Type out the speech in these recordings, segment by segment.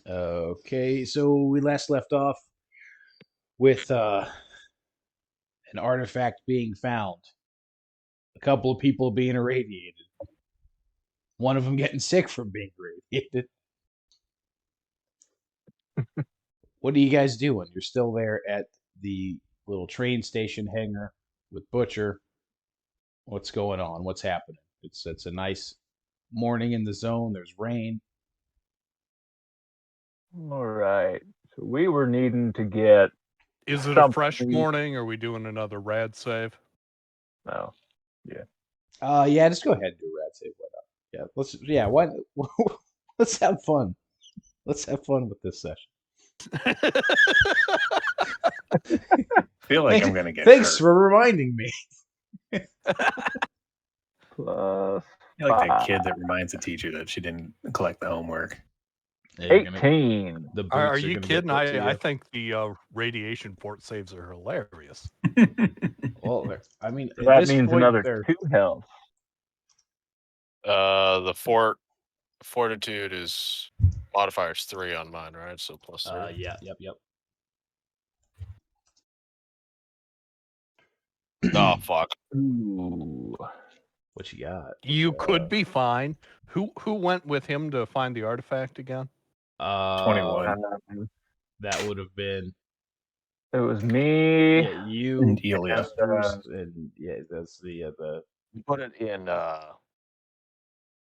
Okay, so we last left off with an artifact being found, a couple of people being irradiated, one of them getting sick from being irradiated. What are you guys doing? You're still there at the little train station hangar with Butcher. What's going on? What's happening? It's a nice morning in the zone. There's rain. All right. So we were needing to get. Is it a something. fresh morning? Are we doing another rad save? No. Yeah. Yeah, just go ahead and do a rat save. Why not? Let's have fun. Let's have fun with this session. I feel like I'm gonna get Thanks hurt. for reminding me. Plus You're like that 5. kid that reminds the teacher that she didn't collect the homework. Yeah, you're gonna- 18. the boots Are you gonna get kidding? put to I you. think the radiation port saves are hilarious. Well, I mean, So at that this means point, another they're 2 health. The fortitude is modifier's 3 on mine, right? So plus 3. yep. Oh fuck. Ooh. What you got? You could be fine. Who went with him to find the artifact again? 21. That would have been It was me. yeah, you And Ilya. first, and yeah, that's the Put it in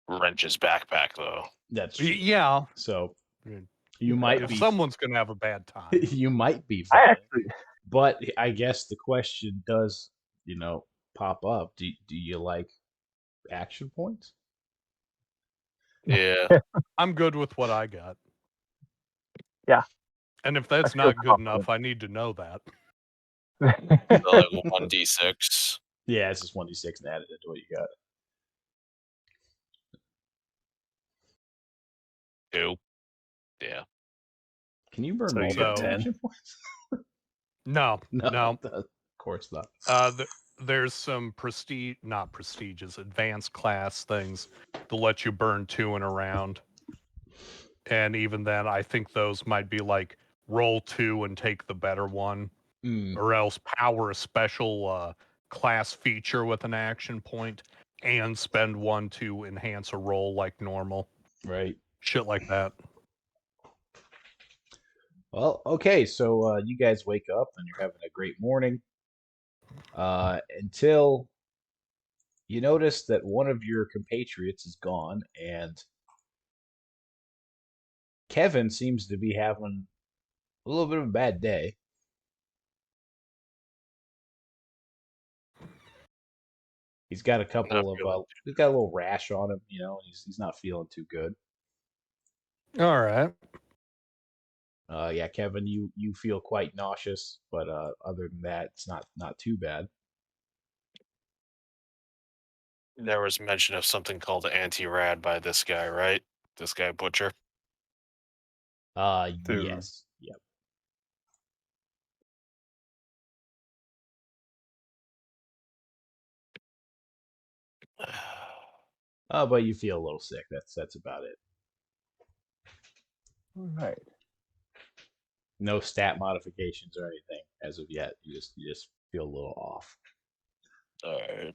Wrench's backpack though. that's Yeah. so Mm. you might If be someone's gonna have a bad time. you might be I fine. actually. But I guess the question does, pop up. Do you like action points? Yeah. I'm good with what I got. Yeah. And if that's I feel not good enough, I need to know that. So like 1d6. Yeah, it's just 1d6 and add it into what you got. 2. Yeah. Can you burn So you multiple get 10? action points? No. Of course not. There's some not prestigious, advanced class things to let you burn 2 in a round. And even then, I think those might be like roll 2 and take the better one, or else power a special class feature with an action point and spend 1 to enhance a roll like normal. Right. Shit like that. Well, okay, so you guys wake up and you're having a great morning until you notice that one of your compatriots is gone, and Kevin seems to be having a little bit of a bad day. He's got a couple of he's got a little rash on him, he's not feeling too good. All right. Yeah, Kevin, you feel quite nauseous, but other than that, it's not too bad. There was mention of something called anti-rad by this guy, right? This guy Butcher. Yes. Yep. But you feel a little sick. That's about it. All right. No stat modifications or anything as of yet. You just feel a little off. All right.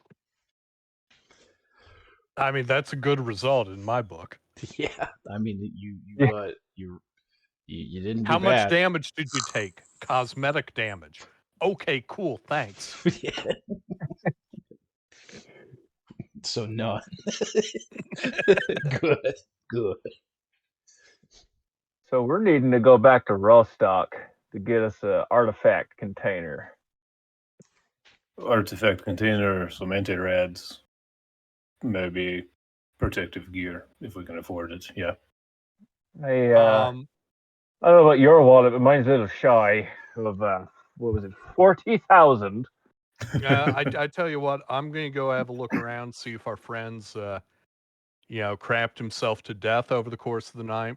I mean, that's a good result in my book. Yeah, I mean you didn't do How much bad. damage did you take? Cosmetic damage. Okay, cool, thanks. Yeah. So none. Good. So we're needing to go back to Rostock to get us an artifact container. Artifact container, some anti-rads, maybe protective gear if we can afford it. Yeah. I don't know about your wallet, but mine's a little shy of what was it, 40,000. I tell you what, I'm gonna go have a look around, see if our friends, crapped himself to death over the course of the night.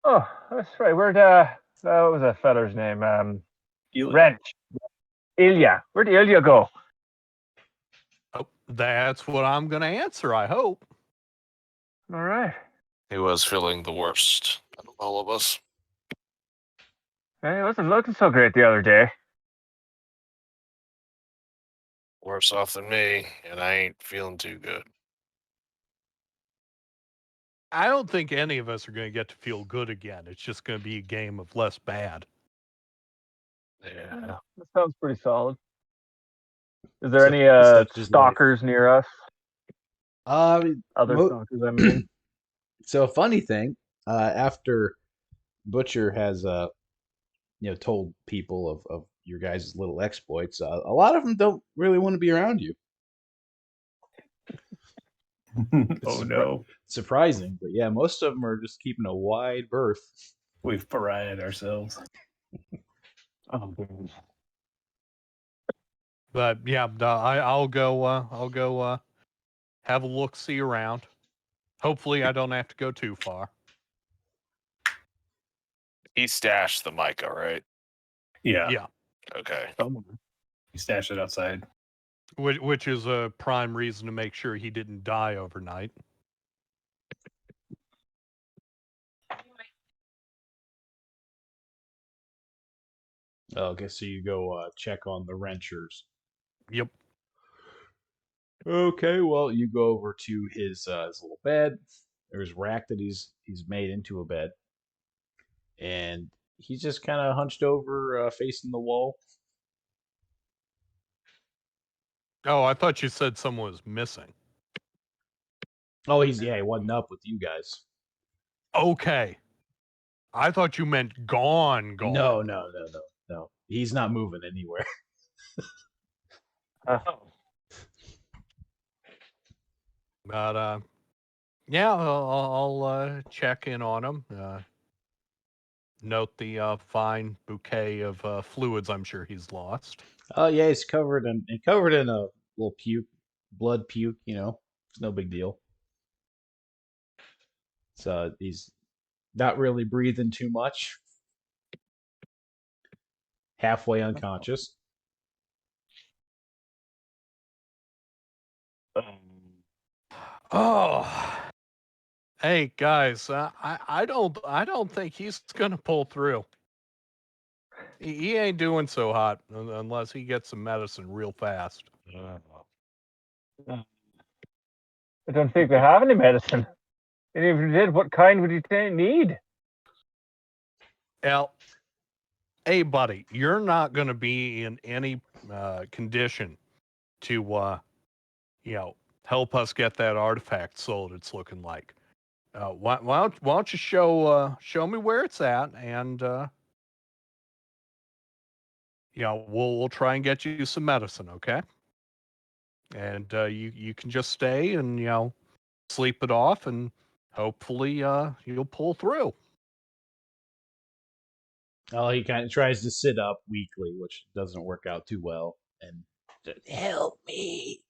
Oh, that's right. Where'd what was that feller's name? Ilya. Wrench. Ilya. Where'd Ilya go? Oh, that's what I'm gonna answer, I hope. All right. He was feeling the worst out of all of us. Hey, it wasn't looking so great the other day. Worse off than me, and I ain't feeling too good. I don't think any of us are going to get to feel good again. It's just going to be a game of less bad. Yeah. That sounds pretty solid. Is there So- any such is life. stalkers near us? Other Mo- stalkers, I mean. So a funny thing, after Butcher has told people of your guys' little exploits, a lot of them don't really want to be around you. Oh no, Surprising, but yeah, most of them are just keeping a wide berth. we've pariahed ourselves. Oh, dude. But yeah, I'll go have a look, see around. Hopefully, I don't have to go too far. He stashed the mic, all right? Yeah, Yeah, Okay. he stashed it outside. which is a prime reason to make sure he didn't die overnight. Okay, so you go check on the wrenchers. Yep. Okay, well, you go over to his little bed. There's a rack that he's made into a bed, and he's just kind of hunched over, facing the wall. Oh, I thought you said someone was missing. Oh, he wasn't up with you guys. Okay. I thought you meant gone. No. He's not moving anywhere. Oh. But yeah, I'll check in on him. Note the fine bouquet of fluids I'm sure he's lost. Oh yeah, he's covered in a little blood puke. It's no big deal. So he's not really breathing too much. Halfway unconscious. Oh, hey guys, I don't think he's gonna pull through. He ain't doing so hot unless he gets some medicine real fast. I don't think they have any medicine. And if you did, what kind would you need? Well, hey buddy, you're not gonna be in any condition to help us get that artifact sold. It's looking like. Why don't you show me where it's at, and we'll try and get you some medicine, okay? And you can just stay and sleep it off, and hopefully you'll pull through. Oh, he kind of tries to sit up weakly, which doesn't work out too well. And help me,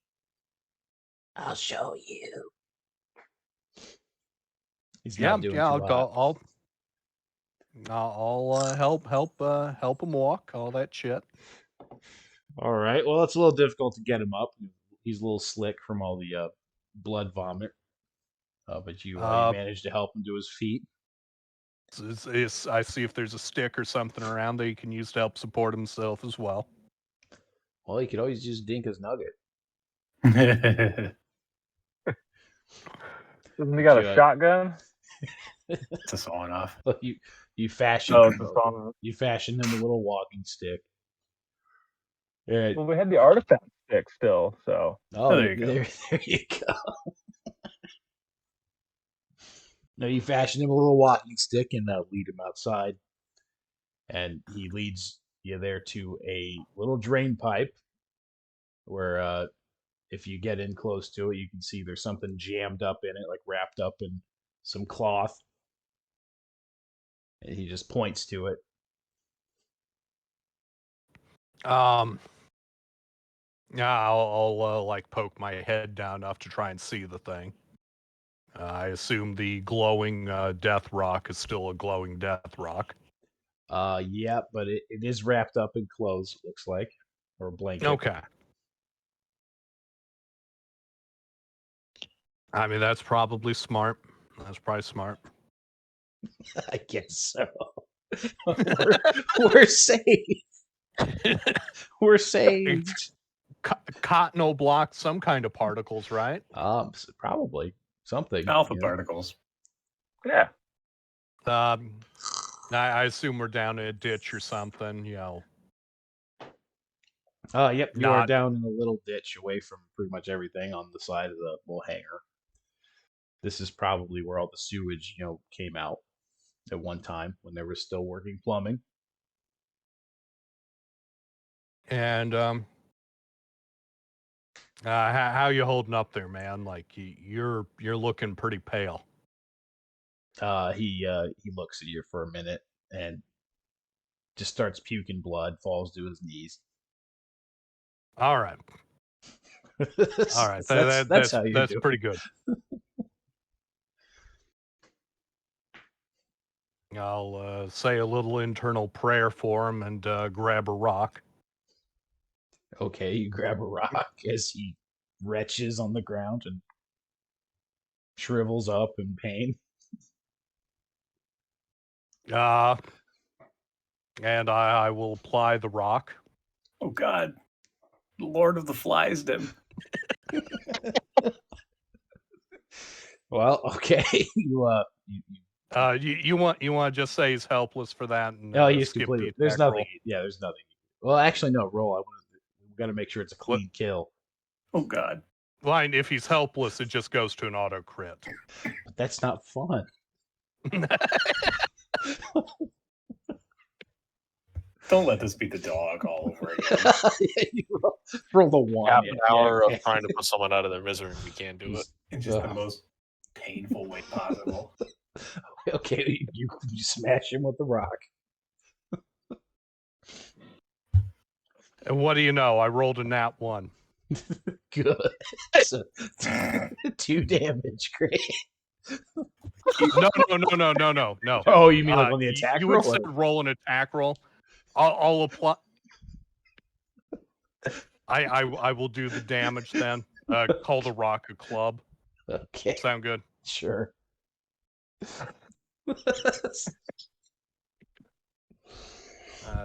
I'll show you. He's not doing too hot. I'll help him walk, all that shit. All right. Well, it's a little difficult to get him up. He's a little slick from all the blood vomit. But you managed to help him to his feet. I see if there's a stick or something around that he can use to help support himself as well. Well, he could always use Dinka's nugget. Doesn't he got a shotgun? It's a sawn off. You fashion Oh, him. it's a sawn. You fashion him a little walking stick. Well, we had the artifact stick still, so. Oh, there you go. There you go. No, you fashion him a little walking stick and lead him outside. And he leads you there to a little drain pipe where if you get in close to it, you can see there's something jammed up in it, like wrapped up in some cloth. And he just points to it. Yeah, I'll like poke my head down enough to try and see the thing. I assume the glowing death rock is still a glowing death rock. Yeah, but it is wrapped up in clothes, it looks like, or a blanket. Okay. I mean, that's probably smart. That's probably smart. I guess so. we're saved. We're saved. Cotton will block some kind of particles, right? Probably something. Alpha you know? particles. Yeah. I assume we're down in a ditch or something, you know. Yep, you are Not- down in a little ditch away from pretty much everything on the side of the little hangar. This is probably where all the sewage, came out at one time when they were still working plumbing. And how you holding up there, man? Like you're looking pretty pale. He looks at you for a minute and just starts puking blood, falls to his knees. All right. All right. That's how you that's do. pretty good. I'll say a little internal prayer for him and grab a rock. Okay, you grab a rock as he retches on the ground and shrivels up in pain. And I will apply the rock. Oh God, Lord of the Flies, him. Well, okay, you want to just say he's helpless for that and he's skip completely. the There's attack nothing. roll. Yeah, there's nothing. Well, actually, no. Roll. We got to make sure it's a clean kill. Oh God. Line, if he's helpless, it just goes to an auto crit. But that's not fun. Don't let this be the dog all over again. You roll the one. Half yeah, an hour yeah. of trying to put someone out of their misery. We can't do it. In just the most painful way possible. Okay, you smash him with the rock. And what do you know? I rolled a nat 1. Good. So, 2 damage. Great. No. Oh, you mean like on the attack you roll? would say roll an attack roll. I'll apply. I will do the damage then. Call the rock a club. Okay. Sound good? Sure.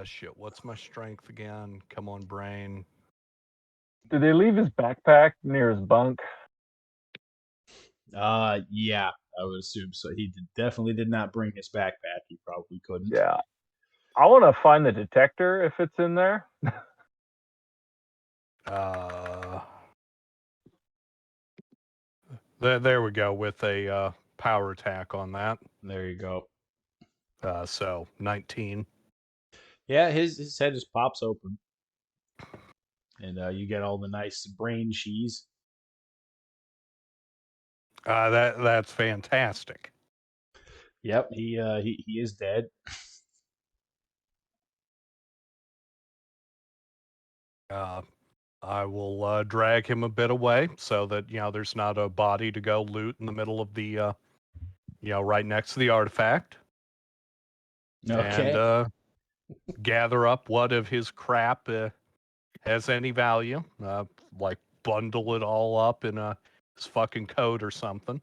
Shit. What's my strength again? Come on, brain. Did they leave his backpack near his bunk? Yeah, I would assume so. He definitely did not bring his backpack. He probably couldn't. Yeah. I want to find the detector if it's in there. There we go with a power attack on that. There you go. So 19. Yeah, his head just pops open, and you get all the nice brain cheese. That's fantastic. Yep, he is dead. I will drag him a bit away so that there's not a body to go loot in the middle of the right next to the artifact. Okay. And gather up what of his crap has any value. Like bundle it all up in his fucking coat or something.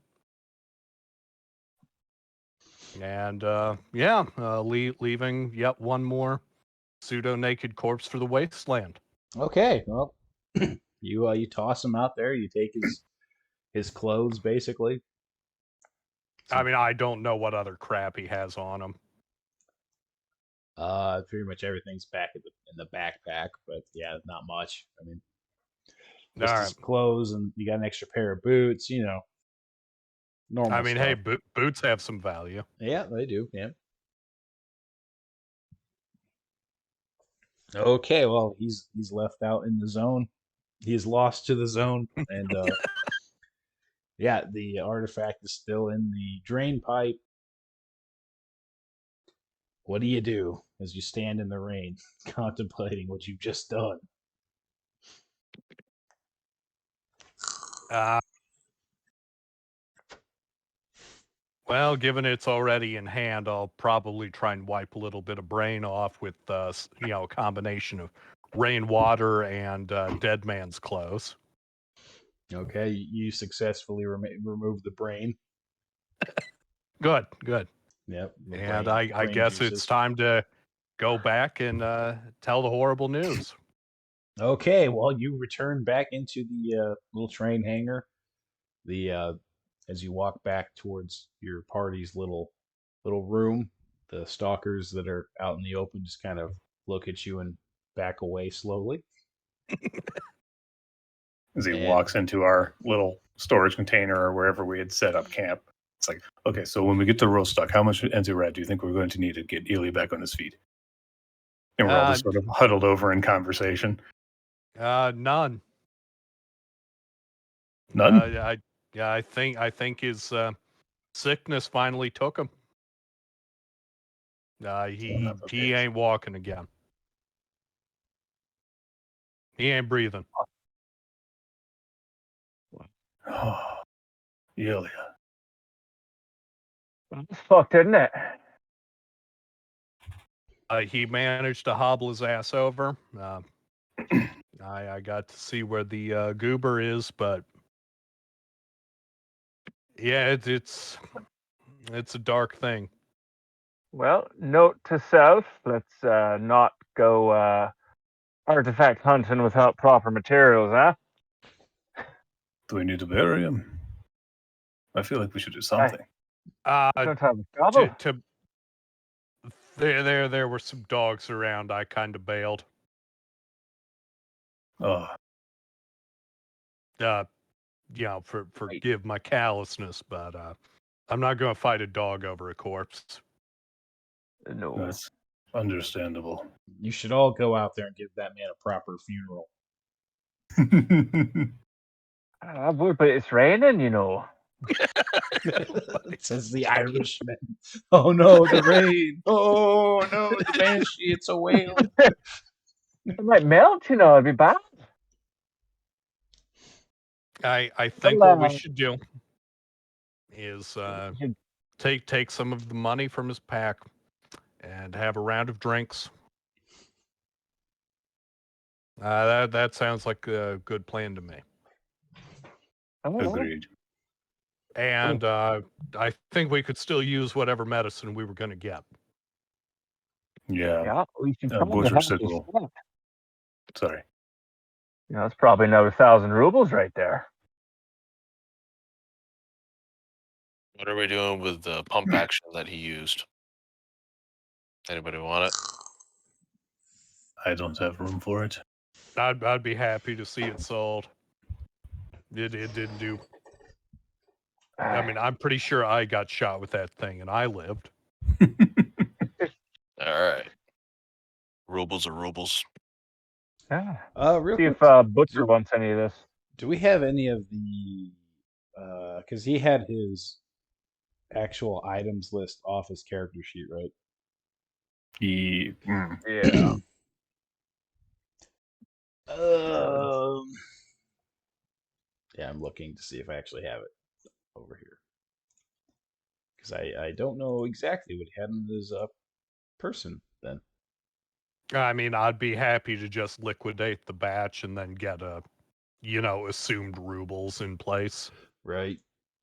And leaving yet one more pseudo-naked corpse for the wasteland. Okay. Well, you toss him out there. You take his clothes, basically. I mean, I don't know what other crap he has on him. Pretty much everything's back in the backpack, but yeah, not much. I mean, All just right. his clothes, and you got an extra pair of boots. Normal. I mean, stuff. hey, boots have some value. Yeah, they do. Yeah. Okay, well, he's left out in the zone. He's lost to the zone, and yeah, the artifact is still in the drain pipe. What do you do as you stand in the rain, contemplating what you've just done? Well, given it's already in hand, I'll probably try and wipe a little bit of brain off with, a combination of rainwater and dead man's clothes. Okay, you successfully remove the brain. Good. Yep. And I guess it's time to go back and tell the horrible news. Okay, well, you return back into the little train hangar. As you walk back towards your party's little room, the stalkers that are out in the open just kind of look at you and back away slowly. As he And- walks into our little storage container or wherever we had set up camp. It's like, okay, so when we get to Rostock, how much Enzirat do you think we're going to need to get Ely back on his feet? And we're all just sort of huddled over in conversation. None. None? I think his sickness finally took him. He ain't walking again. He ain't breathing. Oh, Ilya. It's fucked, isn't it? He managed to hobble his ass over. I got to see where the goober is, but yeah, it's a dark thing. Well, note to self: let's not go artifact hunting without proper materials, huh? Do we need to bury him? I feel like we should do something. Don't have a trouble. There were some dogs around. I kind of bailed. Oh, Forgive my callousness, but I'm not going to fight a dog over a corpse. No. that's understandable. You should all go out there and give that man a proper funeral. I would, but it's raining, you know. Says the Irishman. Oh no, the rain. Oh no, the banshee. It's a whale. It might melt, you know. It'd be bad. I think what we should do is take some of the money from his pack and have a round of drinks. That sounds like a good plan to me. Agreed. And I think we could still use whatever medicine we were going to get. Yeah. We should Butcher signal. Sorry. That's probably another 1,000 rubles right there. What are we doing with the pump action that he used? Anybody want it? I don't have room for it. I'd be happy to see it sold. It didn't do. I mean, I'm pretty sure I got shot with that thing and I lived. All right. Rubles are rubles. Yeah. Real See quick, if Butcher wants any of this. do we have any of the? Because he had his actual items list off his character sheet, right? Yeah. Yeah, I'm looking to see if I actually have it over here. Because I don't know exactly what he had in his person then. I mean, I'd be happy to just liquidate the batch and then get assumed rubles in place. Right.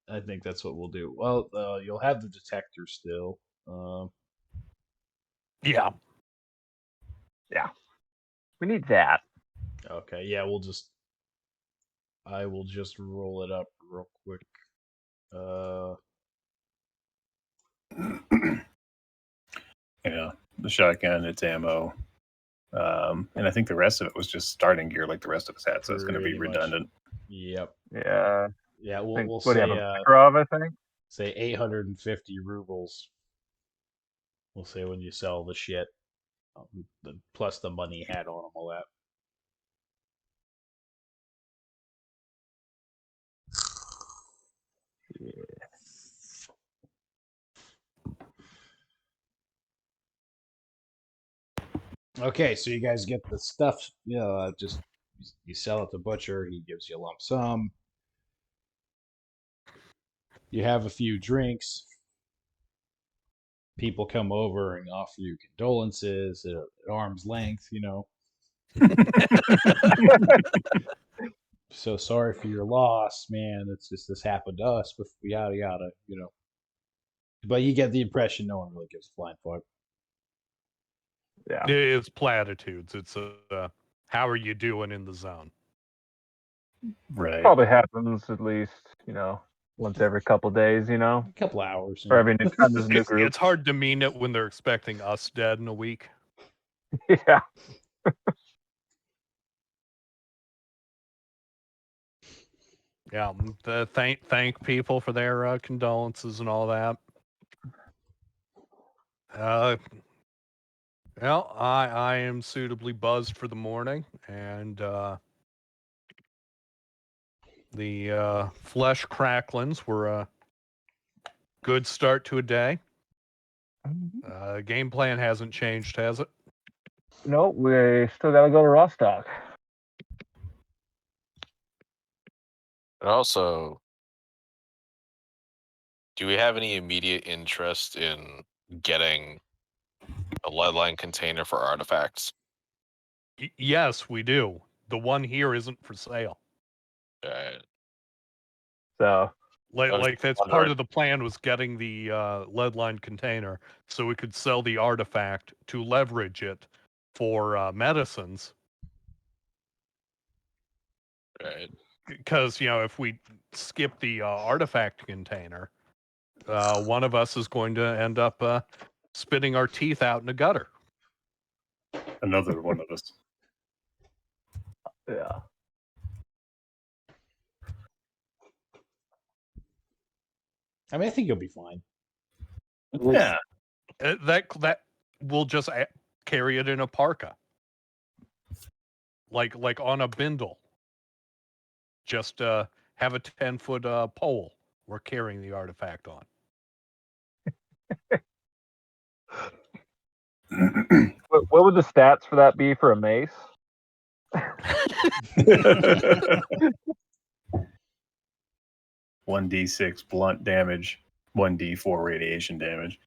I think that's what we'll do. Well, you'll have the detector still. Yeah. We need that. Okay, yeah, I will just roll it up real quick. Yeah, the shotgun, its ammo. And I think the rest of it was just starting gear like the rest of us had, so it's going to be Pretty much. redundant. Yep. Yeah. Yeah, we'll What do you say have a picture of, I think? say 850 rubles. We'll say when you sell the shit, plus the money he had on him, all that. Okay, so you guys get the stuff. Just you sell it to Butcher. He gives you a lump sum. You have a few drinks. People come over and offer you condolences at arm's length. So sorry for your loss, man. It's just this happened to us, but yada yada. But you get the impression no one really gives a flying fuck. Yeah. It's platitudes. It's how are you doing in the zone? Right. Probably happens at least, once every couple days, A couple hours. or every new time there's a new group. It's hard to mean it when they're expecting us dead in a week. Yeah. Yeah, thank people for their condolences and all that. Well, I am suitably buzzed for the morning, and the flesh cracklings were a good start to a day. Game plan hasn't changed, has it? No, we still gotta go to Rostock. And also, do we have any immediate interest in getting a lead line container for artifacts? Yes, we do. The one here isn't for sale. So Like that's part wondering. of the plan was getting the lead line container so we could sell the artifact to leverage it for medicines. Right. Because if we skip the artifact container, one of us is going to end up spitting our teeth out in a gutter. Another one of us. yeah. I mean, I think you'll be fine. Yeah. That we'll just carry it in a parka, like on a bindle. Just have a 10-foot pole we're carrying the artifact on. What would the stats for that be for a mace? 1d6 blunt damage, 1d4 radiation damage.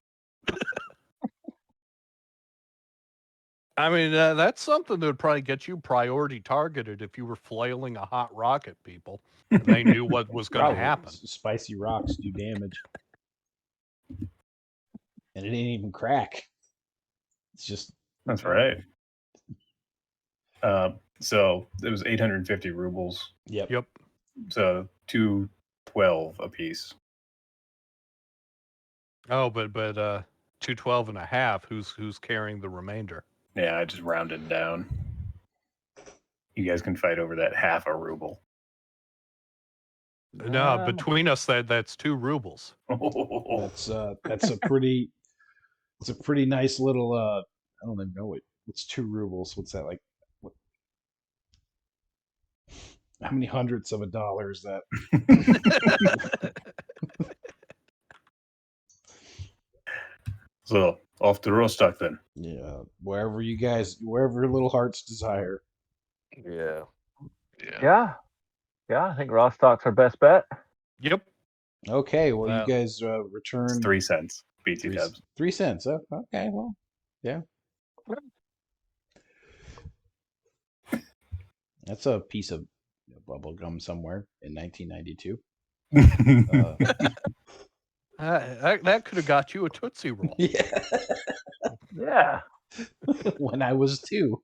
I mean, that's something that would probably get you priority targeted if you were flailing a hot rock at people and they knew what was going to Probably. happen. Spicy rocks do damage. And it ain't even crack. It's just. That's right. So it was 850 rubles. Yep. So 212 apiece. Oh, but 212 and a half. Who's carrying the remainder? Yeah, I just rounded down. You guys can fight over that half a ruble. No, between us, that's 2 rubles. That's a pretty. It's a pretty nice little. I don't even know what's 2 rubles. What's that like? How many hundredths of a dollar is that? So off to Rostock then. Yeah, wherever your little hearts desire. Yeah. Yeah. I think Rostock's our best bet. Yep. Okay, well, Wow. you guys It's return 3 cents. BT 3, dubs. 3 cents. Oh, okay, well, yeah. That's a piece of bubble gum somewhere in 1992. That could have got you a Tootsie Roll. Yeah, Yeah. when I was 2.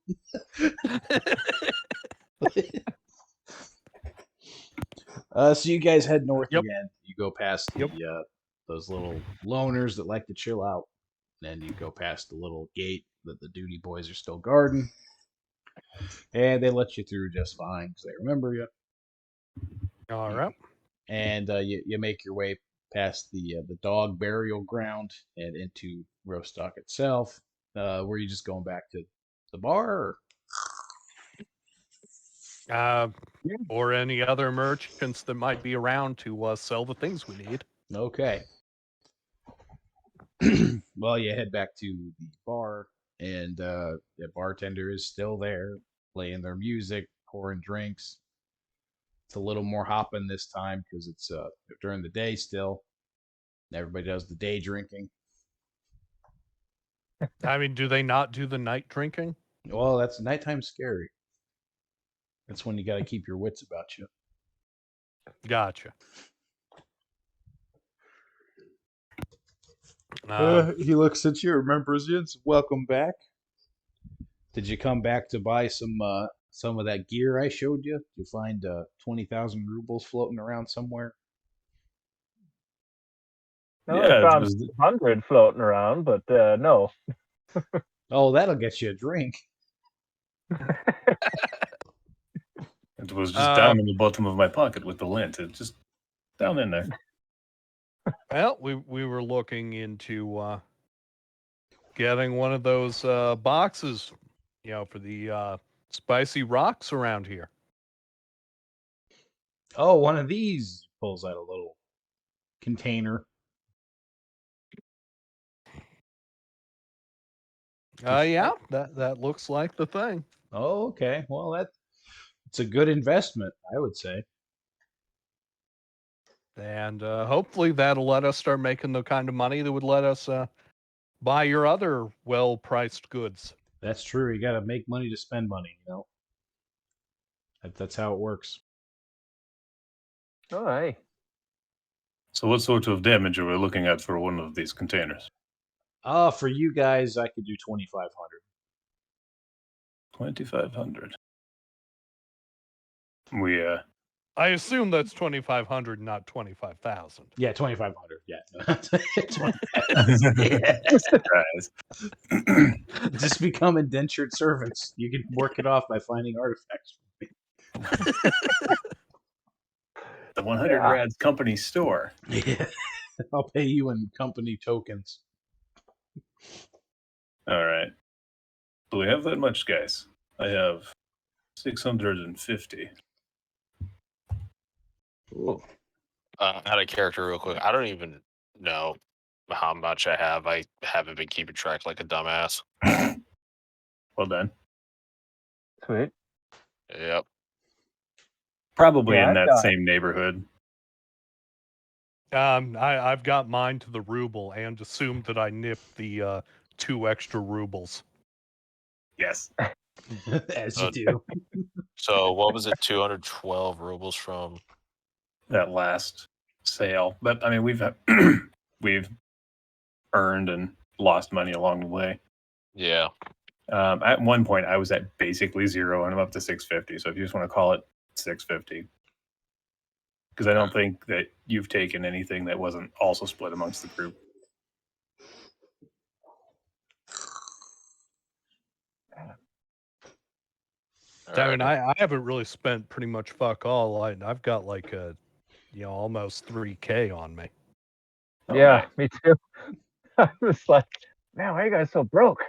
So you guys head north Yep. again. You go past the those little loners that like to chill out. Then you go past the little gate that the duty boys are still guarding, and they let you through just fine because they remember you. All right. And you make your way past the dog burial ground and into Rostock itself. Were you just going back to the bar? Or any other merchants that might be around to sell the things we need. Okay. Well, you head back to the bar, and the bartender is still there, playing their music, pouring drinks. It's a little more hopping this time because it's during the day still. Everybody does the day drinking. I mean, do they not do the night drinking? Well, that's nighttime scary. That's when you got to keep your wits about you. Gotcha. He looks at you, remembers you. Welcome back. Did you come back to buy some of that gear I showed you? Did you find 20,000 rubles floating around somewhere? No, Yeah, I it found was 100 floating around, but no. Oh, that'll get you a drink. it was just down in the bottom of my pocket with the lint. It's just down in there. Well, we were looking into getting one of those boxes, for the spicy rocks around here. Oh, one of these pulls out a little container. Yeah, that looks like the thing. Oh, okay. Well, it's a good investment, I would say. And hopefully that'll let us start making the kind of money that would let us buy your other well-priced goods. That's true. You got to make money to spend money, That's how it works. Oh, hey. So what sort of damage are we looking at for one of these containers? For you guys, I could do 2,500. 2,500. We I assume that's 2,500, not 25,000. Yeah, 2,500. Yeah. surprise. Just become indentured servants. You can work it off by finding artifacts. The 100 Rads company store. Yeah. I'll pay you in company tokens. All right. Do we have that much, guys? I have 650. Ooh. Out of character, real quick. I don't even know how much I have. I haven't been keeping track like a dumbass. Well done. Sweet. Yep. Probably Yeah, in I've that got- same neighborhood. I've got mine to the ruble and assumed that I nipped the 2 extra rubles. Yes. As you do. So what was it? 212 rubles from. That last sale. But I mean, we've earned and lost money along the way. Yeah. At one point, I was at basically 0, and I'm up to 650. So if you just want to call it 650, because I don't think that you've taken anything that wasn't also split amongst the group. I mean, I haven't really spent pretty much fuck all. I've got like almost 3K on me. Oh, yeah, nice. me too. I was like, man, why are you guys so broke?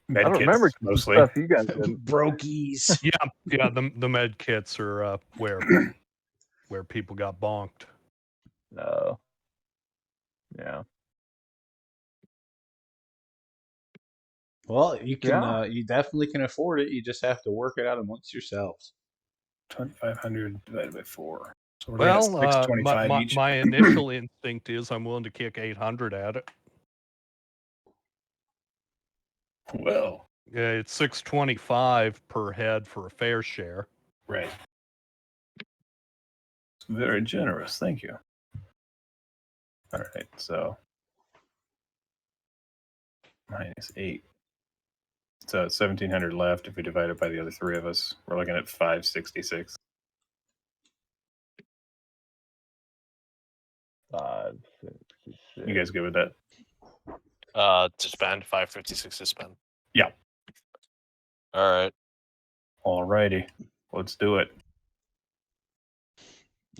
Med I don't kits, remember mostly. stuff you guys did. Brokies. Yeah, the med kits are where people got bonked. No. Yeah. Well, you can. Yeah. You definitely can afford it. You just have to work it out amongst yourselves. 2,500 divided by 4. So we're Well, looking at 625 each. my initial instinct is I'm willing to kick 800 at it. Well, It's 625 per head for a fair share. right. It's very generous. Thank you. All right, so -8. So it's 1,700 left. If we divide it by the other 3 of us, we're looking at 566. 566. You guys good with that? To spend 556 to spend. Yeah. All right. All righty. Let's do it.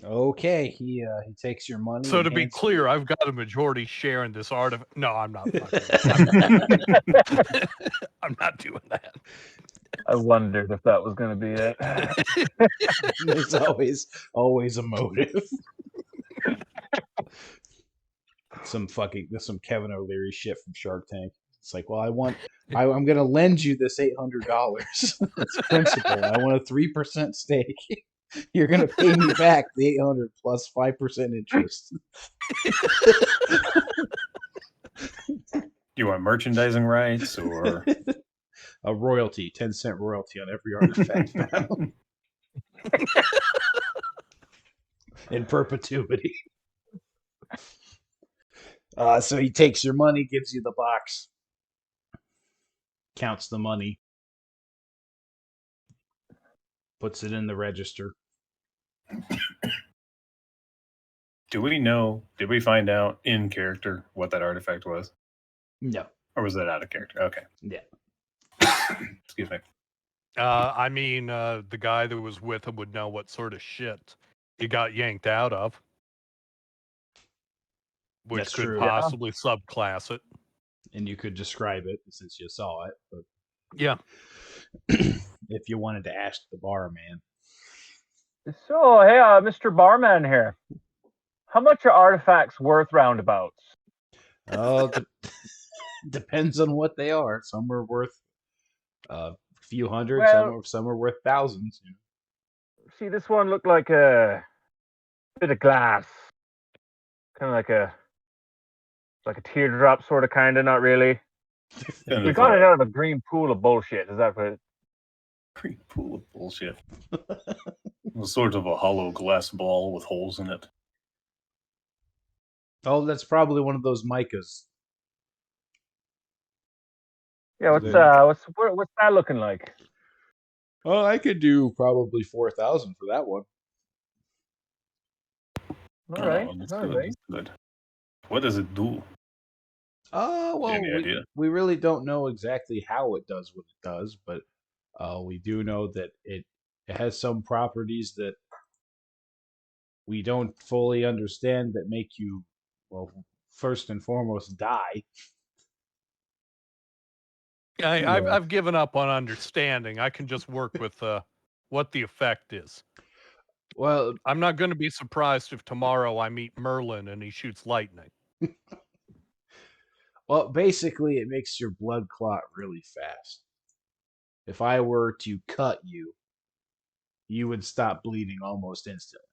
Okay, he takes your money. So and to be hands clear, I've got a majority share in this art of. No, I'm not. I'm not doing that. I wondered if that was going to be it. There's always a motive. Some Kevin O'Leary shit from Shark Tank. It's like, well, I'm going to lend you this $800. It's principal. I want a 3% stake. You're going to pay me back the 800 plus 5% interest. You want merchandising rights or a royalty, 10-cent royalty on every artifact found. In perpetuity. So he takes your money, gives you the box, counts the money, puts it in the register. Do we know? Did we find out in character what that artifact was, No. or was that out of character? Okay. Yeah. Excuse me. I mean, the guy that was with him would know what sort of shit he got yanked out of, which That's could true. possibly subclass it. And you could describe it since you saw it, but Yeah. if you wanted to ask the barman. So, hey, Mr. Barman here. How much are artifacts worth roundabouts? Oh, depends on what they are. Some are worth a few hundred. Well, Some are worth thousands. see, this one looked like a bit of glass, kind of like a teardrop, sort of, kind of, not really. Kind We of got it out of a green pool of bullshit. Is that what? green pool of bullshit. It was sort of a hollow glass ball with holes in it. Oh, that's probably one of those micas. Yeah, Good. what's that looking like? Oh, I could do probably 4,000 for that one. All right, Oh, that's all good. right. That's good. What does it do? Well, Any idea? we really don't know exactly how it does what it does, but we do know that it has some properties that we don't fully understand that make you, well, first and foremost, die. I've given up on understanding. I can just work with what the effect is. Well, I'm not going to be surprised if tomorrow I meet Merlin and he shoots lightning. well, basically, it makes your blood clot really fast. If I were to cut you, you would stop bleeding almost instantly.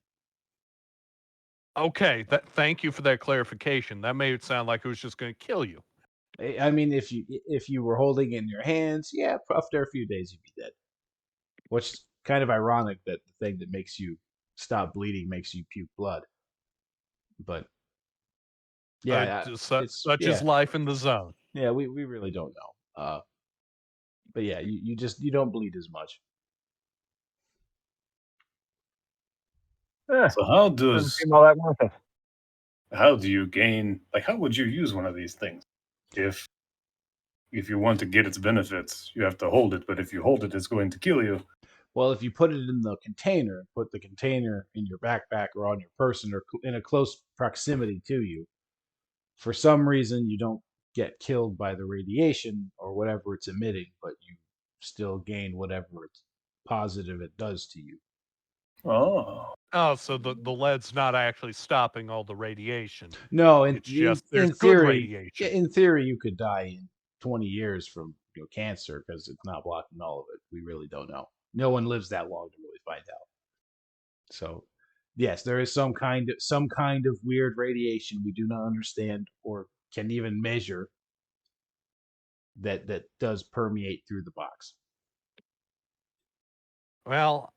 Okay, thank you for that clarification. That made it sound like it was just going to kill you. I mean, if you were holding it in your hands, yeah, after a few days you'd be dead. Which is kind of ironic that the thing that makes you stop bleeding makes you puke blood. But yeah, it's such yeah, is life in the zone. yeah. We really don't know. But yeah, you don't bleed as much. Eh, So how doesn't does seem all that worth it. how do you gain? Like, how would you use one of these things? If you want to get its benefits, you have to hold it. But if you hold it, it's going to kill you. Well, if you put it in the container, put the container in your backpack or on your person or in a close proximity to you, for some reason you don't get killed by the radiation or whatever it's emitting, but you still gain whatever it's positive it does to you. Oh, Oh, so the lead's not actually stopping all the radiation. No, It's just there's in good theory, radiation. in theory, you could die in 20 years from cancer because it's not blocking all of it. We really don't know. No one lives that long to really find out. So, yes, there is some kind of weird radiation we do not understand or can even measure that does permeate through the box. Well,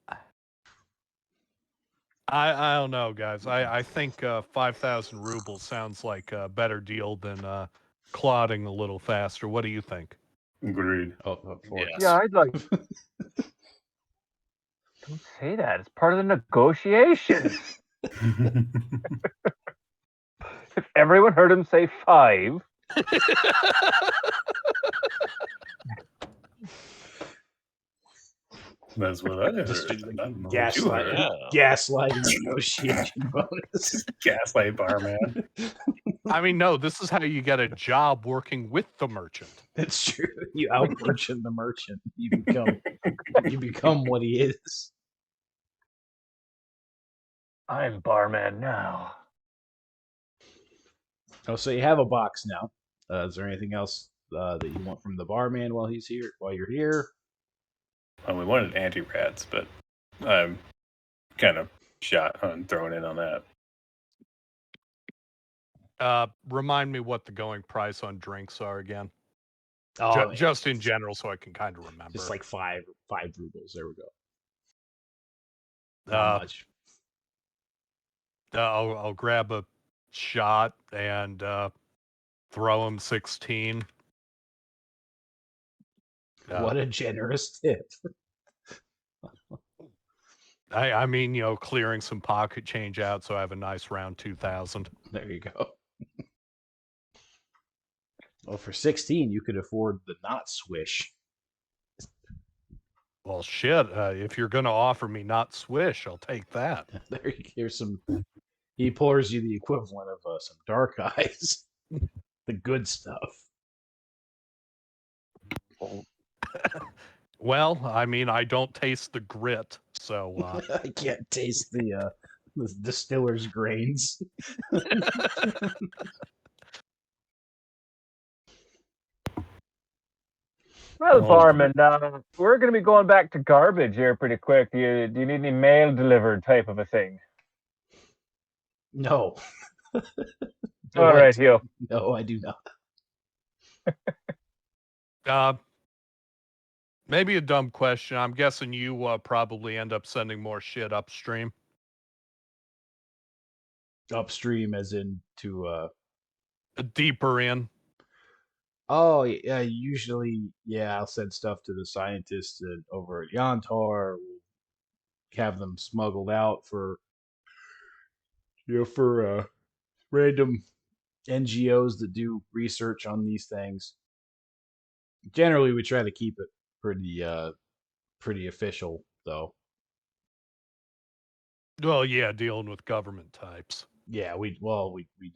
I don't know, guys. I think 5,000 rubles sounds like a better deal than clotting a little faster. What do you think? agreed. Yes. Yeah, I'd like. Don't say that. It's part of the negotiations. If everyone heard him say 5, That's what I Just heard. I don't know what you heard. gaslighting negotiation bonus. Gaslight barman. I mean, no, this is how you get a job working with the merchant. That's true. You out merchant the merchant. You become what he is. I'm barman now. Oh, so you have a box now. Is there anything else that you want from the barman while he's here? While you're here? Well, we wanted anti-rats, but I'm kind of shot on throwing in on that. Remind me what the going price on drinks are again. Oh, Just in general, so I can kind of remember. just like five rubles. There we go. Not much. I'll grab a shot and throw him 16. What a generous tip. I mean, you know, clearing some pocket change out so I have a nice round 2,000. There you go. Well, for 16, you could afford the not swish. Well, shit, if you're going to offer me not swish, I'll take that. Here's some. He pours you the equivalent of some dark eyes, the good stuff. Well, I mean, I don't taste the grit, so I can't taste the distiller's grains. Well, Oh. barman, we're going to be going back to garbage here pretty quick. Do you need any mail delivered type of a thing? No. All right, Hugh. No, I do not. maybe a dumb question. I'm guessing you probably end up sending more shit upstream. Upstream, as in to. Deeper in. Oh, yeah. Usually, yeah. I'll send stuff to the scientists over at Yantar. We'll have them smuggled out for random NGOs that do research on these things. Generally, we try to keep it pretty official, though. Well, yeah, dealing with government types. Yeah, we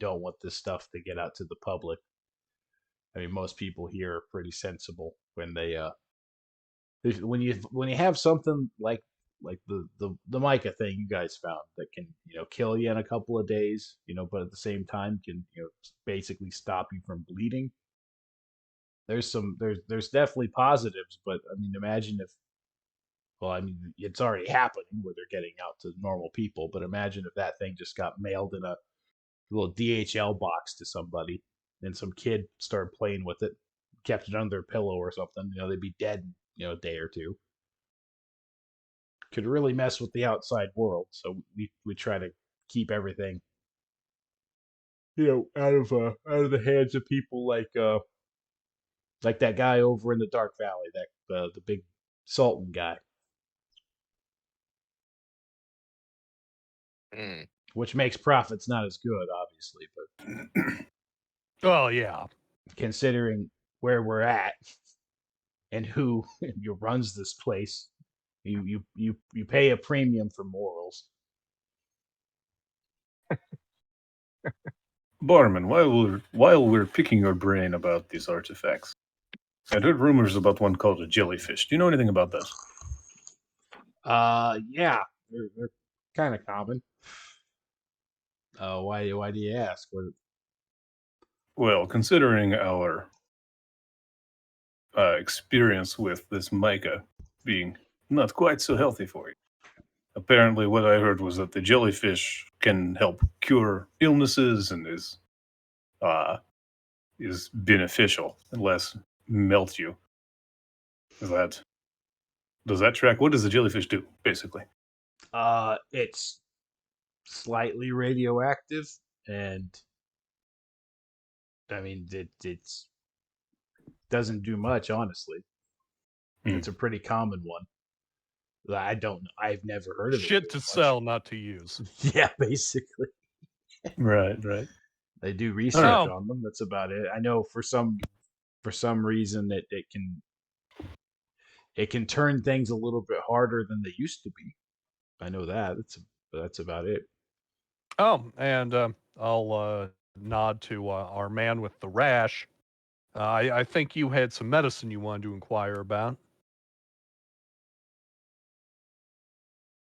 don't want this stuff to get out to the public. I mean, most people here are pretty sensible when they when you have something like the mica thing you guys found that can kill you in a couple of days, but at the same time can basically stop you from bleeding. There's definitely positives, but I mean, imagine if, well, I mean, it's already happening where they're getting out to normal people, but imagine if that thing just got mailed in a little DHL box to somebody and some kid started playing with it, kept it under their pillow or something, they'd be dead in a day or two. Could really mess with the outside world, so we try to keep everything out of the hands of people like that guy over in the Dark Valley, that the big Sultan guy. Mm. Which makes profits not as good, obviously, but Oh, yeah. considering where we're at and who runs this place, you pay a premium for morals. Barman, while we're picking your brain about these artifacts, I'd heard rumors about one called a jellyfish. Do you know anything about this? Yeah, they're kind of common. Why do you ask? Well, considering our experience with this mica being not quite so healthy for you, apparently what I heard was that the jellyfish can help cure illnesses and is beneficial unless melt you. Does that track? What does the jellyfish do, basically? It's slightly radioactive, and I mean it's doesn't do much, honestly. It's a pretty common one. I've never heard of it. Shit to sell, not to use. Yeah, basically. Right. They do research Oh. on them. That's about it. I know for some reason that it can turn things a little bit harder than they used to be. I know that. That's about it. Oh, and I'll nod to our man with the rash. I think you had some medicine you wanted to inquire about.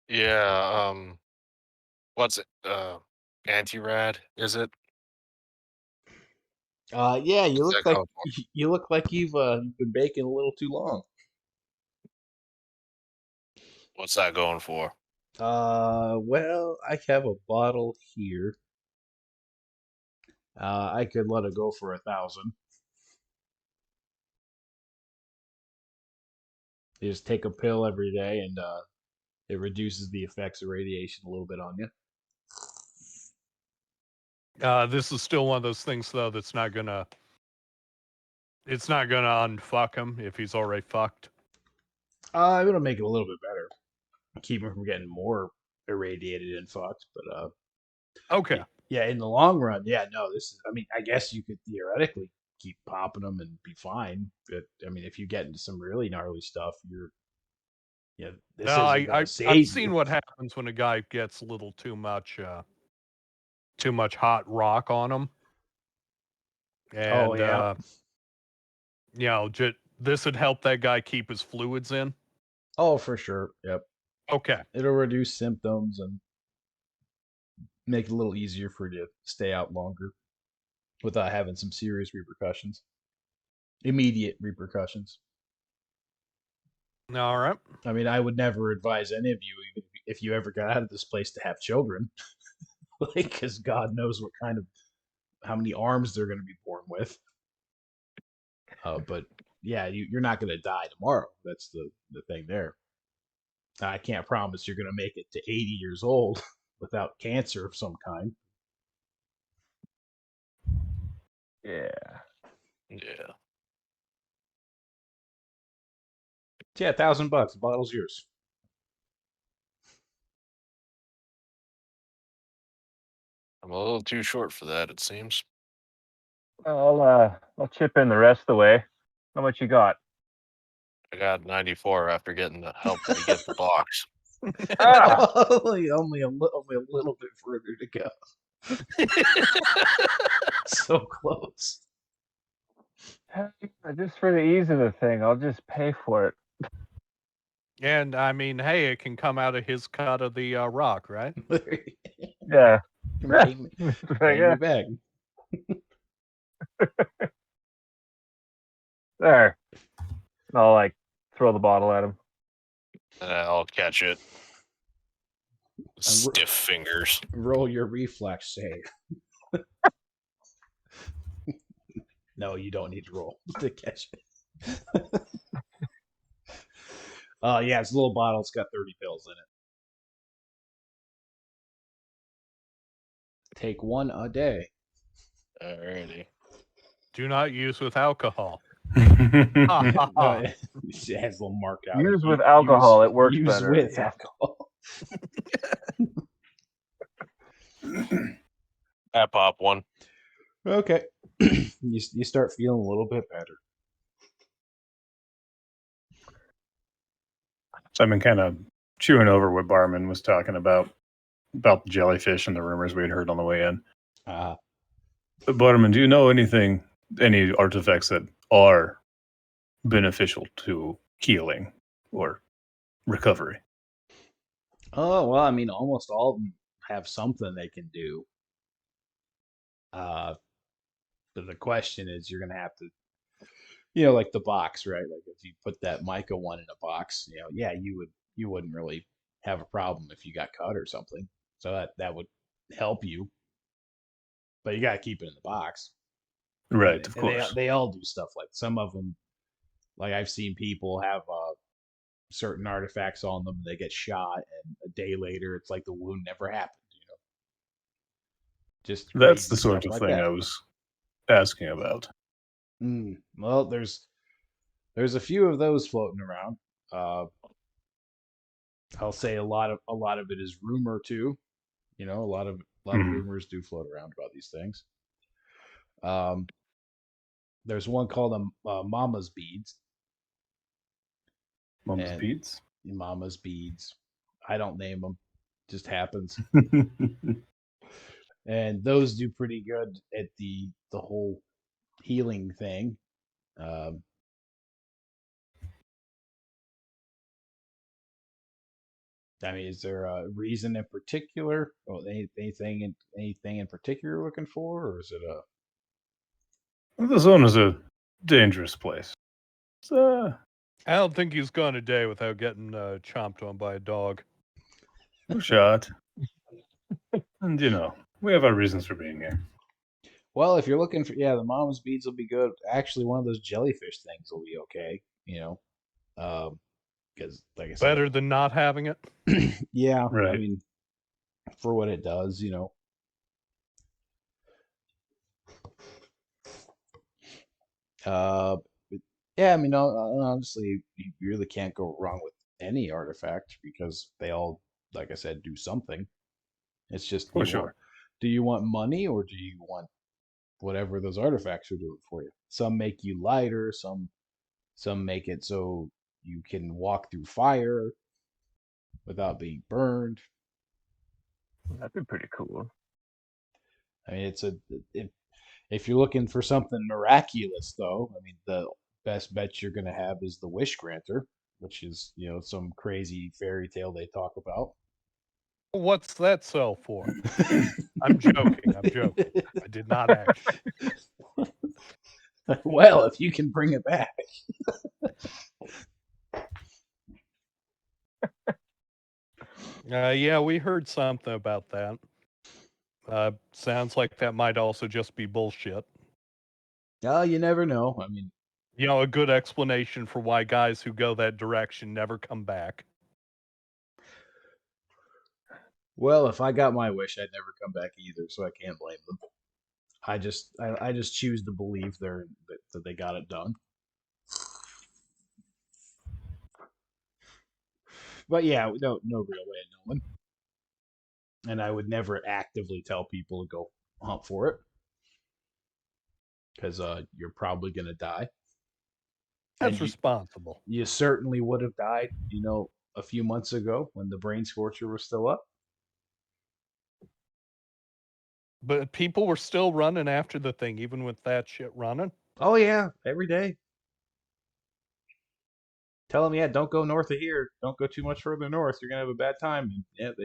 Yeah. What's it? Anti-rad, is it? Yeah, you What's look that like called for? you've been baking a little too long. What's that going for? Well, I have a bottle here. I could let it go for 1,000. You just take a pill every day, and it reduces the effects of radiation a little bit on you. This is still one of those things, though, that's not going to It's not gonna unfuck him if he's already fucked. It'll make it a little bit better. Keep him from getting more irradiated and fucked. But Okay. yeah, in the long run, yeah, no, this is. I mean, I guess you could theoretically keep popping them and be fine. But I mean, if you get into some really gnarly stuff, this No, isn't going to I've save seen you. what happens when a guy gets a little too much hot rock on him. Oh And yeah. this would help that guy keep his fluids in. Oh, for sure. Yep. Okay. It'll reduce symptoms and make it a little easier for you to stay out longer without having some serious repercussions. Immediate repercussions. All right. I mean, I would never advise any of you, even if you ever got out of this place, to have children, because God knows how many arms they're going to be born with. But yeah, you're not going to die tomorrow. That's the thing there. I can't promise you're going to make it to 80 years old without cancer of some kind. Yeah. Yeah. Yeah, $1,000. The bottle's yours. I'm a little too short for that, it seems. I'll chip in the rest of the way. How much you got? I got 94 after getting the help to get the box. Ah, only a little bit further to go. So close. just for the ease of the thing, I'll just pay for it. And I mean, hey, it can come out of his cut of the rock, right? Yeah. Pay me Yeah. back. There. I'll throw the bottle at him. I'll catch it. Stiff fingers. Roll your reflex save. No, you don't need to roll to catch it. Yeah, it's a little bottle. It's got 30 pills in it. Take one a day. Alrighty. Do not use with alcohol. No, it has a little mark out. Use with alcohol, it works use better. with Yeah. alcohol. I pop one. Okay. You start feeling a little bit better. So I've been kind of chewing over what Barman was talking about the jellyfish and the rumors we had heard on the way in. But Barman, do you know any artifacts that are beneficial to healing or recovery? Oh, well, I mean, almost all of them have something they can do. But the question is, you're going to have to, like the box, right? Like if you put that mica one in a box, yeah, you wouldn't really have a problem if you got cut or something. So that would help you. But you got to keep it in the box. Right, of course. They all do stuff like some of them. Like I've seen people have certain artifacts on them. They get shot, and a day later, it's like the wound never happened. Just That's the crazy sort stuff of like thing that. I was asking about. Well, there's a few of those floating around. I'll say a lot of it is rumor too. A lot of rumors do float around about these things. There's one called Mama's Beads. Mama's Beads? Mama's Beads. I don't name them. Just happens. And those do pretty good at the whole healing thing. I mean, is there a reason in particular? Or anything in particular you're looking for, or is it a? The zone is a dangerous place. I don't think he's gone a day without getting chomped on by a dog. Shot. And we have our reasons for being here. Well, if you're looking for, the Mama's Beads will be good. Actually, one of those jellyfish things will be okay. Because like I said, Better than not having it. Yeah, right. I mean, for what it does, Uh, yeah, I mean, honestly, you really can't go wrong with any artifact because they all, like I said, do something. It's just For sure. do you want money or do you want whatever those artifacts are doing for you? Some make you lighter, some make it so you can walk through fire without being burned. That'd be pretty cool. I mean, if you're looking for something miraculous, though, I mean, the best bet you're going to have is the Wish Granter, which is, some crazy fairy tale they talk about. What's that sell for? I'm joking. I'm joking. I did not actually. Well, if you can bring it back. Yeah, we heard something about that. Sounds like that might also just be bullshit. Oh, you never know. I mean, A good explanation for why guys who go that direction never come back. well, if I got my wish, I'd never come back either, so I can't blame them. I just choose to believe that they got it done. But yeah, no real way of knowing. And I would never actively tell people to go hunt for it because you're probably gonna die. That's And responsible. you certainly would have died, a few months ago when the brain scorcher was still up. But people were still running after the thing, even with that shit running. Oh yeah, every day. Tell them, yeah, don't go north of here. Don't go too much further north. You're gonna have a bad time. And yeah,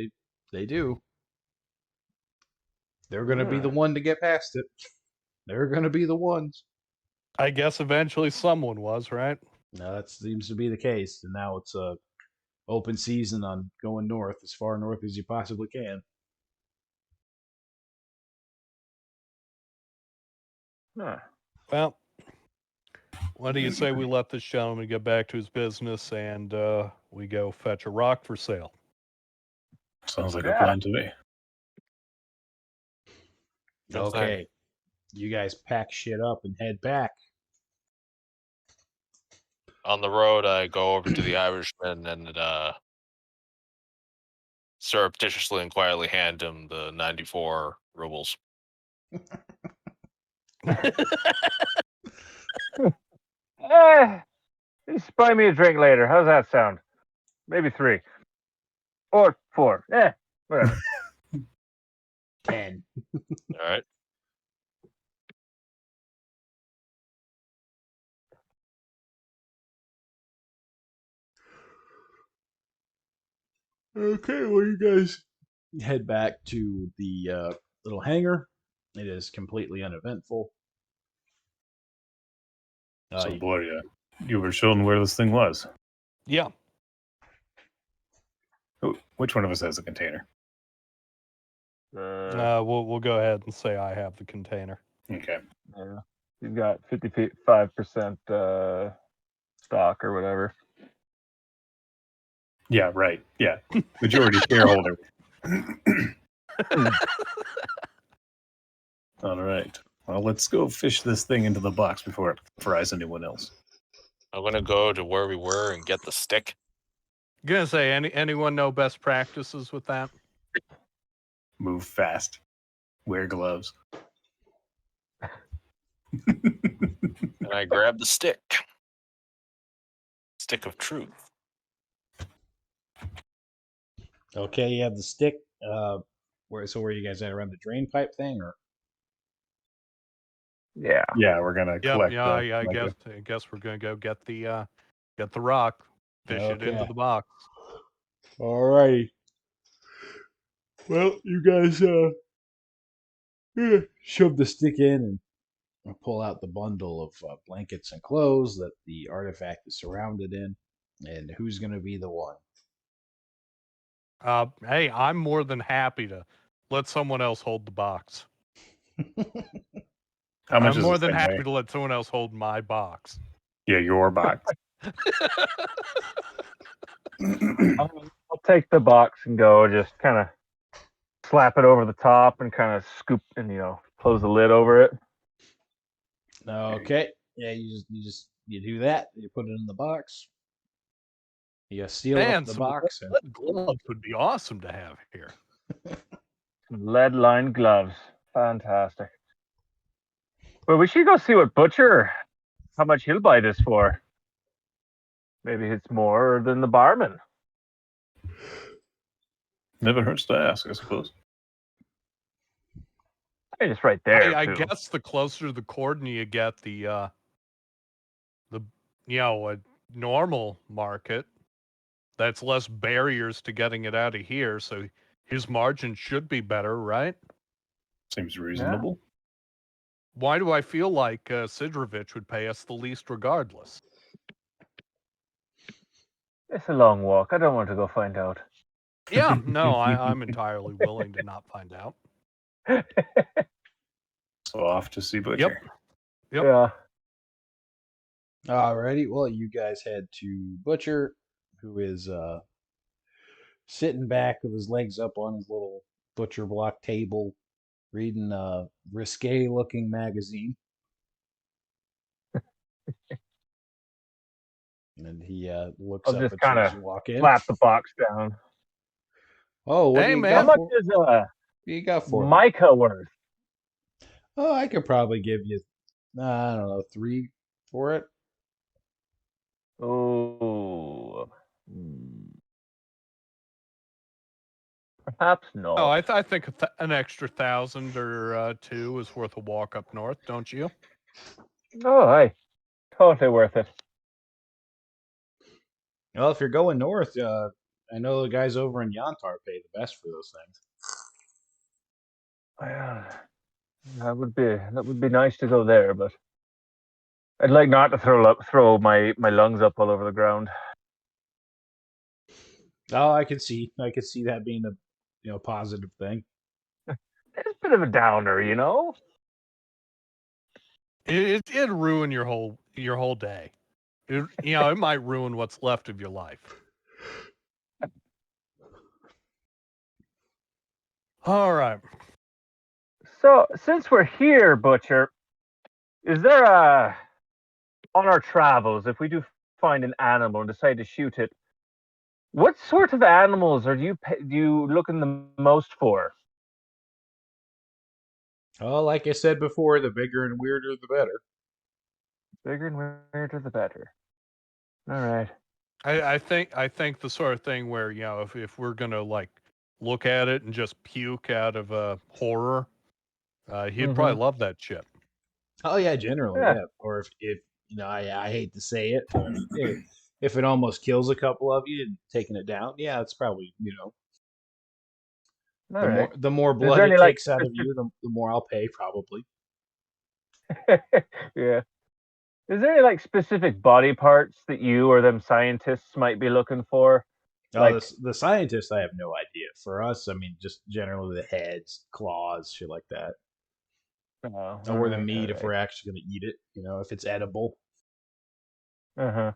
they do. They're gonna be the one to get past it. They're gonna be the ones. I guess eventually someone was, right? Now that seems to be the case, and now it's a open season on going north as far north as you possibly can. Huh. Well, what do you say we let this gentleman get back to his business and we go fetch a rock for sale? Sounds like a Yeah. plan to me. Okay, you guys pack shit up and head back. On the road, I go over to the Irishman and surreptitiously and quietly hand him the 94 rubles. Just buy me a drink later. How's that sound? Maybe 3. Or 4. Whatever. 10. All right. Okay, well, you guys head back to the little hangar. It is completely uneventful. So, boy, you were shown where this thing was. Yeah. Which one of us has a container? We'll go ahead and say I have the container. Okay. Yeah. You've got 55% stock or whatever. Yeah, right. Yeah. Majority shareholder. All right. Well, let's go fish this thing into the box before it fries anyone else. I'm gonna go to where we were and get the stick. Gonna say anyone know best practices with that? Move fast. Wear gloves. And I grab the stick. Stick of truth. Okay, you have the stick. Where are you guys at, around the drain pipe thing, or? Yeah. Yeah, we're gonna collect. I guess we're gonna go get the rock, fish it into the box. Alrighty. Well, you guys shove the stick in and pull out the bundle of blankets and clothes that the artifact is surrounded in. And who's gonna be the one? Hey, I'm more than happy to let someone else hold the box. How much I'm is more this than thing happy weigh? to let someone else hold my box. Yeah, your box. I'll take the box and go just kind of slap it over the top and kind of scoop and, close the lid over it. Okay. Yeah, you do that. You put it in the box. You seal Man, up the some box. And, lead gloves would be awesome to have here. Lead-lined gloves. Fantastic. Well, we should go see what Butcher, how much he'll buy this for. Maybe it's more than the barman. Never hurts to ask, I suppose. Hey, it's right there, I too. guess the closer to the cordon you get, the a normal market, that's less barriers to getting it out of here. So his margin should be better, right? Seems reasonable. Why do I feel like Sidrovich would pay us the least regardless? It's a long walk. I don't want to go find out. Yeah, no, I'm entirely willing to not find out. So off to see Butcher. Yep. Yeah. alrighty, well, you guys head to Butcher, who is sitting back with his legs up on his little butcher block table, reading a risque-looking magazine. And he looks I'll up just at you kind as of you walk in. slap the box down. Oh, what Hey, do you man. How got much for? is What do you got for me? Micah worth? Oh, I could probably give you, I don't know, 3 for it. Oh. Perhaps Oh, not. I think an extra 1,000 or 2 is worth a walk up north, don't you? Oh, hey. Totally worth it. Well, if you're going north, I know the guys over in Yantar pay the best for those things. Well, that would be nice to go there, but I'd like not to throw my lungs up all over the ground. Oh, I could see that being a positive thing. It's a bit of a downer, you know. It'd ruin your whole day. It might ruin what's left of your life. All right. So since we're here, Butcher, is there on our travels, if we do find an animal and decide to shoot it, what sort of animals do you looking the most for? Oh, like I said before, the bigger and weirder, the better. Bigger and weirder, the better. All right. I think the sort of thing where if we're gonna like look at it and just puke out of horror, he'd probably love that shit. Oh yeah, generally, Yeah. yeah. Or if I hate to say it, but if it almost kills a couple of you and taking it down, yeah, it's probably All right. the more Is blood there it any, like, takes out of you, the more I'll pay probably. Yeah. Is there any like specific body parts that you or them scientists might be looking for? Oh, Like, the scientists, I have no idea. For us, I mean, just generally the heads, claws, shit like that, oh, or the alright, meat if we're alright. actually going to eat it. If it's edible. Uh-huh.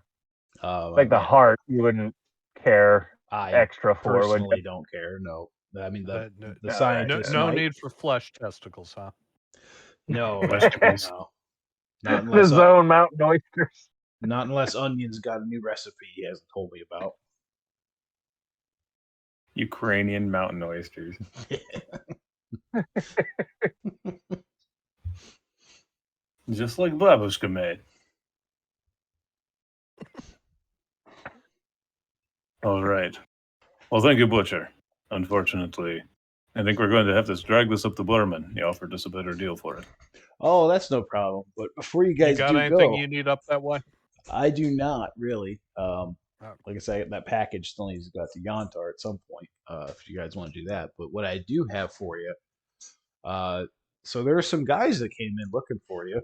I Like the mean, heart, you wouldn't care I extra for, would personally don't care. No, I mean the No, the Alright, scientists no might. need for flesh testicles, huh? No, Testicles. no, not the unless zone mountain oysters. not unless Onion's got a new recipe he hasn't told me about. Ukrainian mountain oysters. Just like Babushka made. All right. Well, thank you, Butcher. Unfortunately, I think we're going to have to drag this up to Borman. He offered us a better deal for it. Oh, that's no problem. But before you You guys got do anything go, you need up that way? I do not really. Oh. Like I said, that package still needs to go out to Yantar at some point. If you guys want to do that, but what I do have for you, so there are some guys that came in looking for you.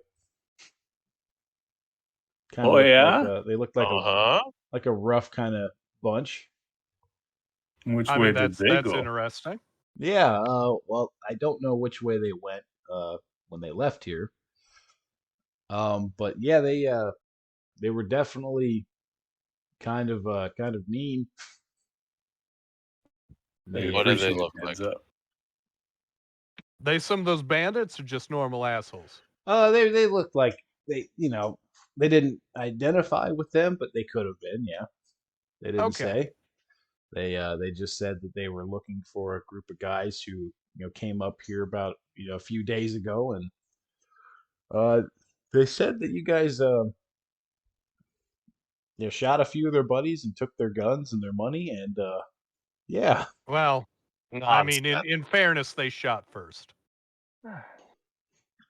Kind of Oh, yeah? they looked like a rough kind of bunch. Which I way mean, did that's they go? interesting. Yeah. Well, I don't know which way they went when they left here. But yeah, they were definitely kind of mean. They What do they appreciate look heads like? up. They some of those bandits or just normal assholes? They looked like they they didn't identify with them, but they could have been. Yeah, they didn't Okay. say. They just said that they were looking for a group of guys who came up here about a few days ago, and they said that you guys shot a few of their buddies and took their guns and their money, and yeah. Well, I mean, Nonsense. in fairness, they shot first.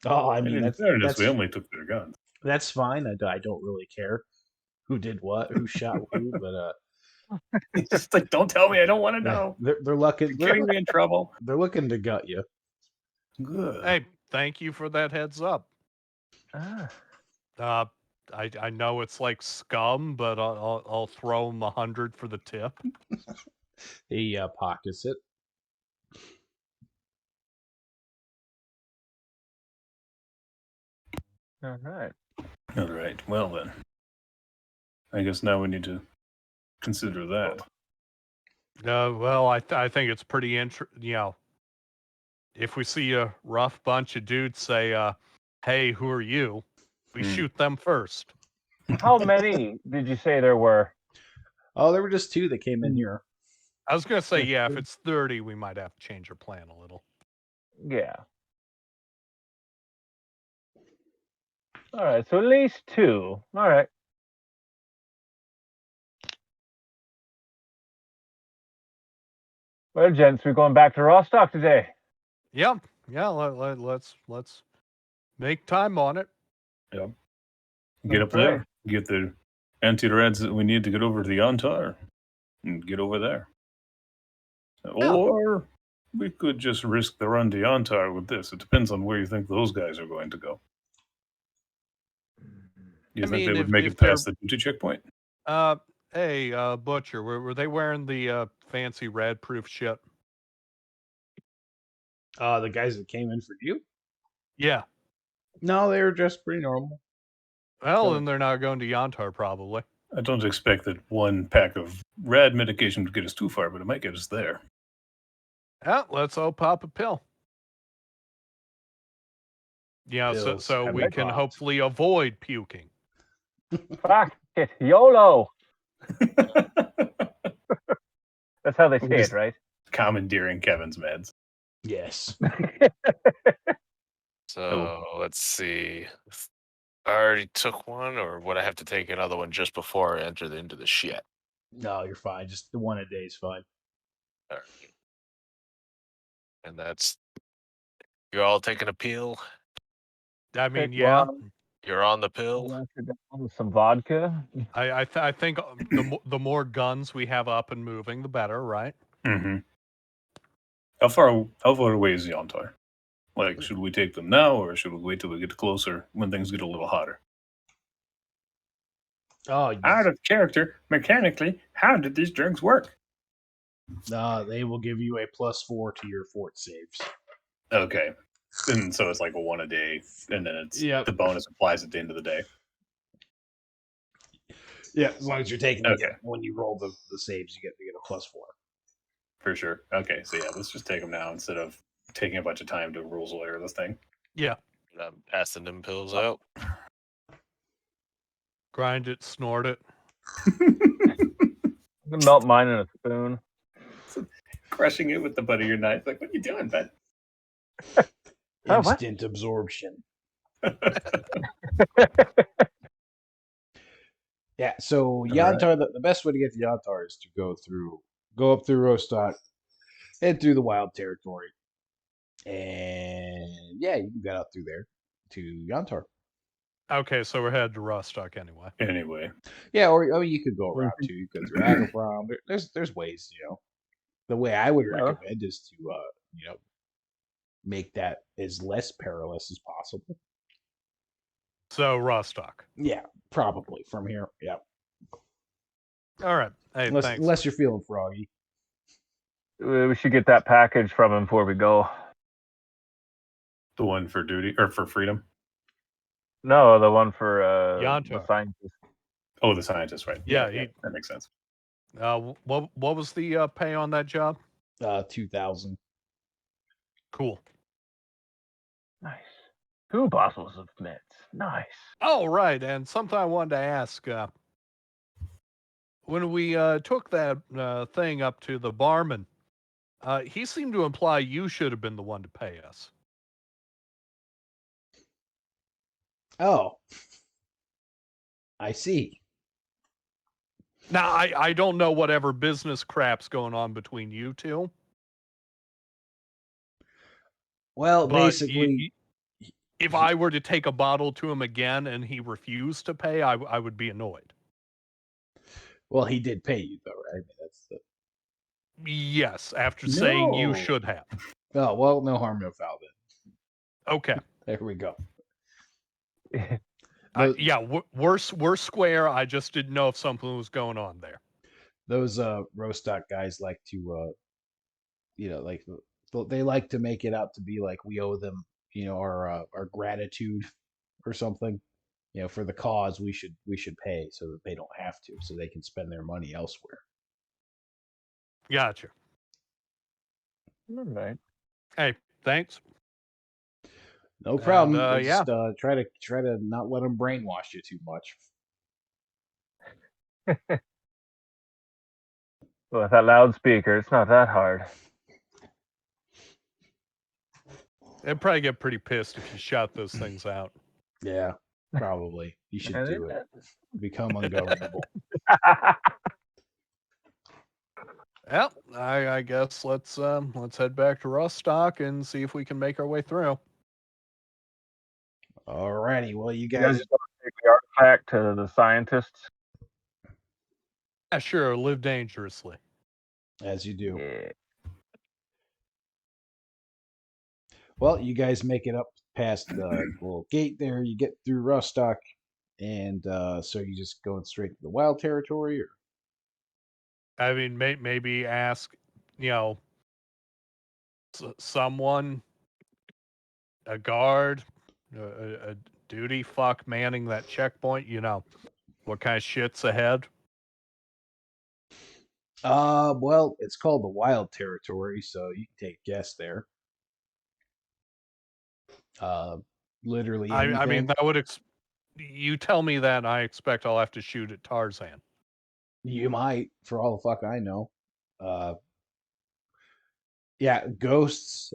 Oh, I And mean in fairness, we only took their guns. that's fine. I don't really care who did what, who shot who, but It's just like, don't tell me. I don't want to yeah, know. they're looking You're getting me in trouble. they're looking to gut you. Good. Hey, thank you for that heads up. Ah. I know it's like scum, but I'll throw him 100 for the tip. He pockets it. All right. All right. Well then, I guess now we need to consider that. Well, I think it's pretty if we see a rough bunch of dudes say, "Hey, who are you?" We shoot them first. How many did you say there were? Oh, there were just 2 that came in here. I was gonna say, yeah, if it's 30, we might have to change our plan a little. Yeah. All right, so at least 2. All right. Well, gents, we're going back to Rostock today. Yeah. Let's make time on it. Yep. Get up there. Get the anti-rads that we need to get over to the Yantar and get over there. Yeah. Or we could just risk the run to Yantar with this. It depends on where you think those guys are going to go. Do you think they would make it past the duty checkpoint? Hey, Butcher, were they wearing the fancy rad-proof shit? The guys that came in for you? Yeah. No, they were just pretty normal. Well, then they're not going to Yantar, probably. I don't expect that one pack of rad medication would get us too far, but it might get us there. Yeah, let's all pop a pill. Yeah, Pills so have we been can popped. hopefully avoid puking. Fuck it, YOLO. That's how they say it, right? Commandeering Kevin's meds. Yes. So let's see. I already took one, or would I have to take another one just before I enter into the shit? No, you're fine. Just the one a day is fine. All right. And that's you're all taking a pill. I mean, Take yeah. one, You're on the pill. wash it down with some vodka. I think the more guns we have up and moving, the better, right? Mm-hmm. How far away is Yantar? Like, should we take them now, or should we wait till we get closer when things get a little hotter? Oh, Out of character, mechanically, how did these drugs work? they will give you a +4 to your fort saves. Okay. And so it's like a 1 a day, and then it's the bonus applies at the end of the day. Yeah, as long as you're taking Okay. when you roll the saves, you get a +4. For sure. Okay, so yeah, let's just take them now instead of taking a bunch of time to rules lawyer this thing. Yeah. I'm passing them pills out. Grind it, snort it. I can melt mine in a spoon. Crushing it with the butt of your knife. Like, what are you doing, bud? Oh, what? Instant absorption. Yeah, so Yantar, the best way to get to Yantar is to go up through Rostock, head through the wild territory, and yeah, you can get out through there to Yantar. Okay, so we're headed to Rostock anyway. Anyway. Yeah, or you could go around too. You could through Agaprom. There's ways, The way I would recommend is to make that as less perilous as possible. So Rostock. Yeah, probably from here. Yeah. All right. Hey, thanks. Unless you're feeling froggy. We should get that package from him before we go. The one for duty or for freedom? No, the one for Yantar. the scientist. Oh, the scientist, right? Yeah, that makes sense. What was the pay on that job? 2,000. Cool. Nice. 2 bottles of meds. Nice. Oh, right. And something I wanted to ask. When we took that thing up to the barman, he seemed to imply you should have been the one to pay us. Oh, I see. Now, I don't know whatever business crap's going on between you two. Well, But basically, if I were to take a bottle to him again and he refused to pay, I would be annoyed. well, he did pay you though, right? That's the. Yes, after saying you No. should have. Oh well, no harm, no foul. Then Okay. there we go. Yeah, we're square. I just didn't know if something was going on there. Those Rostock guys like to like they like to make it out to be like we owe them our gratitude or something, for the cause we should pay so that they don't have to, so they can spend their money elsewhere. Gotcha. All right. Hey, thanks. No problem. And, Just try to not let them brainwash you too much. Well, with that loudspeaker, it's not that hard. They'd probably get pretty pissed if you shout those things out. Yeah, probably. You should do it. Become ungovernable. Well, I guess let's head back to Rostock and see if we can make our way through. Alrighty. Well, you You guys. guys want to take the artifact to the scientists? Yeah, sure. Live dangerously. As you do. Yeah. Well, you guys make it up past the little gate there. You get through Rostock, and so you just going straight to the wild territory, or? I mean, maybe ask, someone, a guard, a duty fuck manning that checkpoint. What kind of shit's ahead? Well, it's called the wild territory, so you can take a guess there. Literally anything. I mean, that would you tell me that, and I expect I'll have to shoot at Tarzan. You might, for all the fuck I know. Yeah, ghosts.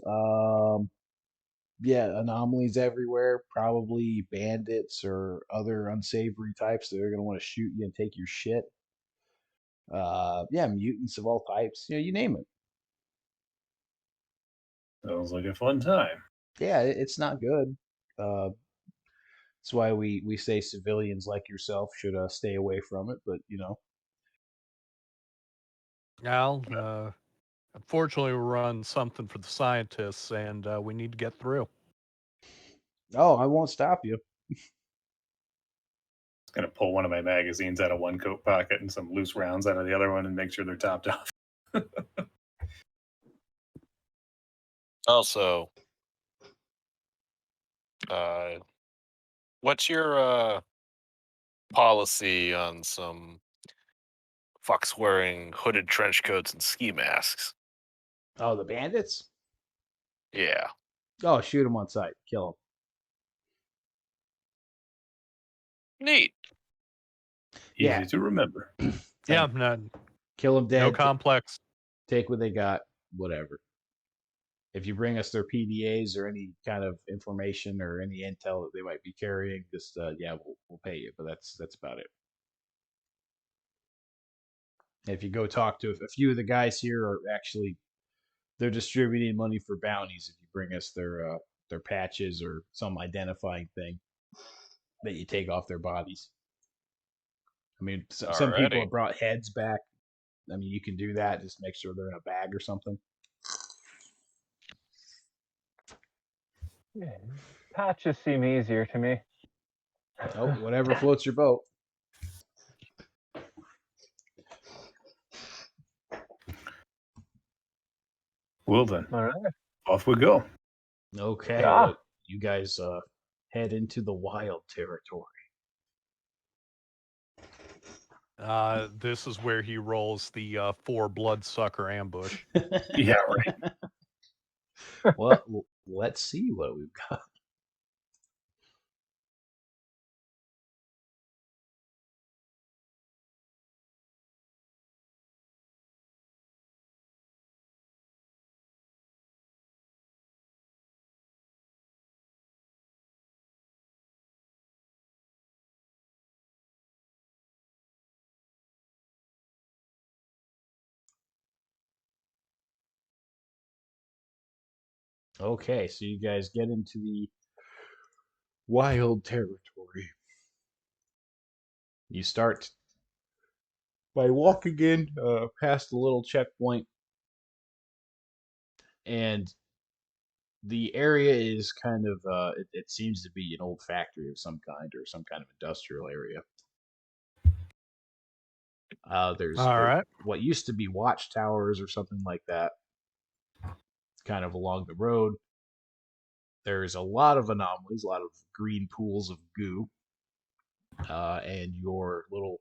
Yeah, anomalies everywhere. Probably bandits or other unsavory types that are gonna want to shoot you and take your shit. Yeah, mutants of all types. You name it. Sounds like a fun time. Yeah, it's not good. That's why we say civilians like yourself should stay away from it. But Well, unfortunately, we're on something for the scientists, and we need to get through. oh, I won't stop you. Gonna pull one of my magazines out of one coat pocket and some loose rounds out of the other one and make sure they're topped off. Also, what's your policy on some fucks wearing hooded trench coats and ski masks? Oh, the bandits? Yeah. Oh, shoot them on sight. Kill Neat. Easy Yeah. to remember. Yeah, Kill them dead. no complex. Take what they got. Whatever. If you bring us their PDAs or any kind of information or any intel that they might be carrying, just we'll pay you. But that's about it. If you go talk to a few of the guys here, are actually they're distributing money for bounties. If you bring us their patches or some identifying thing that you take off their bodies. I mean, some people have brought heads back. I mean, you can do that. Just make sure they're in a bag or something. Yeah. Patches seem easier to me. Oh, whatever floats your boat. Well then, All right. off we go. Okay, Yeah. well, you guys head into the wild territory. This is where he rolls the 4 bloodsucker ambush. Yeah, right. Well, let's see what we've got. Okay, so you guys get into the wild territory. You start by walking in past a little checkpoint, and the area is kind of it seems to be an old factory of some kind or some kind of industrial area. There's All right. what used to be watchtowers or something like that, kind of along the road. There's a lot of anomalies, a lot of green pools of goo, and your little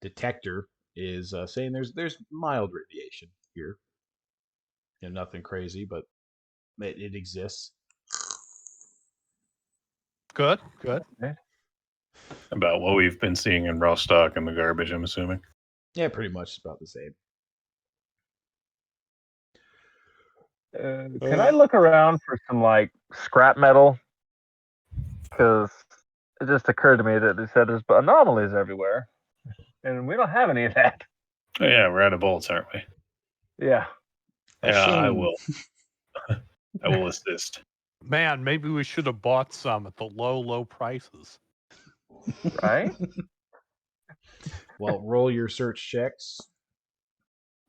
detector is saying there's mild radiation here. Nothing crazy, but it exists. Good. Good. About what we've been seeing in Rostock and the garbage, I'm assuming. Yeah, pretty much about the same. Can I look around for some like scrap metal? Because it just occurred to me that they said there's anomalies everywhere, and we don't have any of that. Oh, yeah, we're out of bolts, aren't we? Yeah. Yeah, I Shame. will. I will assist. Man, maybe we should have bought some at the low prices. Right? Well, roll your search checks.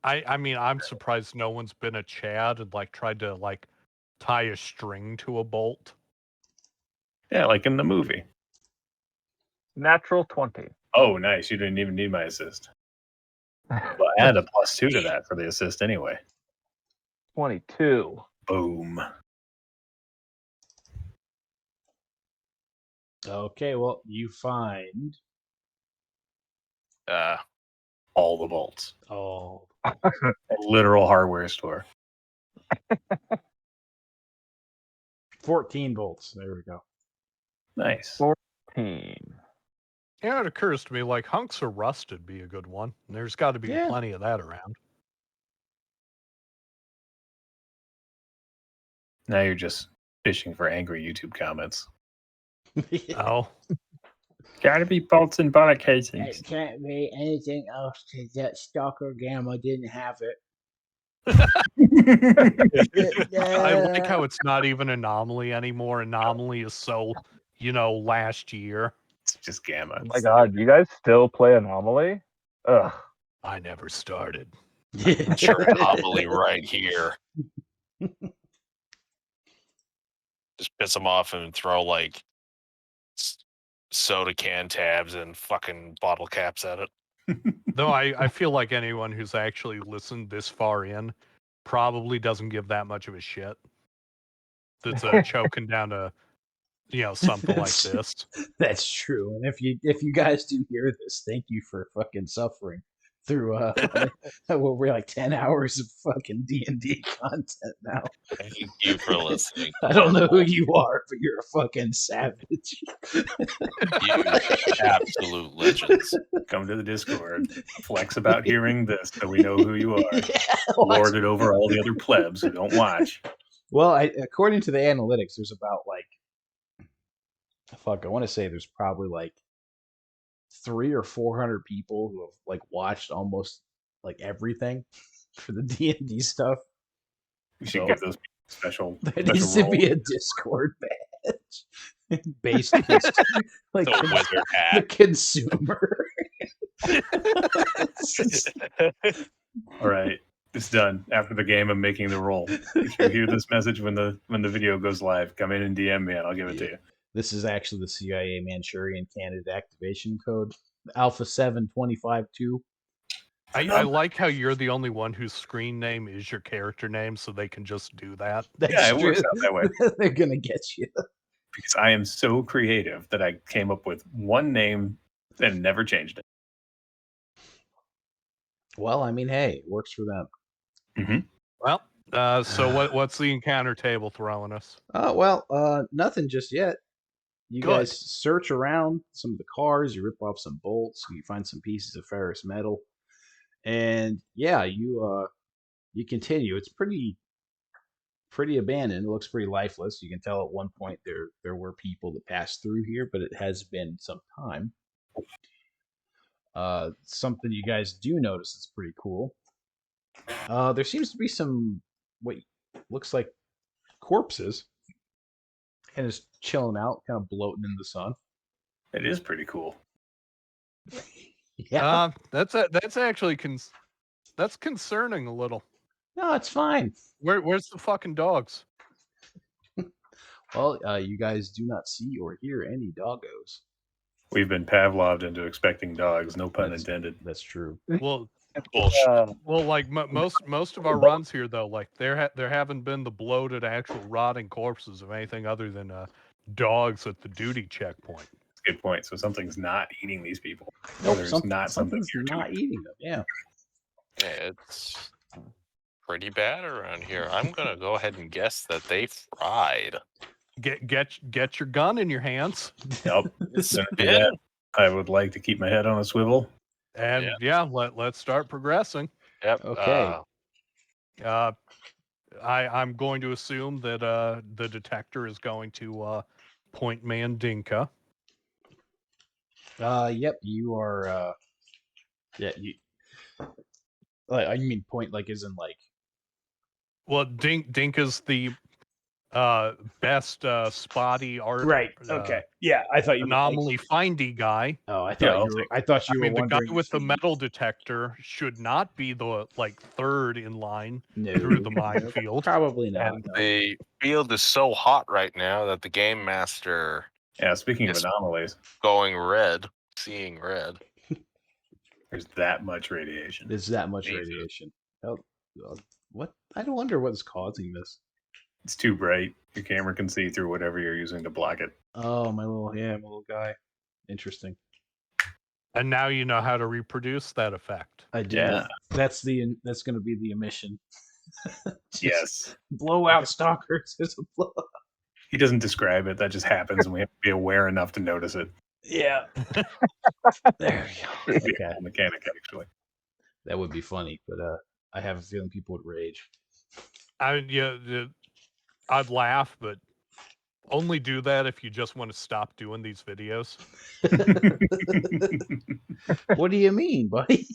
I mean, I'm surprised no one's been a Chad and like tried to like tie a string to a bolt. Yeah, like in the movie. Natural 20. Oh, nice. You didn't even need my assist. Well, add a +2 to that for the assist anyway. 22. Boom. Okay, well, you find All the bolts. oh A literal hardware store. 14 bolts. There we go. Nice. 14. Yeah, it occurs to me like hunks of rust would be a good one. There's got to be Yeah. plenty of that around. Now you're just fishing for angry YouTube comments. Oh, Gotta be bolts and bullet It casings. can't be anything else because that Stalker Gamma didn't have it. I like how it's not even anomaly anymore. Anomaly is so, last year. It's just gamma. Oh my god, you guys still play Anomaly? Ugh. I never started. Sure, anomaly right here. Just piss them off and throw like soda can tabs and fucking bottle caps at it. Though I feel like anyone who's actually listened this far in probably doesn't give that much of a shit. That's choking down to, something like this. That's true. And if you guys do hear this, thank you for fucking suffering through what we're like 10 hours of fucking D&D content now. Thank you for listening. I don't know who you are, but you're a fucking savage. You absolute legends. Come to the Discord. Flex about hearing this so we know who you are. Yeah, Lord it over all the other plebs who don't watch. well, according to the analytics, there's about like I want to say there's probably like 300 or 400 people who have like watched almost like everything for the D&D stuff. We should So- give those people special. There special needs to role. be a Discord badge based on like The wizard the hat. consumer. All right, it's done. After the game, I'm making the roll. If you hear this message when the video goes live, come in and DM me, and I'll give it to you. This is actually the CIA Manchurian candidate activation code, Alpha 7252. I like how you're the only one whose screen name is your character name, so they can just do that. That's Yeah, it works true. out that way. They're gonna get you. Because I am so creative that I came up with one name and never changed it. Well, I mean, hey, it works for them. Well, so what's the encounter table throwing us? Nothing just yet. You Good. guys search around some of the cars, you rip off some bolts, you find some pieces of ferrous metal, and yeah, you continue. It's pretty abandoned. It looks pretty lifeless. You can tell at one point there were people that passed through here, but it has been some time. Something you guys do notice that's pretty cool. There seems to be some what looks like corpses and is chilling out, kind of bloating in the sun. It is pretty cool. Yeah. That's actually that's concerning a little. No, it's fine. Where's the fucking dogs? Well, you guys do not see or hear any doggos. We've been Pavloved into expecting dogs. No pun intended. That's true. Well, Bullshit. well, like most of our runs here, though, like there haven't been the bloated, actual rotting corpses of anything other than dogs at the duty checkpoint. Good point. So something's not eating these people. Nope, There's not something something's here to not eat. eating them. Yeah. Yeah, it's pretty bad around here. I'm gonna go ahead and guess that they fried. Get your gun in your hands, Yep. It's Gonna do been- that. I would like to keep my head on a swivel. and let's start progressing. Yep. Okay. I'm going to assume that the detector is going to point Mandinka. Yep. You are. Yeah. You. Like, I mean, point like isn't like. Well, Dinka's the best spotty art. Right. Okay. Yeah. I thought you meant, like- Anomaly findy guy. Oh, I Yeah, thought I'll you were. take I thought you I were mean, the guy wondering with if the he- metal detector should not be the third in line No, through the minefield. Probably not. and no. the field is so hot right now that the game master Yeah, speaking of Yes. anomalies, going red, seeing red. there's that much radiation. There's that much Jesus. radiation. Oh, what? I don't wonder what's causing this. It's too bright. Your camera can see through whatever you're using to block it. Oh, my little guy. Interesting. And now you know how to reproduce that effect. I do. Yeah. That's going to be the emission. Just Yes. blow out stalkers. There's a blow. He doesn't describe it. That just happens, and we have to be aware enough to notice it. Yeah. There we go. Be Okay. a mechanic, actually. That would be funny, but I have a feeling people would rage. I'd laugh, but only do that if you just want to stop doing these videos. What do you mean, buddy?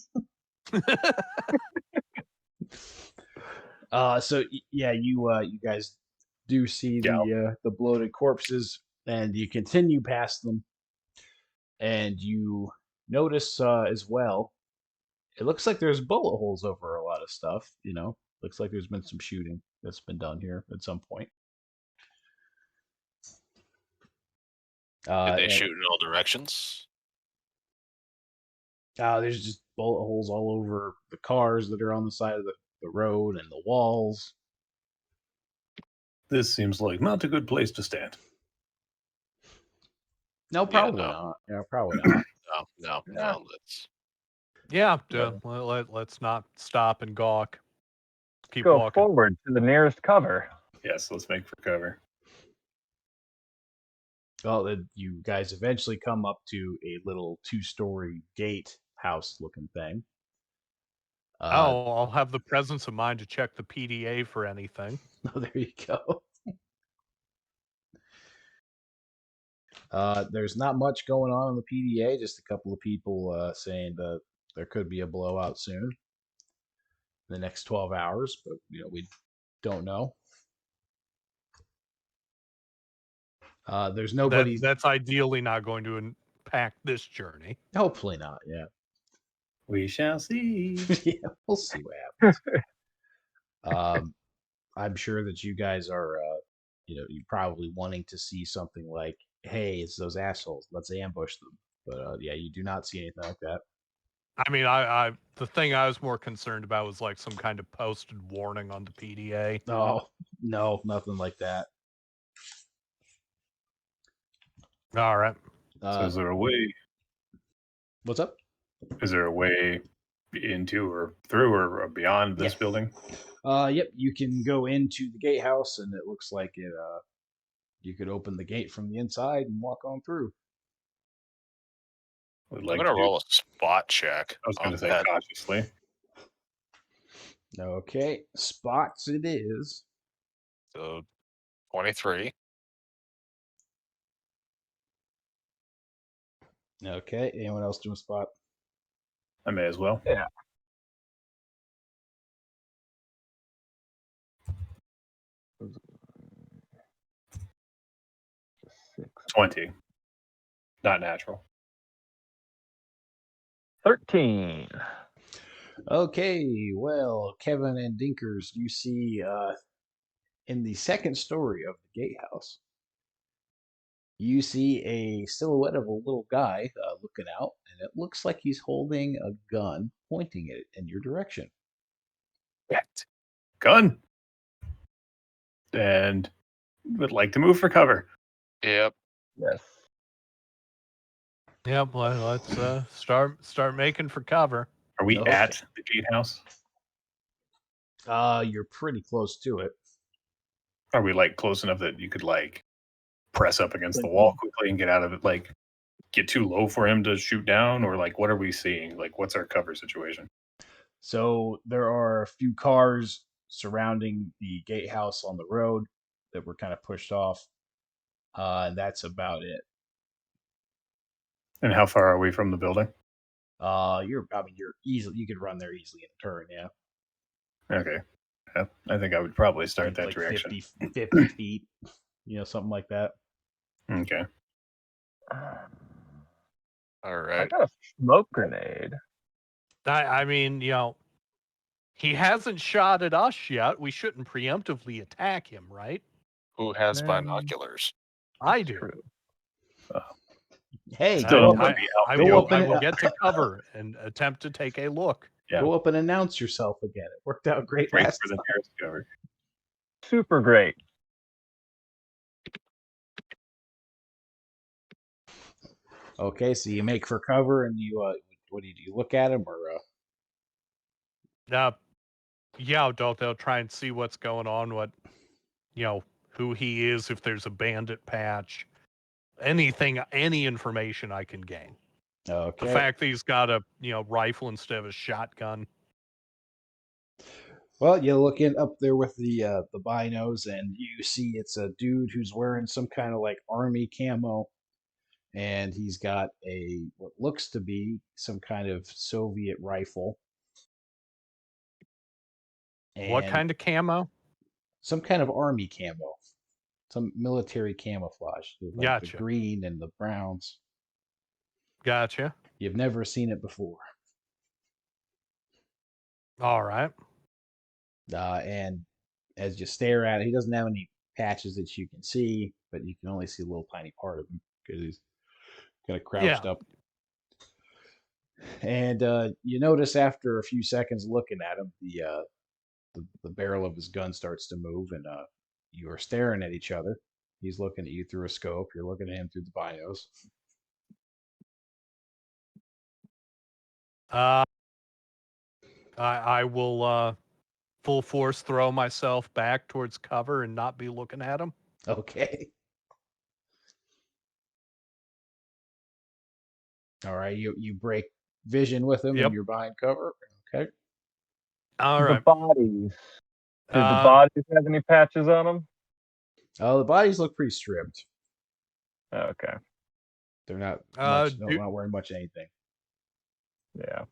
You guys do see the bloated corpses, and you continue past them, and you notice as well. It looks like there's bullet holes over a lot of stuff. Looks like there's been some shooting that's been done here at some point. Did they and- shoot in all directions? There's just bullet holes all over the cars that are on the side of the road and the walls. This seems like not a good place to stand. No, probably no. not. Yeah, probably not. No. That's Yeah, Yeah. let's not stop and gawk. Keep Go walking. forward to the nearest cover. Yes, let's make for cover. Well, then you guys eventually come up to a little 2-story gate house looking thing. I'll have the presence of mind to check the PDA for anything. Oh, there you go. There's not much going on in the PDA, just a couple of people saying that there could be a blowout soon. In the next 12 hours, but we don't know. There's nobody. That's ideally not going to impact this journey. Hopefully not. Yeah. We shall see. Yeah, we'll see what happens. I'm sure that you guys are, you're probably wanting to see something like, "Hey, it's those assholes. Let's ambush them." But yeah, you do not see anything like that. I mean, I the thing I was more concerned about was like some kind of posted warning on the PDA. Oh no, nothing like that. All right. So is there a way? What's up? Is there a way into or through or beyond this Yeah. building? Yep, you can go into the gatehouse, and it looks like it. You could open the gate from the inside and walk on through. Would I'm like gonna to do- roll a spot check. I was going on to say that. cautiously. Okay, spots it is. So 23. Okay, anyone else doing spot? I may as well. Yeah. 20. Not natural. 13. Okay, well, Kevin and Dinkers, you see in the second story of the gatehouse, you see a silhouette of a little guy looking out, and it looks like he's holding a gun, pointing it in your direction. Gun. And would like to move for cover. Yep. Yes. Yep. Well, let's start making for cover. Are we Okay. at the gatehouse? You're pretty close to it. Are we like close enough that you could like press up against the wall quickly and get out of it? Like get too low for him to shoot down, or like what are we seeing? Like what's our cover situation? So there are a few cars surrounding the gatehouse on the road that were kind of pushed off. And that's about it. And how far are we from the building? You're easily, you could run there easily in a turn, yeah. Okay. Yeah, I think I would probably start that like direction. 50 feet, something like that. Okay. All I right. got a smoke grenade. I mean, he hasn't shot at us yet. We shouldn't preemptively attack him, right? Who has Man. binoculars? I do. True. Hey, Still go would up, be I helpful. will, up and- I will get to cover and attempt to take a look. Yeah. go up and announce yourself again. It worked out great Wait last for the time. nearest cover. Super great. Okay, so you make for cover, and you what do? You look at him, or Yeah, they'll try and see what's going on, who he is, if there's a bandit patch, any information I can gain. okay? The fact that he's got a rifle instead of a shotgun. Well, you look in up there with the binos, and you see it's a dude who's wearing some kind of like army camo, and he's got what looks to be some kind of Soviet rifle. What And kind of camo? some kind of army camo, some military camouflage, like the Gotcha. green and the browns. Gotcha. You've never seen it before. All right. And as you stare at it, he doesn't have any patches that you can see, but you can only see a little tiny part of him because he's kind of crouched up. And you notice after a few seconds looking at him, the barrel of his gun starts to move, and you are staring at each other. He's looking at you through a scope. You're looking at him through the binos. I will full force throw myself back towards cover and not be looking at him. Okay. All right. You break vision with him, Yep. and you're behind cover. Okay. All The right. bodies. Did the Uh, bodies have any patches on them? Oh, the bodies look pretty stripped. Okay. They're not Uh, not wearing much anything. Yeah.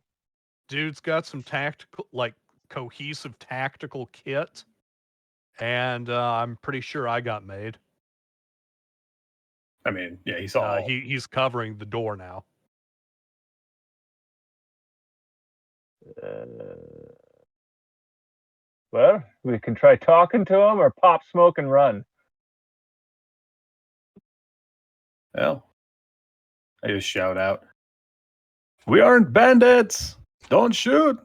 Dude's got some tactical, cohesive tactical kit, and I'm pretty sure I got made. I mean, yeah, he saw. He's covering the door now. Well, we can try talking to him or pop, smoke, and run. Well, I just shout out, "We aren't bandits! Don't shoot!"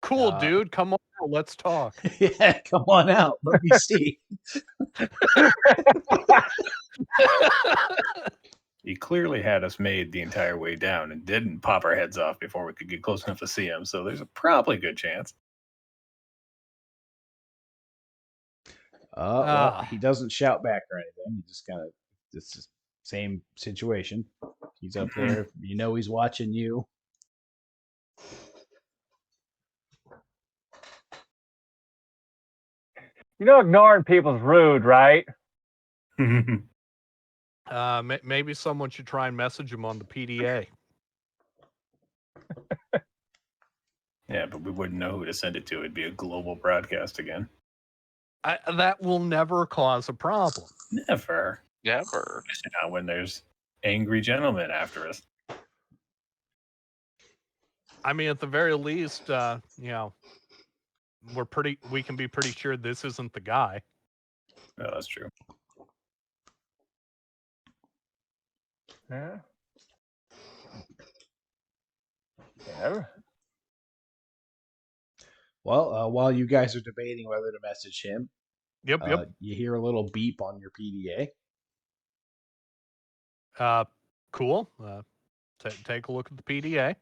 Cool, dude. Come on, let's talk. Yeah, come on out. Let me see. He clearly had us made the entire way down and didn't pop our heads off before we could get close enough to see him. So there's a probably good chance. Well, he doesn't shout back or anything. He just kind of, it's the same situation. He's up there. You know he's watching you. You know, ignoring people's rude, right? Maybe someone should try and message him on the PDA. Yeah, but we wouldn't know who to send it to. It'd be a global broadcast again. That will never cause a problem. Never. Never. Especially not when there's angry gentlemen after us. I mean, at the very least, we can be pretty sure this isn't the guy. No, that's true. Yeah. Yeah. Well, while you guys are debating whether to message him, Yep, you hear a little beep on your PDA. Cool. Take a look at the PDA.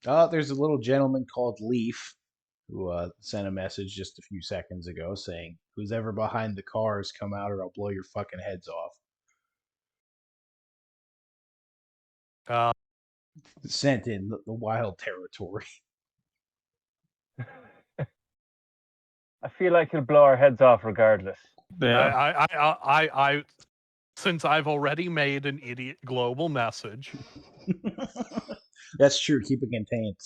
There's a little gentleman called Leaf who sent a message just a few seconds ago saying, "Who's ever behind the cars, come out or I'll blow your fucking heads off." Sent in the wild territory. I feel like he'll blow our heads off regardless. Yeah. I since I've already made an idiot global message. That's true. Keep it contained.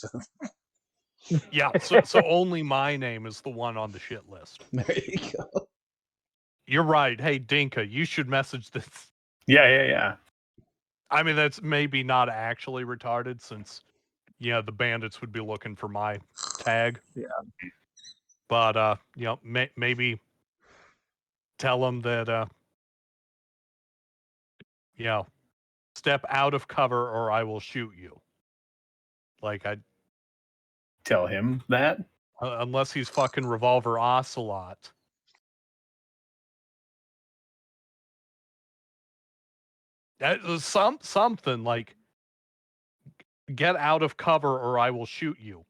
Yeah, so only my name is the one on the shit list. There you go. You're right. Hey, Dinka, you should message this. Yeah. I mean, that's maybe not actually retarded since, the bandits would be looking for my tag. Yeah. But, maybe tell them that, step out of cover or I will shoot you. Like, Tell him that. unless he's fucking Revolver Ocelot. Something like, get out of cover or I will shoot you.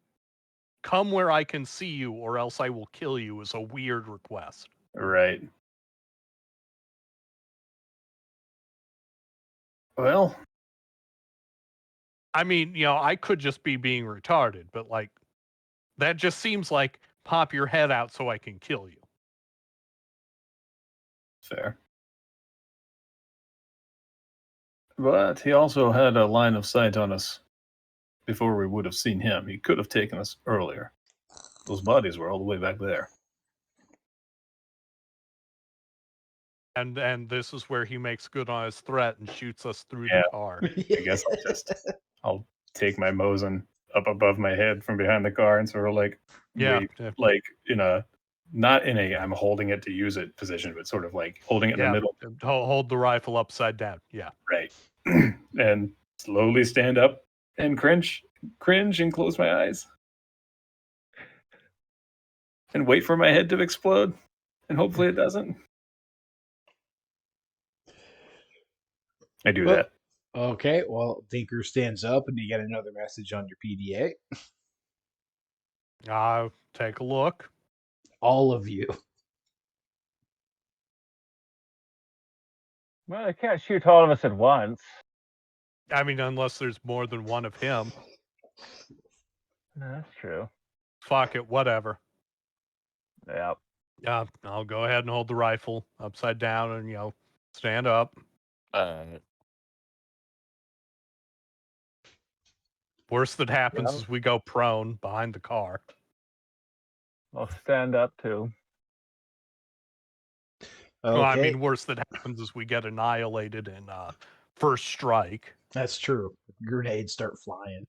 Come where I can see you or else I will kill you is a weird request. Right. Well, I mean, I could just be being retarded, but like, that just seems like pop your head out so I can kill you. fair. But he also had a line of sight on us before we would have seen him. He could have taken us earlier. Those bodies were all the way back there. And this is where he makes good on his threat and shoots us through Yeah. the car. I guess I'll take my Mosin up above my head from behind the car and sort of like wait, like not in a I'm holding it to use it position, but sort of like holding it in the middle. Hold the rifle upside down. Yeah. Right. And slowly stand up and cringe and close my eyes. And wait for my head to explode. And hopefully it doesn't. I do that. Okay, well, Dinker stands up and you get another message on your PDA. Take a look. All of you. Well, I can't shoot all of us at once. I mean, unless there's more than one of him. No, that's true. Fuck it, whatever. Yep. Yeah, I'll go ahead and hold the rifle upside down and, stand up. Worst that happens is we go prone behind the car. I'll stand up too. Okay. Well, I mean, worst that happens is we get annihilated in first strike. That's true. Grenades start flying.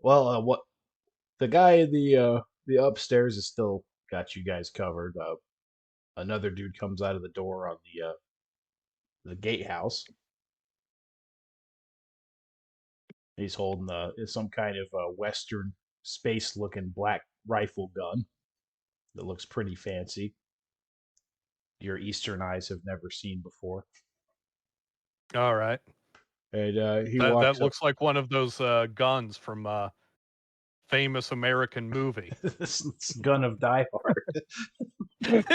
Well, what the guy in the upstairs is still got you guys covered. Another dude comes out of the door on the gatehouse. He's holding some kind of Western space-looking black rifle gun that looks pretty fancy. Your Eastern eyes have never seen before. All right. And that looks like one of those guns from famous American movie. It's Gun of Die Hard. It's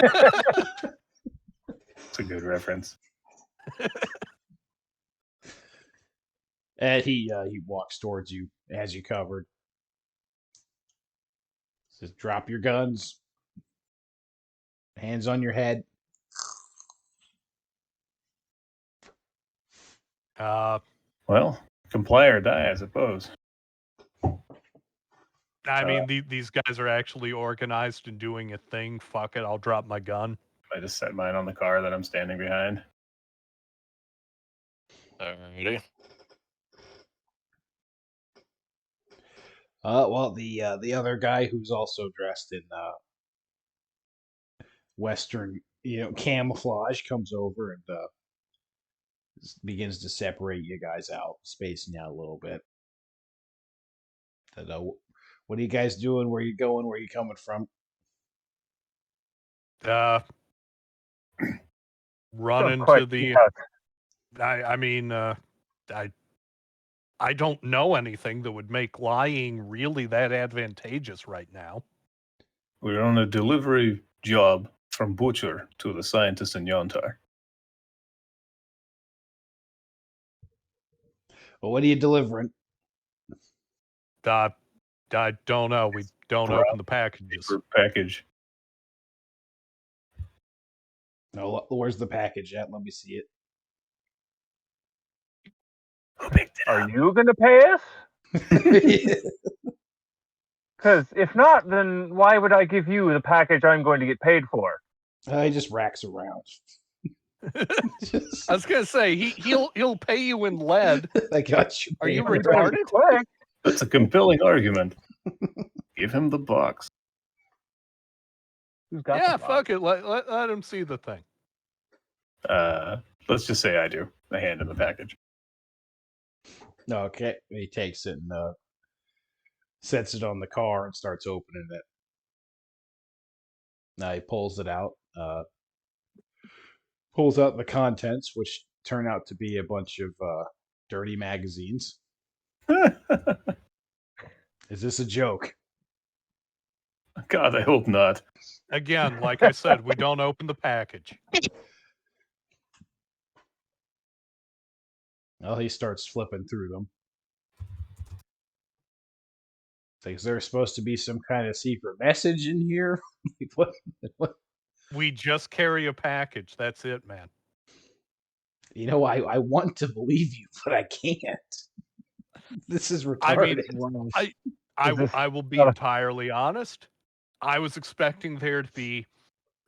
a good reference. And he walks towards you, has you covered. Says, "Drop your guns. Hands on your head." Well, comply or die, I suppose. I mean, these guys are actually organized and doing a thing. Fuck it, I'll drop my gun. I just set mine on the car that I'm standing behind. Alrighty. Well, the other guy who's also dressed in Western, camouflage comes over and begins to separate you guys out, spacing you out a little bit. What are you guys doing? Where you going? Where you coming from? Run into quite the. yes. I mean, I don't know anything that would make lying really that advantageous right now. We're on a delivery job from Butcher to the scientist in Yantar. Well, what are you delivering? I don't know. We don't open the packages. Package. No, where's the package at? Let me see it. Who picked it Are up? you going to pay us? Because if not, then why would I give you the package I'm going to get paid for? He just racks around. I was gonna say he'll pay you in lead. I got you. Are you man. retarded? Quick. That's a compelling argument. Give him the box. Who's got Yeah, the box? fuck it. Let him see the thing. Let's just say I do. I hand him the package. Okay, he takes it and sets it on the car and starts opening it. Now he pulls it out, pulls out the contents, which turn out to be a bunch of dirty magazines. Is this a joke? God, I hope not. Again, like I said, we don't open the package. Well, he starts flipping through them. It's like, is there supposed to be some kind of secret message in here? what? We just carry a package. That's it, man. I want to believe you, but I can't. This is retarded. I will be entirely honest. I was expecting there to be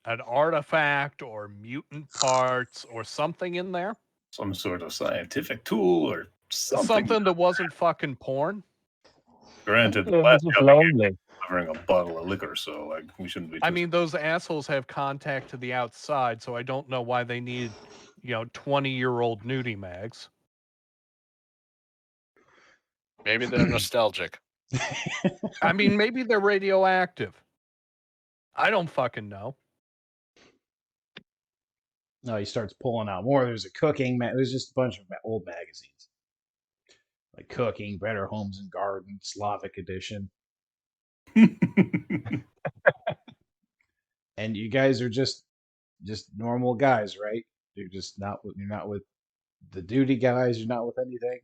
an artifact or mutant parts or something in there. Some sort of scientific tool or something. Something that wasn't fucking porn. Granted, the Yeah, last he's just job I gave lonely. covering a bottle of liquor, so we shouldn't be. I mean, those assholes have contact to the outside, so I don't know why they need, 20-year-old nudie mags. Maybe they're nostalgic. I mean, maybe they're radioactive. I don't fucking know. No, he starts pulling out more. There's a cooking. There's just a bunch of old magazines, like Cooking, Better Homes and Gardens, Slavic Edition. And you guys are just normal guys, right? You're not with the duty guys. You're not with anything.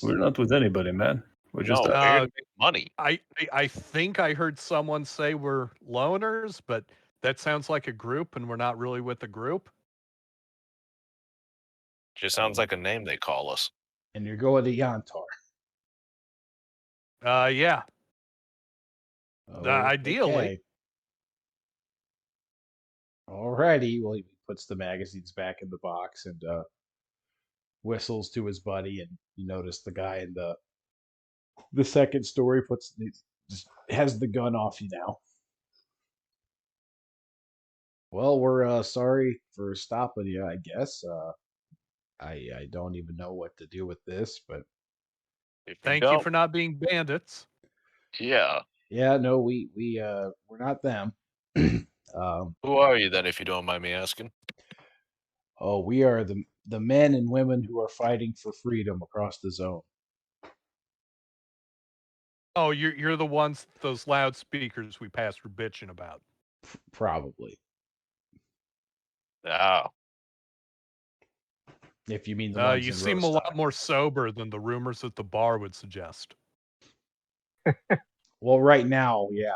We're not with anybody, man. We're just No, we're gonna make money. I think I heard someone say we're loners, but that sounds like a group, and we're not really with a group. Just sounds like a name they call us. And you're going to Yantar. Yeah. Ideally. Okay. Alrighty. Well, he puts the magazines back in the box and whistles to his buddy, and you notice the guy in the second story just has the gun off you now. Well, we're sorry for stopping you, I guess. I don't even know what to do with this, but Thank you for not being bandits. Yeah. yeah, no, we're not them. Who are you then, if you don't mind me asking? Oh, we are the men and women who are fighting for freedom across the zone. Oh, you're the ones, those loudspeakers we passed were bitching about. Probably. Oh. If you mean the ones you in seem Rostock. a lot more sober than the rumors at the bar would suggest. Well, right now, yeah.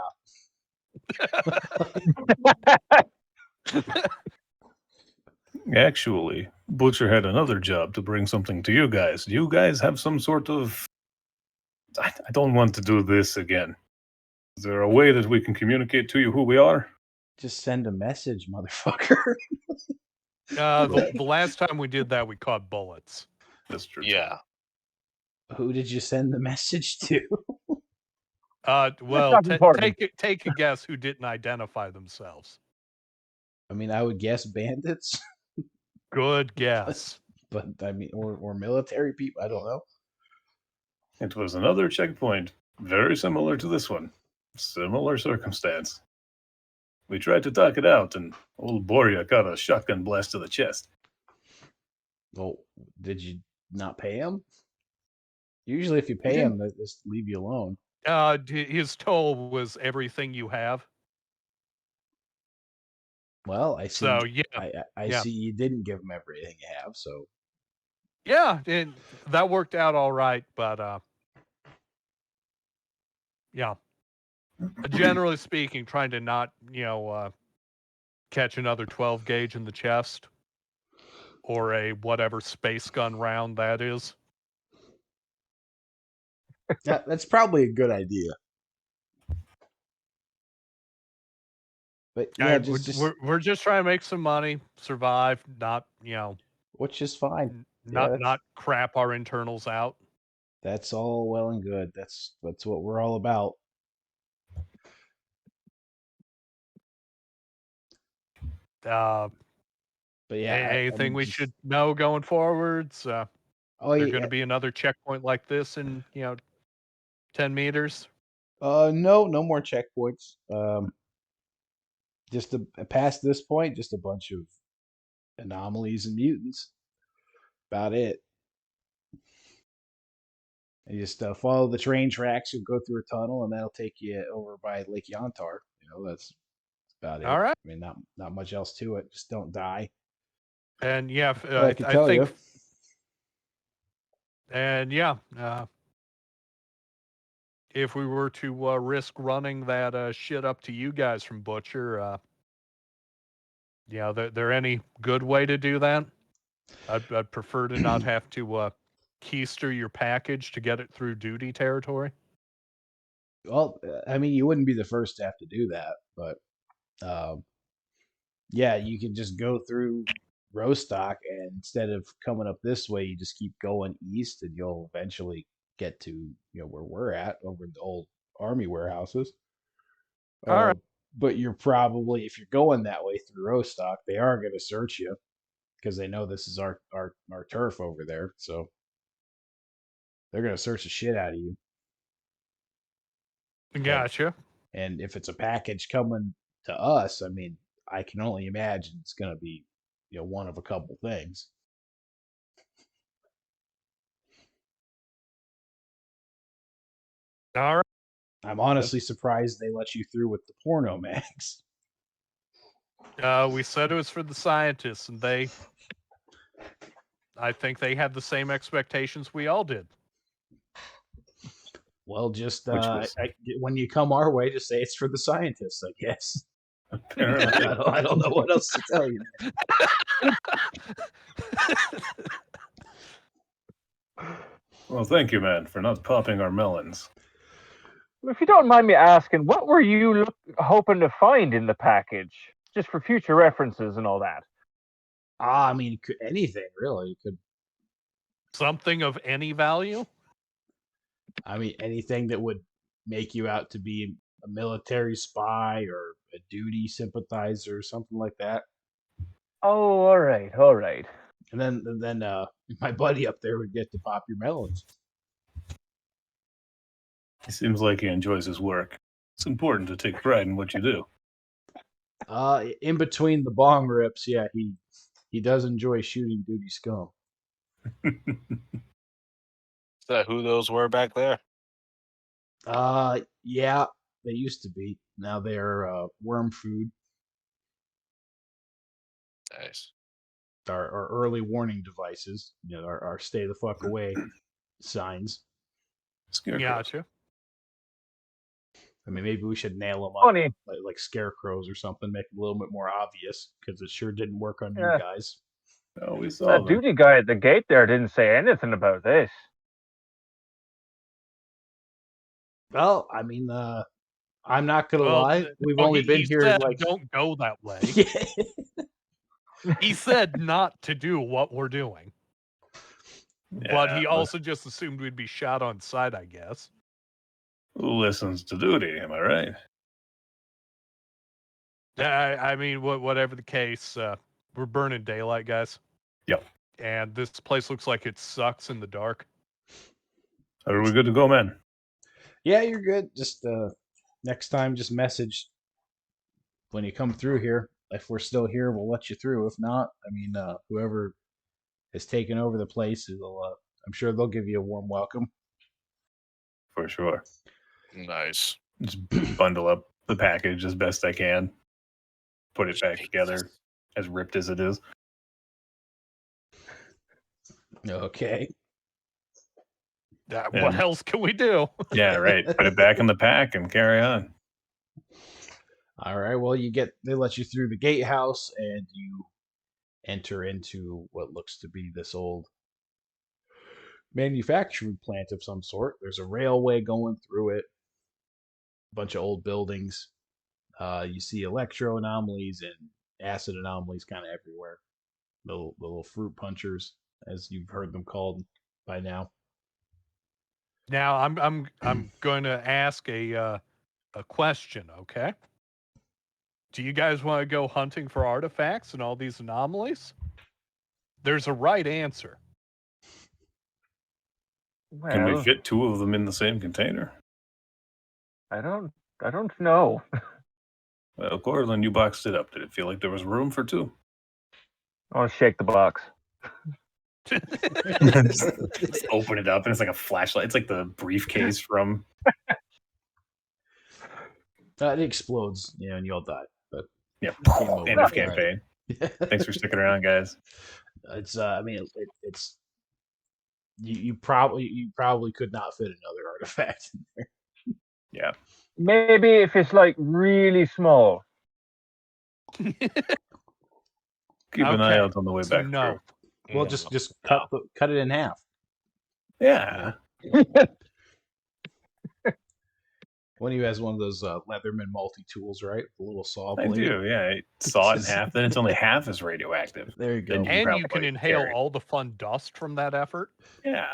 Actually, Butcher had another job to bring something to you guys. Do you guys have some sort of... I don't want to do this again. Is there a way that we can communicate to you who we are? Just send a message, motherfucker. The last time we did that, we caught bullets. That's true. Yeah. Who did you send the message to? Well, not important. take a guess who didn't identify themselves. I mean, I would guess bandits, Good guess. but I mean, or military people. I don't know. It was another checkpoint, very similar to this one. Similar circumstance. We tried to talk it out, and old Boria got a shotgun blast to the chest. Well, did you not pay him? Usually, if you pay didn't. him, they just leave you alone. His toll was everything you have. Well, I see. So yeah, I yeah. see you didn't give him everything you have. So Yeah, that worked out all right, but yeah. Generally speaking, trying to not, catch another 12 gauge in the chest or a whatever space gun round that is. that's probably a good idea. But yeah, we're just trying to make some money, survive, not which is fine. not crap our internals out. That's all well and good. That's what we're all about. But yeah, anything we should know going forwards? Oh, there's going to be another checkpoint like this in 10 meters. No more checkpoints. Just past this point, just a bunch of anomalies and mutants. About it. You just follow the train tracks. You'll go through a tunnel, and that'll take you over by Lake Yantar. That's about it. All right. I mean, not much else to it. Just don't die. And yeah, I can tell you. And yeah, if we were to risk running that shit up to you guys from Butcher, there any good way to do that? I'd prefer to not have to keister your package to get it through duty territory. Well, I mean, you wouldn't be the first to have to do that, but yeah, you can just go through Rostock, and instead of coming up this way, you just keep going east, and you'll eventually get to where we're at over the old army warehouses. All right. But you're probably, if you're going that way through Rostock, they are going to search you because they know this is our turf over there. So they're going to search the shit out of you. Gotcha. And if it's a package coming to us, I mean, I can only imagine it's going to be, one of a couple things. All right. I'm honestly surprised they let you through with the porno mags. We said it was for the scientists, and I think they had the same expectations we all did. Well, just when you come our way, just say it's for the scientists, I guess. Apparently. I don't know what else to tell you. Well, thank you, man, for not popping our melons. If you don't mind me asking, what were you hoping to find in the package, just for future references and all that? I mean, anything really. It could something of any value. I mean, anything that would make you out to be a military spy or a duty sympathizer or something like that. Oh, all right. And then my buddy up there would get to pop your melons. He seems like he enjoys his work. It's important to take pride in what you do. In between the bong rips, yeah, he does enjoy shooting duty scum. Is that who those were back there? Yeah, they used to be. Now they're worm food. Nice. Our early warning devices, our stay the fuck away signs. Gotcha. I mean, maybe we should nail them up like scarecrows or something, make it a little bit more obvious, because it sure didn't work on you guys. Oh, we saw that duty guy at the gate there didn't say anything about this. Well, I mean, I'm not gonna Well, lie. We've no, only been he here said like don't go that way. Yeah. He said not to do what we're doing. But he also just assumed we'd be shot on sight, I guess. Who listens to duty? Am I right? I mean, whatever the case, we're burning daylight, guys. Yep. And this place looks like it sucks in the dark. Are we good to go, man? Yeah, you're good. Just next time, just message when you come through here. If we're still here, we'll let you through. If not, I mean, whoever has taken over the place, I'm sure they'll give you a warm welcome. For sure. Nice. Just bundle up the package as best I can. Put it back together, as ripped as it is. Okay. What else can we do? Yeah, right. Put it back in the pack and carry on. All right. Well, they let you through the gatehouse, and you enter into what looks to be this old manufacturing plant of some sort. There's a railway going through it. A bunch of old buildings. You see electro anomalies and acid anomalies kind of everywhere. The little fruit punchers, as you've heard them called by now. Now I'm going to ask a question, okay? Do you guys want to go hunting for artifacts and all these anomalies? There's a right answer. Can we Well, fit 2 of them in the same container? I don't know. Well, of course, when you boxed it up, did it feel like there was room for 2? I'll shake the box. Just open it up, and it's like a flashlight. It's like the briefcase from... It explodes, and you all die. But yeah, over. end of campaign. Thanks for sticking around, guys. It's I mean, it's you probably could not fit another artifact in there. Yeah. Maybe if it's like really small. Keep an eye out on the way back no. through. Well, just cut it in half. Yeah. One of you has one of those Leatherman multi-tools, right? The little saw I blade. do, yeah. Saw it in half, then it's only half as radioactive. There you go. Then And you can probably inhale carry it. all the fun dust from that effort. Yeah.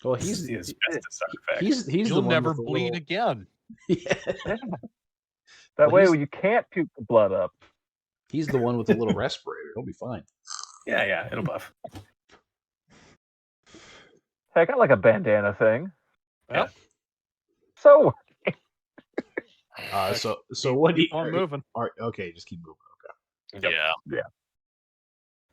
Well, He's the asbestos artifact. he's You'll the one never with the bleed little... again. Yeah. That Well, way you can't puke the blood up. He's the one with the little respirator. He'll be fine. Yeah, it'll buff. Hey, I got like a bandana thing. Well, So So what do you... keep on moving. Okay, just keep moving. Okay. Yeah.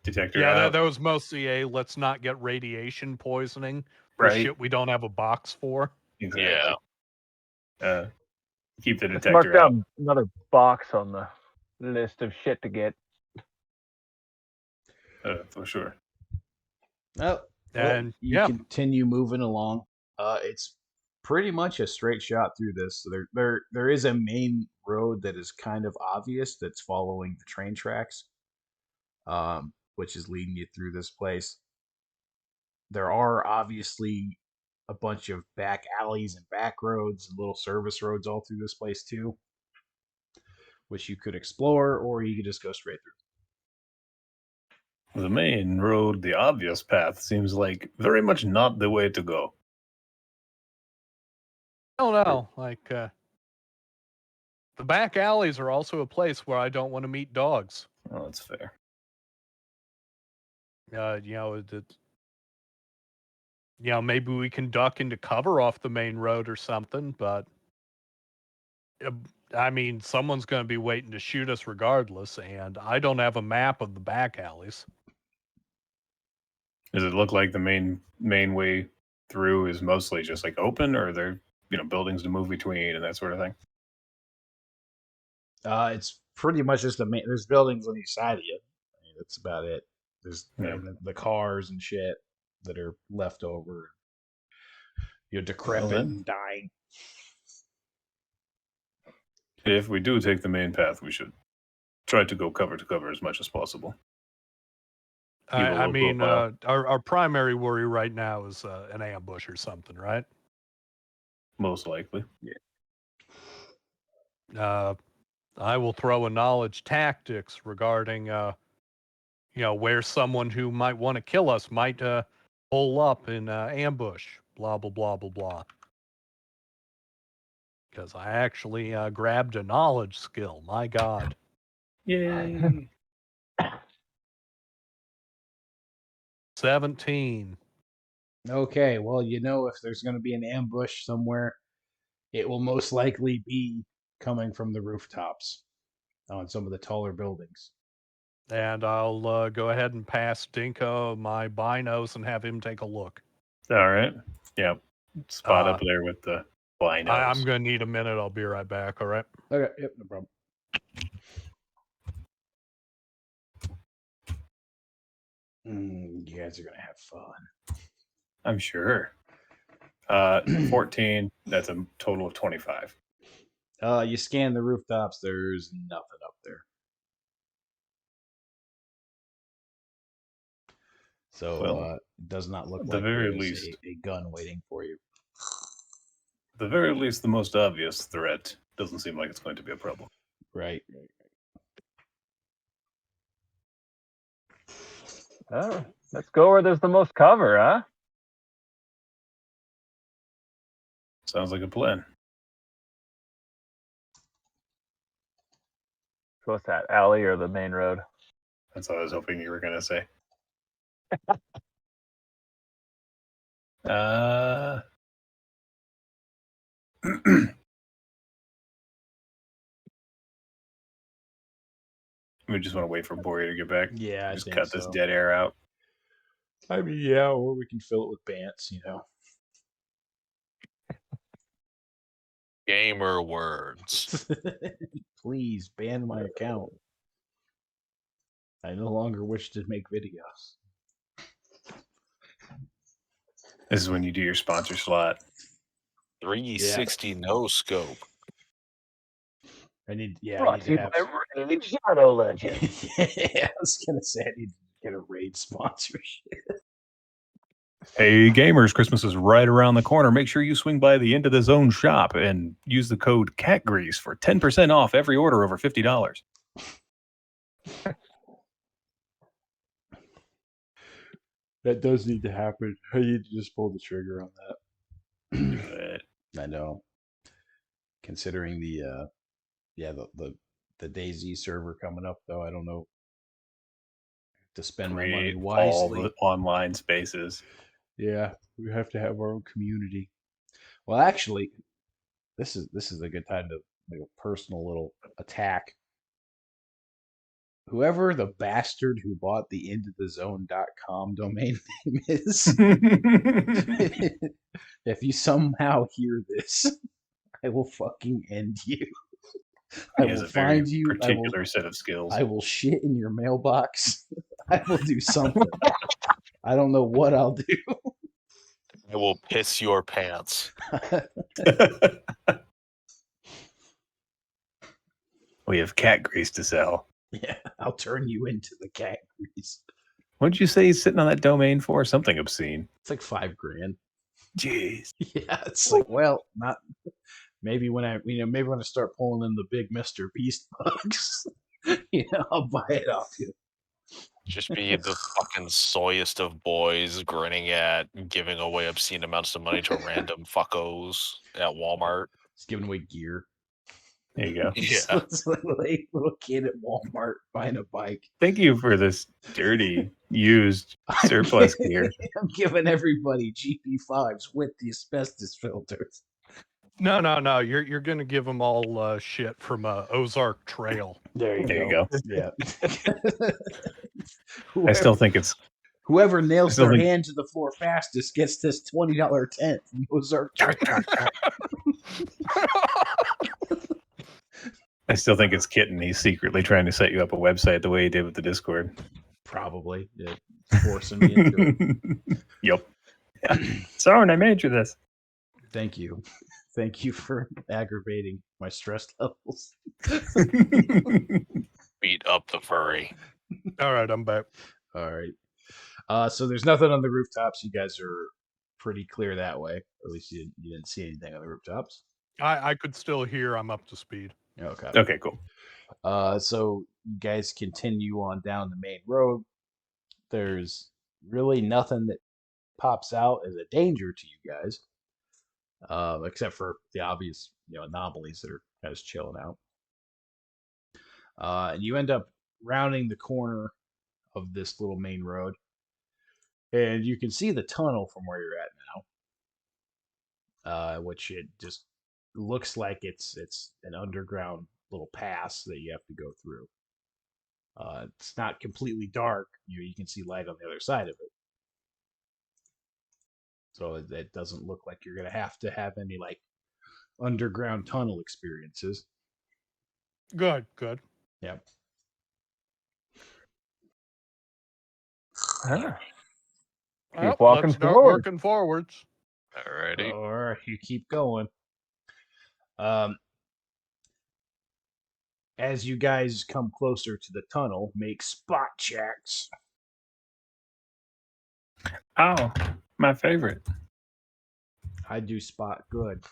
Detector Yeah, out. that was mostly a let's not get radiation poisoning for Right. shit we don't have a box for. Exactly. Yeah. Keep the let's mark detector out. down another box on the list of shit to get. For sure. Well, And you continue moving along. It's pretty much a straight shot through this. So there is a main road that is kind of obvious that's following the train tracks, which is leading you through this place. There are obviously a bunch of back alleys and back roads and little service roads all through this place too, which you could explore, or you could just go straight through. The main road, the obvious path, seems like very much not the way to go. I don't know. Like, the back alleys are also a place where I don't want to meet dogs. Oh, that's fair. Maybe we can duck into cover off the main road or something, but I mean, someone's going to be waiting to shoot us regardless, and I don't have a map of the back alleys. Does it look like the main way through is mostly just like open, or are there buildings to move between and that sort of thing? It's pretty much just there's buildings on each side of you. I mean, that's about it. There's the cars and shit that are left over. You're decrepit and dying. If we do take the main path, we should try to go cover to cover as much as possible. I mean, our primary worry right now is an ambush or something, right? Most likely. Yeah. I will throw a knowledge tactics regarding, where someone who might want to kill us might hole up in ambush. Blah blah blah blah blah. Because I actually grabbed a knowledge skill. My God. Yay. 17. Okay, well, if there's going to be an ambush somewhere, it will most likely be coming from the rooftops on some of the taller buildings. And I'll go ahead and pass Dinko my binos and have him take a look. All right. Yep. Spot up there with the binos. I'm going to need a minute. I'll be right back. All right. Okay, yep, no problem. You guys are going to have fun. I'm sure. 14. That's a total of 25. You scan the rooftops. There's nothing up there. So it does not look like there's a gun waiting for you. At the very least, the most obvious threat doesn't seem like it's going to be a problem. Right. Oh, let's go where there's the most cover, huh? Sounds like a plan. So what's that, alley or the main road? That's what I was hoping you were going to say. We just want to wait for Boria to get back. Yeah, just cut this dead air out. I mean, yeah, or we can fill it with bants, Gamer words. Please ban my account. I no longer wish to make videos. This is when you do your sponsor slot. 360 no scope. I need to have. Raid Shadow Legend. Yeah, I was gonna say I need to get a raid sponsorship. Hey gamers, Christmas is right around the corner. Make sure you swing by the Into the Zone shop and use the code CATGREASE for 10% off every order over $50. That does need to happen. I need to just pull the trigger on that. Do it. I know. Considering the DayZ server coming up, though, I don't know. To spend my money wisely. All the online spaces. Yeah, we have to have our own community. Well, actually, this is a good time to make a personal little attack. Whoever the bastard who bought the intothezone.com domain name is, if you somehow hear this, I will fucking end you. I will find you. Particular set of skills. I will shit in your mailbox. I will do something. I don't know what I'll do. I will piss your pants. We have cat grease to sell. Yeah, I'll turn you into the cat grease. What did you say he's sitting on that domain for? Something obscene. It's like $5,000. Jeez. Yeah, it's like, well, not maybe when I start pulling in the big Mr. Beast bugs, I'll buy it off you. Just be the fucking soyest of boys grinning at giving away obscene amounts of money to random fuckos at Walmart. Just giving away gear. There you go. Yeah. It's like a little kid at Walmart buying a bike. Thank you for this dirty, used surplus gear. I'm giving everybody GP5s with the asbestos filters. No. You're gonna give them all shit from Ozark Trail. There you go. Yeah. I still think it's whoever nails their hand to the floor fastest gets this $20 tent from Ozark Trail. I still think it's Kitten. He's secretly trying to set you up a website the way he did with the Discord. Probably. Yeah, forcing me into it. Yep. Yeah. Sorry, I made you this. Thank you. Thank you for aggravating my stress levels. Beat up the furry. All right, I'm back. All right. So there's nothing on the rooftops. You guys are pretty clear that way. Or at least you didn't see anything on the rooftops. I could still hear. I'm up to speed. Okay. Okay, cool. So you guys continue on down the main road. There's really nothing that pops out as a danger to you guys, except for the obvious, anomalies that are just chilling out. And you end up rounding the corner of this little main road, and you can see the tunnel from where you're at now, which it just looks like it's an underground little pass that you have to go through. It's not completely dark. You can see light on the other side of it. So it doesn't look like you're going to have any like underground tunnel experiences. Good. Yep. Keep walking Let's start forward. working forwards. Alrighty. Or you keep going. As you guys come closer to the tunnel, make spot checks. Oh, my favorite. I do spot good.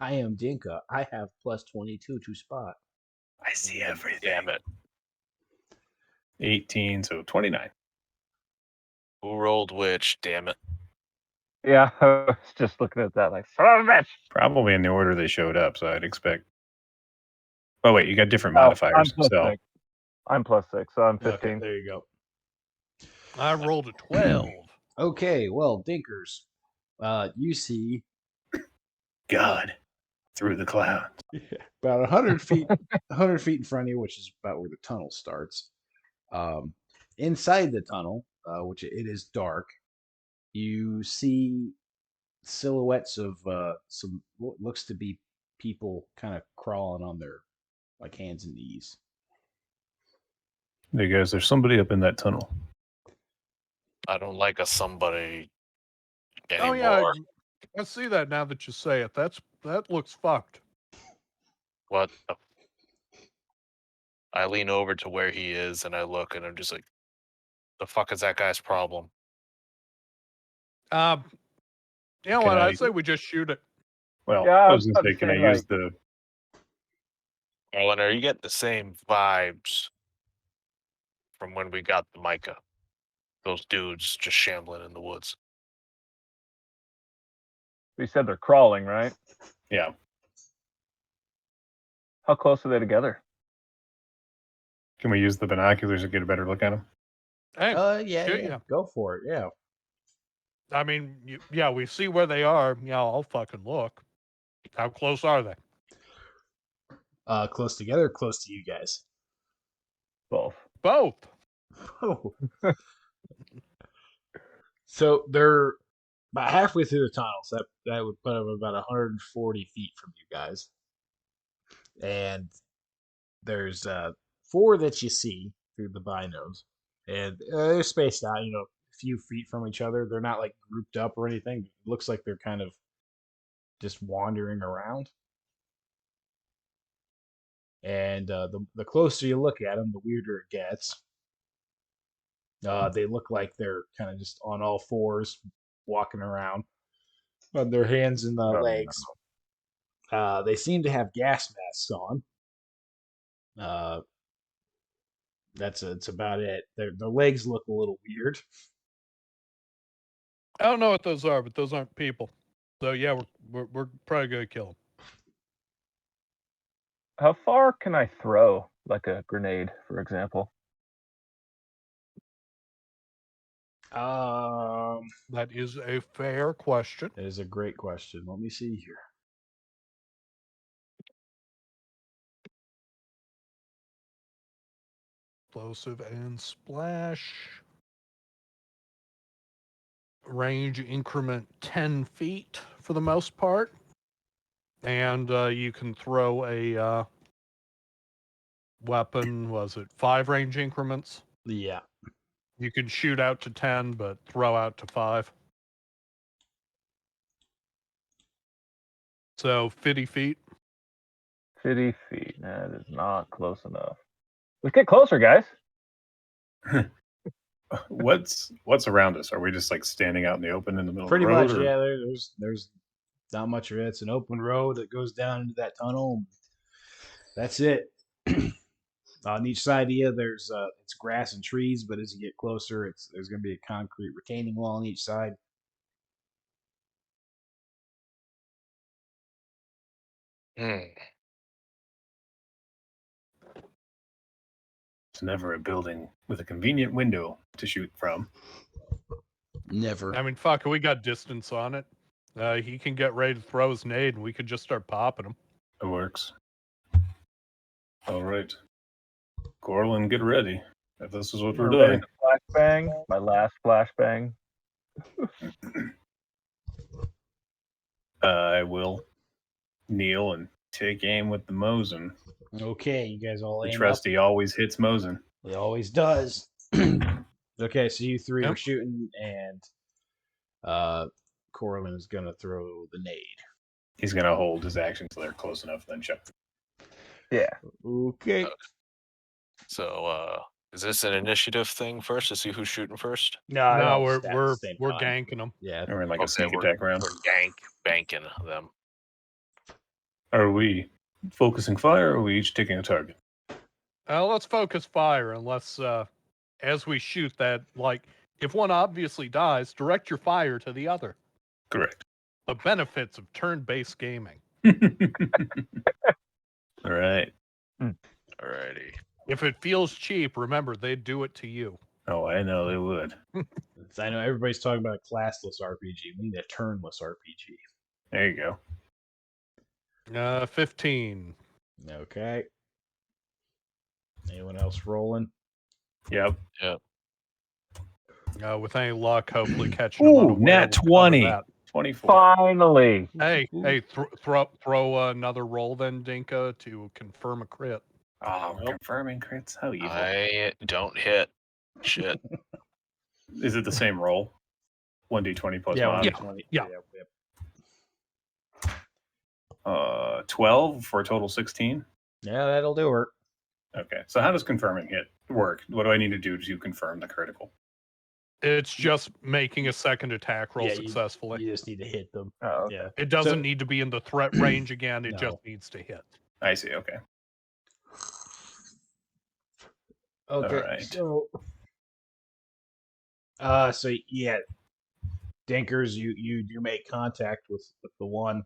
I am Dinka. I have plus 22 to spot. I see everything. Damn it. 18, so 29. Who rolled which? Damn it. Yeah, I was just looking at that like, son of a bitch. Probably in the order they showed up, so I'd expect. Oh, wait, you got different Oh, I'm modifiers. plus So 6. I'm plus 6, so I'm 15. Okay, there you go. I rolled a 12. Okay, well, Dinkers, you see God, through the clouds. about 100 feet, 100 feet in front of you, which is about where the tunnel starts. Inside the tunnel, which it is dark, you see silhouettes of some what looks to be people kind of crawling on their like hands and knees. Hey guys, there's somebody up in that tunnel. I don't like a somebody anymore. Oh yeah, I see that now that you say it. That looks fucked. What? I lean over to where he is and I look and I'm just like, the fuck is that guy's problem? You know Can what? I- I'd say we just shoot it. Well, Yeah, I was going about to to say, can I say, use like- the. Arlen, are you getting the same vibes from when we got the Micah? Those dudes just shambling in the woods. You said they're crawling, right? Yeah. How close are they together? Can we use the binoculars to get a better look at them? Hey, Yeah, shoot yeah, ya. go for it. Yeah. I mean, yeah, we see where they are. Yeah, I'll fucking look. How close are they? Close together, close to you guys. Both. Both. Oh. So they're about halfway through the tunnel. So that would put them about 140 feet from you guys. And there's 4 that you see through the binos, and they're spaced out, a few feet from each other. They're not like grouped up or anything. It looks like they're kind of just wandering around. And the closer you look at them, the weirder it gets. They look like they're kind of just on all fours, walking around on their hands and legs. They seem to have gas masks on. That's about it. Their legs look a little weird. I don't know what those are, but those aren't people. So yeah, we're probably gonna kill them. How far can I throw, like a grenade, for example? That is a fair question. That is a great question. Let me see here. Explosive and splash. Range increment 10 feet for the most part. And you can throw a weapon, was it 5 range increments? Yeah. You can shoot out to 10, but throw out to 5. So 50 feet. 50 feet. That is not close enough. Let's get closer, guys. What's around us? Are we just like standing out in the open in the middle Pretty of the road? much, or- yeah. There's not much of it. It's an open road that goes down into that tunnel. That's it. On each side of you, there's it's grass and trees, but as you get closer, there's going to be a concrete retaining wall on each side. Hmm. It's never a building with a convenient window to shoot from. Never. I mean, fuck, we got distance on it. He can get ready to throw his nade, and we could just start popping him. It works. All right. Corlin, get ready. If this is what we're Ready doing. to flashbang. My last flashbang. I will kneel and take aim with the Mosin. Okay, you guys all The aim up. trusty always hits Mosin. It always does. Okay, so you three are Yep. shooting, and Corlin is going to throw the nade. He's going to hold his action until they're close enough, then check. Yeah. Okay. So, is this an initiative thing first to see who's shooting first? No, No, we're we're ganking him. Yeah. We're in like a sneak we're, attack round. we're banking them. Are we focusing fire or are we each taking a target? Let's focus fire, and let's, as we shoot that, like, if one obviously dies, direct your fire to the other. Correct. The benefits of turn-based gaming. All right. Alrighty. If it feels cheap, remember, they'd do it to you. Oh, I know they would. I know everybody's talking about a classless RPG. We need a turnless RPG. There you go. 15. Okay. Anyone else rolling? Yep. With any luck, hopefully catching them Ooh, unaware nat will cover 20. that. 24. Finally. Hey, throw another roll then, Dinka, to confirm a crit. Oh, confirming crits? How evil. I don't hit. Shit. Is it the same roll? 1d20 plus Yeah, mod? 1d20. Yeah. 12 for a total 16. Yeah, that'll do her. Okay, so how does confirming hit work? What do I need to do to confirm the critical? It's just making a second attack roll Yeah, successfully. You just need to hit them. Oh, okay. Yeah. It doesn't need to be in the threat range again. It No. just needs to hit. I see, okay. Okay. Alright. So yeah, Dinkers, you do make contact with the one.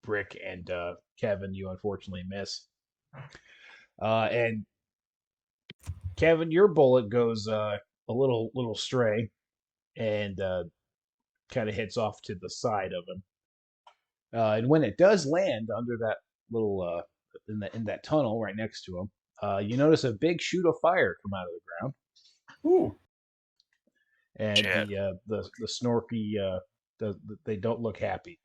Brick and Kevin, you unfortunately miss. And Kevin, your bullet goes a little stray, and kind of hits off to the side of him. And when it does land under that little in that tunnel right next to him, you notice a big shoot of fire come out of the ground. Ooh. Shit. And the Snorky they don't look happy.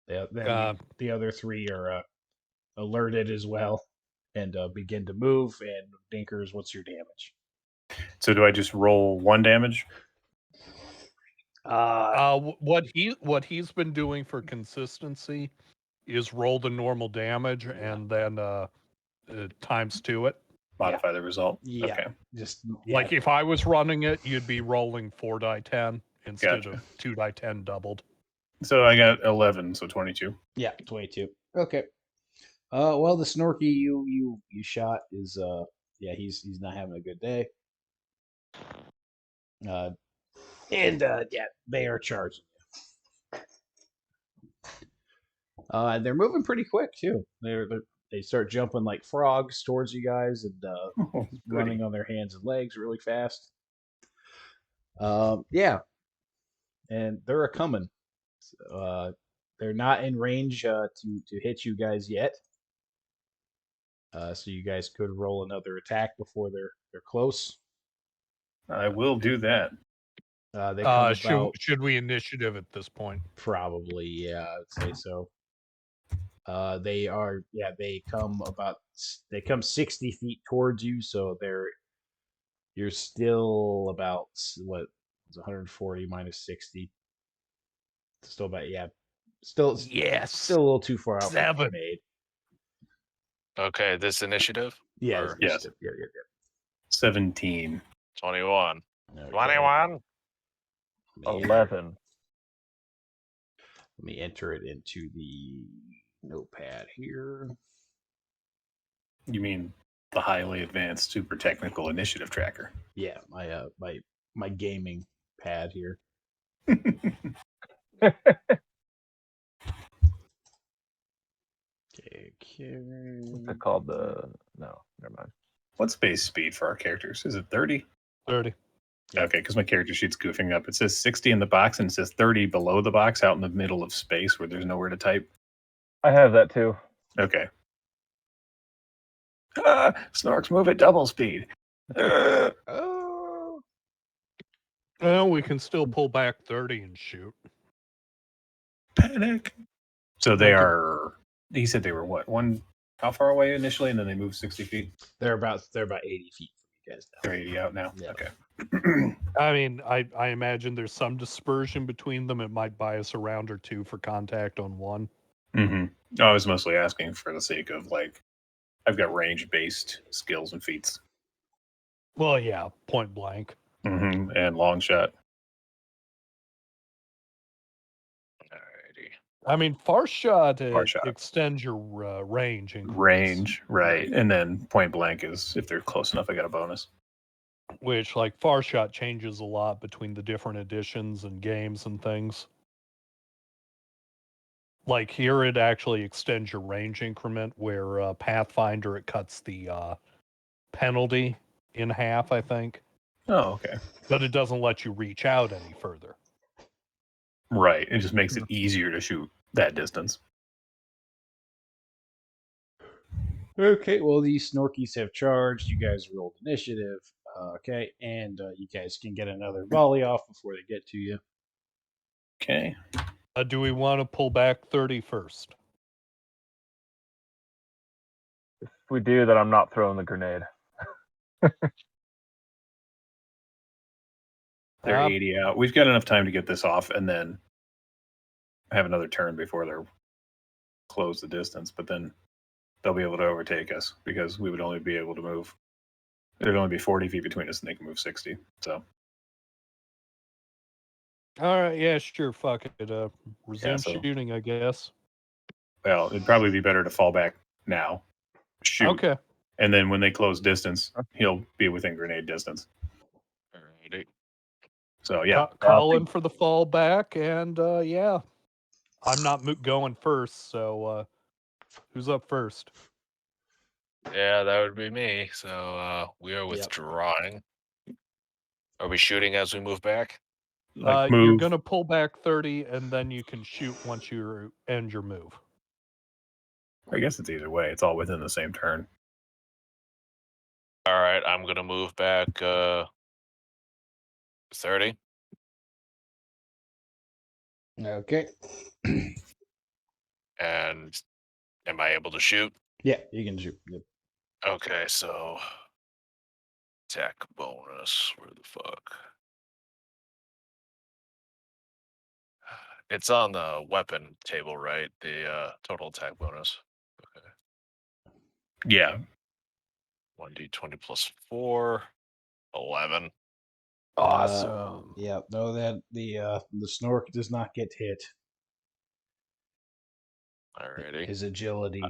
The other three are alerted as well and begin to move. And Dinkers, what's your damage? So do I just roll 1 damage? What he's been doing for consistency is roll the normal damage and then times 2 it. Modify the result? Yeah. Okay. Just Like if I was running it, you'd be rolling 4 die 10 instead Gotcha. of 2 die 10 doubled. So I got 11, so 22. Yeah, 22. Okay. Well, the Snorky you shot is he's not having a good day. And they are charging you. They're moving pretty quick too. They start jumping like frogs towards you guys and running on their hands and legs really fast. Yeah, and they're a coming. They're not in range to hit you guys yet. So you guys could roll another attack before they're close. I will do that. They come about Should we initiative at this point? probably, yeah, I would say so. They come 60 feet towards you, so you're still about what 140 minus 60. Still about still Yes. a little too far out. 7. Made. Okay, this initiative? Yeah, Or- Yes. Yeah. 17. 21. Okay. 21? 11. Let me enter it into the notepad here. You mean the highly advanced, super technical initiative tracker? Yeah, my gaming pad here. Okay. What's it called? No, never mind. What's base speed for our characters? Is it 30? 30. Yeah. Okay, because my character sheet's goofing up. It says 60 in the box and it says 30 below the box out in the middle of space where there's nowhere to type. I have that too. Okay. Snorks move at double speed. Oh. Well, we can still pull back 30 and shoot. Panic. So they Like a- are. He said they were what? How far away initially, and then they moved 60 feet. They're about 80 feet from you guys now. They're 80 out now. Yeah. Okay. I mean, I imagine there's some dispersion between them. It might buy us a round or two for contact on one. Mm-hmm. I was mostly asking for the sake of like, I've got range-based skills and feats. Well, yeah, point blank. Mm-hmm. And long shot. Alrighty. I mean, far shot, Far shot. extends your range. increments, Range, right. And then point blank is if they're close enough, I got a bonus. Which, like, far shot changes a lot between the different editions and games and things. Like here, it actually extends your range increment, where Pathfinder, it cuts the penalty in half, I think. Oh, okay. But it doesn't let you reach out any further. Right. It just makes it easier to shoot that distance. Okay, well, these Snorkies have charged. You guys rolled initiative. Okay, and you guys can get another volley off before they get to you. Okay. Do we want to pull back 30 first? If we do, then I'm not throwing the grenade. They're 80 out. We've got enough time to get this off and then have another turn before they're close the distance, but then they'll be able to overtake us because we would only be able to move. There'd only be 40 feet between us and they can move 60. So All right, yeah, sure, fuck it. Resume so- shooting, I guess. well, it'd probably be better to fall back now. Shoot. Okay. And then when they close distance, he'll be within grenade distance. Alrighty. So yeah. Calling for the fall back, and yeah. I'm not going first, so who's up first? Yeah, that would be me. So we are withdrawing. Are we shooting as we move back? Like You're move. going to pull back 30, and then you can shoot once you end your move. I guess it's either way. It's all within the same turn. All right, I'm gonna move back 30. Okay. And am I able to shoot? Yeah, you can shoot. Yep. Okay, so attack bonus. Where the fuck? It's on the weapon table, right? The total attack bonus. Okay. Yeah. 1d20 plus 4. 11. Awesome. Yeah, no, that the Snork does not get hit. Alrighty. His agility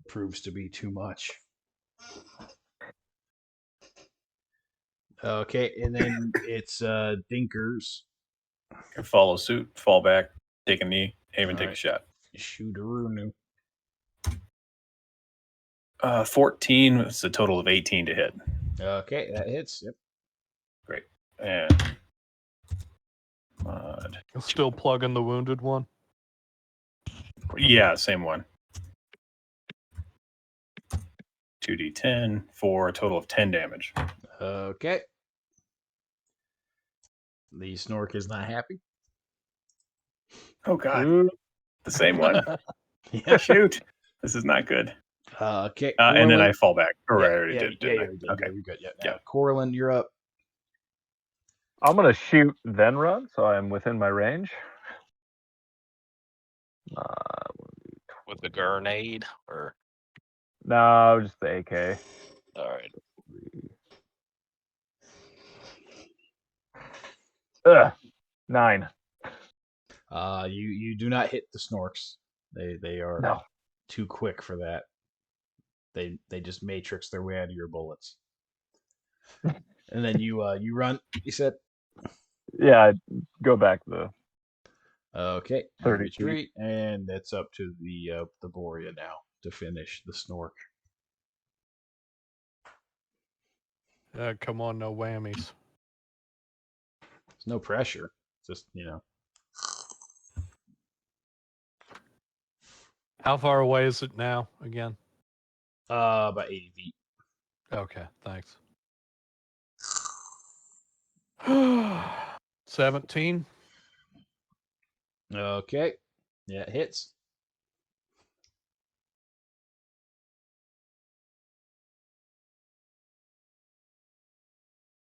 proves to be too much. Okay, and then it's Dinkers. Follow suit, fall back, take a knee, aim and take a Alright. shot. Shooteroo. 14. It's a total of 18 to hit. Okay, that hits. Yep. Great. And mod. Still plugging the wounded one? Yeah, same one. 2d10 for a total of 10 damage. Okay. The Snork is not happy. Oh god, Ooh, the same one. Yeah. Shoot, this is not good. Okay. And then I Corlin. fall back. Or Yeah, I already yeah, did, yeah, didn't you I? already did. Okay. Yeah, you're good. Yeah. Yeah. Now, Corlin, you're up. I'm gonna shoot then run, so I'm within my range. With the grenade, or No, just the AK. all right. Ugh, 9. You do not hit the snorks. They are No. too quick for that. They just matrix their way out of your bullets. And then you run. You said Yeah, I'd go back the okay. 30 feet. Retreat, and it's up to the Borea now to finish the snork. Come on, no whammies. There's no pressure. Just How far away is it now again? about 80 feet. Okay, thanks. 17. Okay. Yeah, it hits.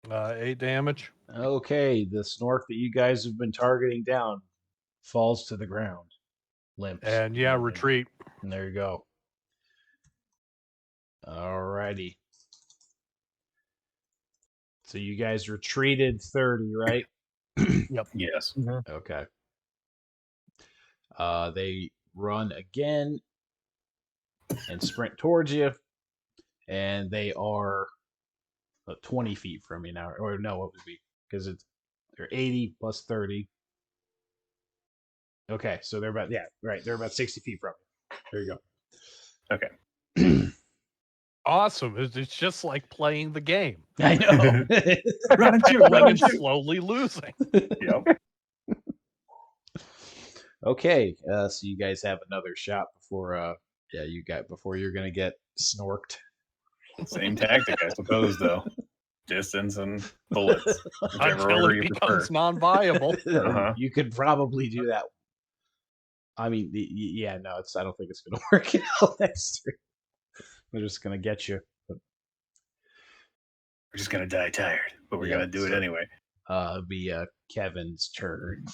Uh, 8 damage. Okay, the snork that you guys have been targeting down falls to the ground, limps. And yeah, retreat. And there you go. Alrighty. So you guys retreated 30, right? Yes. Okay. They run again and sprint towards you, and they are 20 feet from you now. Or no, what would it be? Because they're 80 plus 30. Okay, so they're about they're about 60 feet from you. There you go. Okay. Awesome. It's just like playing the game. I know. Run and shoot. Winning Run and and shoot. slowly losing. Yep. Okay, so you guys have another shot before before you're gonna get snorked. Same tactic, I suppose, though. Distance and bullets. Whichever Until order it you becomes prefer. non-viable. You could probably do that. I mean, yeah, no, I don't think it's gonna work out next turn. They're just gonna get you. We're just gonna die tired, but we're gonna do it anyway. It'll be Kevin's turn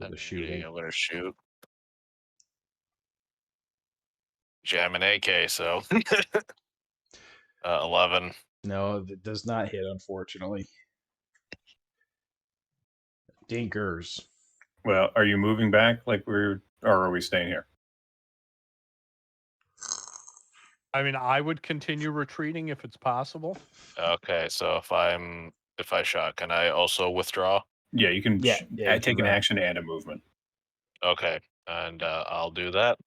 for the shooting. I'm gonna shoot. Jam an AK, so 11. No, it does not hit, unfortunately. Dinkers. Well, are you moving back or are we staying here? I mean, I would continue retreating if it's possible. Okay, so if I shot, can I also withdraw? Yeah, you can you take can an run. action and a movement. Okay, and I'll do that.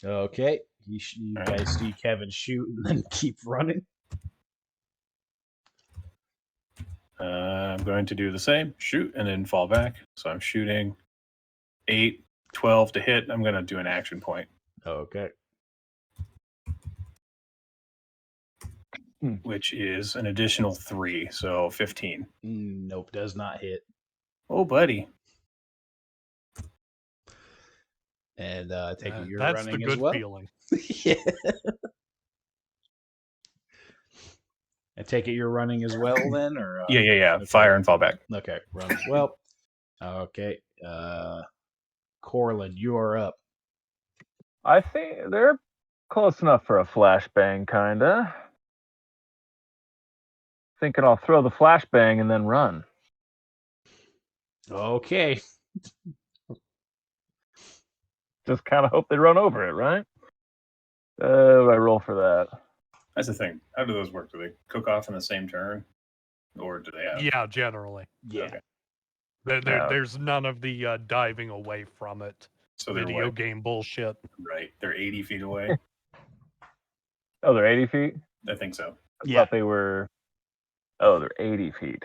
Okay, you guys see Kevin shoot and then keep running. I'm going to do the same. Shoot and then fall back. So I'm shooting 8, 12 to hit. I'm going to do an action point. Okay. Which is an additional 3, so 15. Nope, does not hit. Oh, buddy. And take it you're That's running the as good well. feeling. Yeah. I take it you're running as well then, or Yeah. okay. Fire and fall back. Okay, run as well. Okay, Corlin, you are up. I think they're close enough for a flashbang, kinda. Thinking I'll throw the flashbang and then run. Okay. Just kind of hope they run over it, right? I roll for that. That's the thing. How do those work? Do they cook off in the same turn? Or do they have... Yeah, generally. Yeah. Okay. There's none of the diving away from it. So they're Video game bullshit. Right. They're 80 feet away. Oh, they're 80 feet? I think so. I thought they were... Oh, they're 80 feet.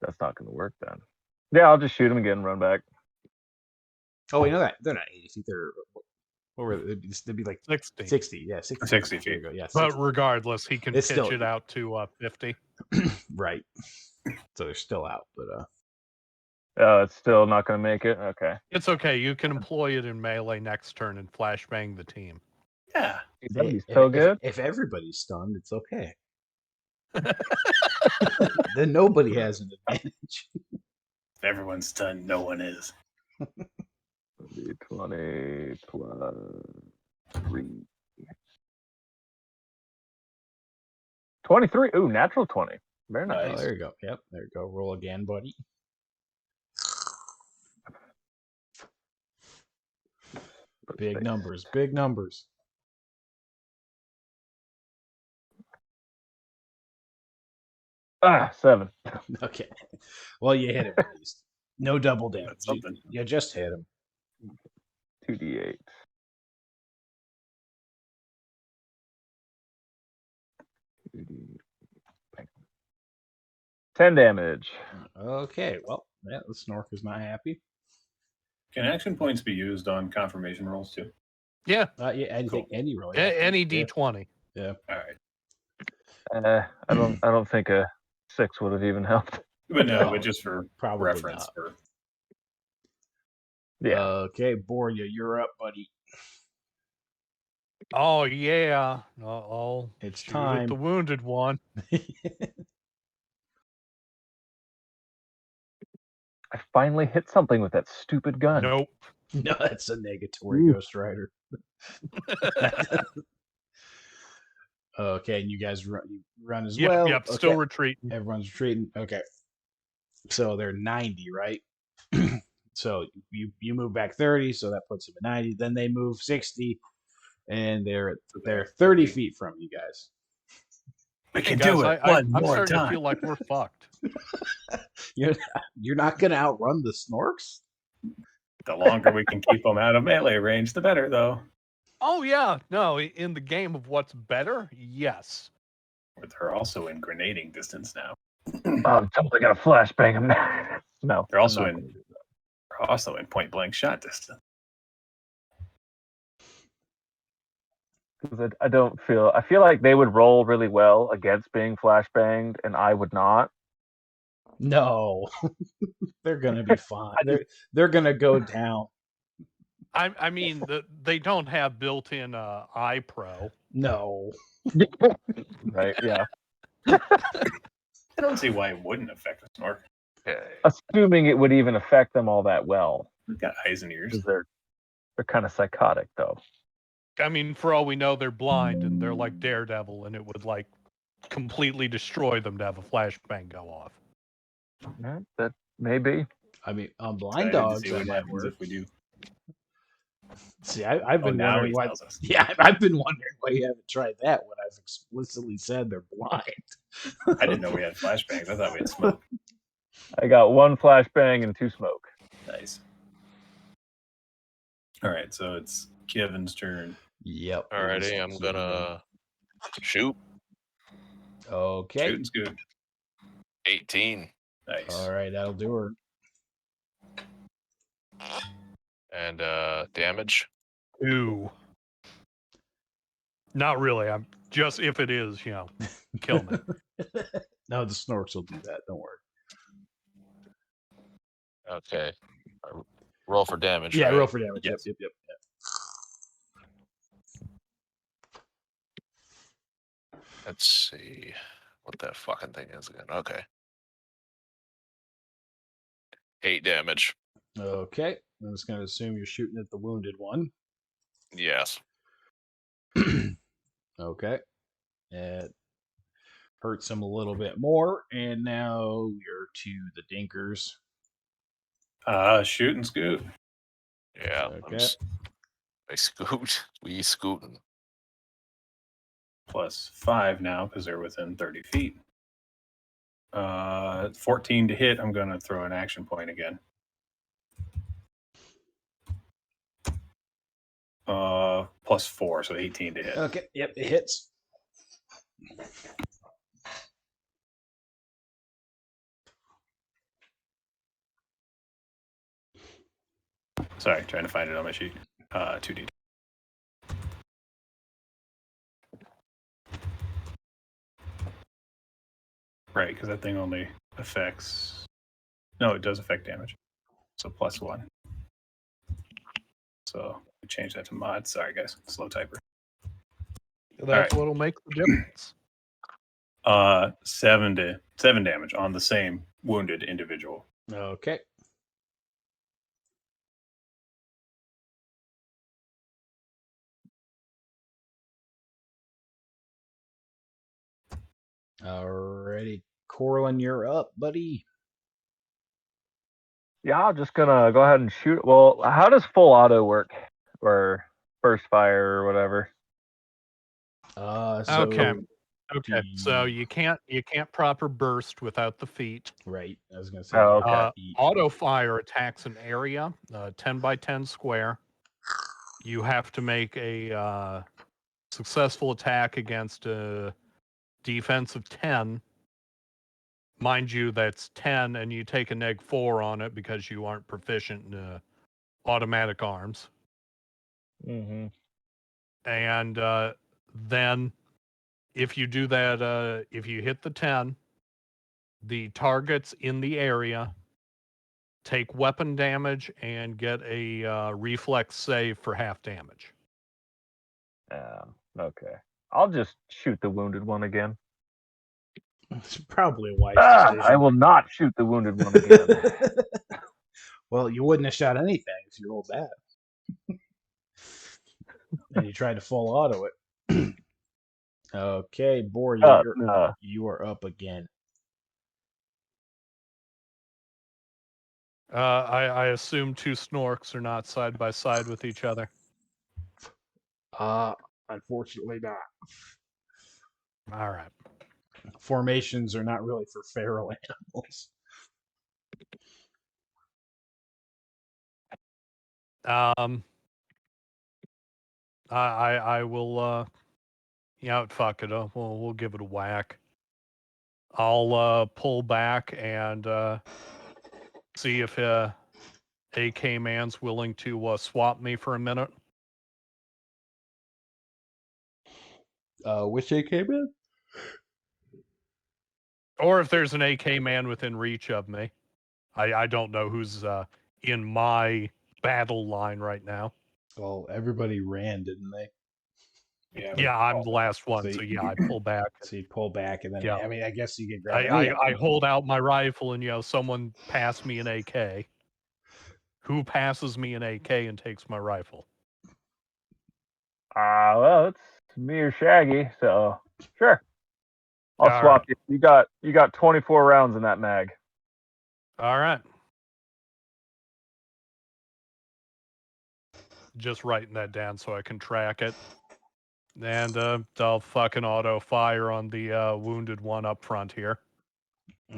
That's not going to work then. Yeah, I'll just shoot them again and run back. Oh, wait, no, they're not 80 feet. They're what were they? They'd be like 60. 60. Yeah, 60. 60 There you feet. go. Yeah, 60. But regardless, he can It's pitch still- it out to 50. Right. So they're still out, but Oh, it's still not going to make it? Okay. It's okay. You can employ it in melee next turn and flashbang the team. Yeah. That'd be so good. If everybody's stunned, it's okay. Then nobody has an advantage. If everyone's stunned, no one is. 20 plus 3. 23. Ooh, natural 20. Very nice. Oh, there you go. Yep, there you go. Roll again, buddy. Big numbers. Big numbers. Ah, 7. Okay. Well, you hit him at least. No double damage. That's something. You just hit him. 2d8. 10 damage. Okay. Well, yeah, the Snork is not happy. Can action points be used on confirmation rolls too? Yeah, Yeah, anything, Cool. any roll. any Yeah. D20. Yeah. All right. I don't think a 6 would have even helped. But no, No, but just for probably reference. not. For Yeah. Okay, Borya, you're up, buddy. Oh yeah, I'll It's shoot time. at the wounded one. I finally hit something with that stupid gun. Nope. No, that's a negatory Ooh. Ghost Rider. Okay, and you guys run as Yep, well. yep. Okay. Still retreating. Everyone's retreating. Okay. So they're 90, right? So you move back 30, so that puts them at 90. Then they move 60, and they're 30 feet from you guys. we Hey can guys, do it I'm more starting time. to feel like we're fucked. You're not gonna outrun the Snorks? The longer we can keep them out of melee range, the better, though. Oh yeah, no. In the game of what's better, yes. But they're also in grenading distance now. Oh, I'm totally gonna flashbang him. No. They're also I'm not in point blank shot distance. because I feel like they would roll really well against being flashbanged, and I would not. No. They're gonna be fine. They're gonna go down. I mean, they don't have built-in eye pro. No. Right? Yeah. I don't see why it wouldn't affect a Snork. Okay. Assuming it would even affect them all that well, We've got eyes and ears. because they're kind of psychotic, though. I mean, for all we know, they're blind and they're like Daredevil, and it would like completely destroy them to have a flashbang go off. Yeah, that may be. I mean, on blind Excited to dogs, see that what might happens work. if we do. See, I've been now wondering he why. tells us. Yeah, I've been wondering why you haven't tried that when I've explicitly said they're blind. I didn't know we had flashbangs. I thought we had smoke. I got 1 flashbang and 2 smoke. Nice. All right, so it's Kevin's turn. Yep. Alrighty, I'm gonna shoot. Okay. Shooting's good. 18. Nice. All right, that'll do her. And damage. Ooh. Not really. I'm just if it is, kill me. No, the Snorks will do that. Don't worry. Okay. Roll for damage. Yeah, right? roll for damage. Yes. Yep. Let's see what that fucking thing is again. Okay. 8 damage. Okay. I'm just going to assume you're shooting at the wounded one. Yes. Okay. It hurts him a little bit more. And now you're to the Dinkers. Shoot and scoot. Yeah. Okay. I scoot. We scooting. +5 now because they're within 30 feet. 14 to hit. I'm going to throw an action point again. +4, so 18 to hit. Okay. Yep, it hits. Sorry, trying to find it on my sheet. 2d. Right, because that thing only affects. No, it does affect damage. So +1. So we change that to mod. Sorry, guys. Slow typer. That's what'll make the difference. 7 damage on the same wounded individual. Okay. Alrighty. Corlin, you're up, buddy. Yeah, I'm just gonna go ahead and shoot. Well, how does full auto work? or burst fire or whatever. So Okay, so you can't proper burst without the feet. right. I was gonna say Oh, you okay. have to eat. Auto fire attacks an area, 10 by 10 square. You have to make a successful attack against a defense of 10. Mind you, that's 10, and you take a -4 on it because you aren't proficient in automatic arms. Mm-hmm. And then if you do that, if you hit the 10, the targets in the area take weapon damage and get a reflex save for half damage. Okay. I'll just shoot the wounded one again. It's probably a wise decision. I will not shoot the wounded one again. Well, you wouldn't have shot anything if you rolled that. And you tried to full auto it. Okay, Boar, you are up again. I assume two snorks are not side by side with each other. Unfortunately not. All right. Formations are not really for feral animals. I will fuck it up. We'll give it a whack. I'll pull back and see if AK Man's willing to swap me for a minute. Which AK man? Or if there's an AK Man within reach of me. I don't know who's in my battle line right now. Well, everybody ran, didn't they? Yeah, I'm the last one, So so yeah, I pull back. So you pull back, and then Yeah. I mean, I guess you could grab. I hold out my rifle, and someone passed me an AK. Who passes me an AK and takes my rifle? Well, it's me or Shaggy, so sure. I'll All swap right. you. You got 24 rounds in that mag. All right. Just writing that down so I can track it. And I'll fucking auto fire on the wounded one up front here.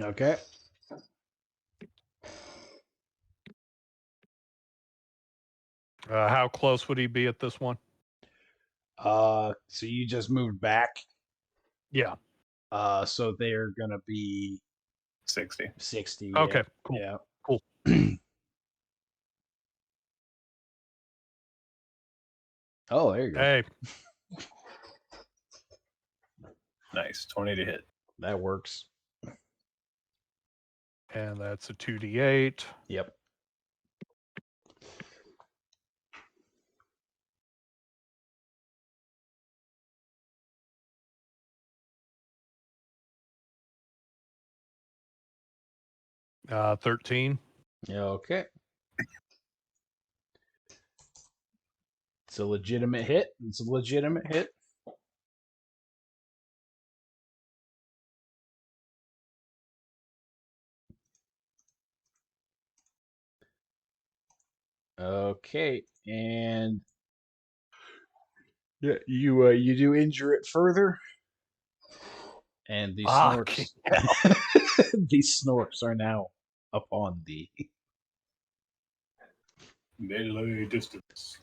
Okay. How close would he be at this one? So you just moved back. Yeah. So they're gonna be 60. 60. Okay. Cool. Yeah. Cool. Oh, there you go. Hey. Nice. 20 to hit. That works. And that's a 2d8. Yep. Uh, 13. Okay. It's a legitimate hit. It's a legitimate hit. Okay, and yeah, you do injure it further, and these snorks, these snorks are now upon thee. Melee distance.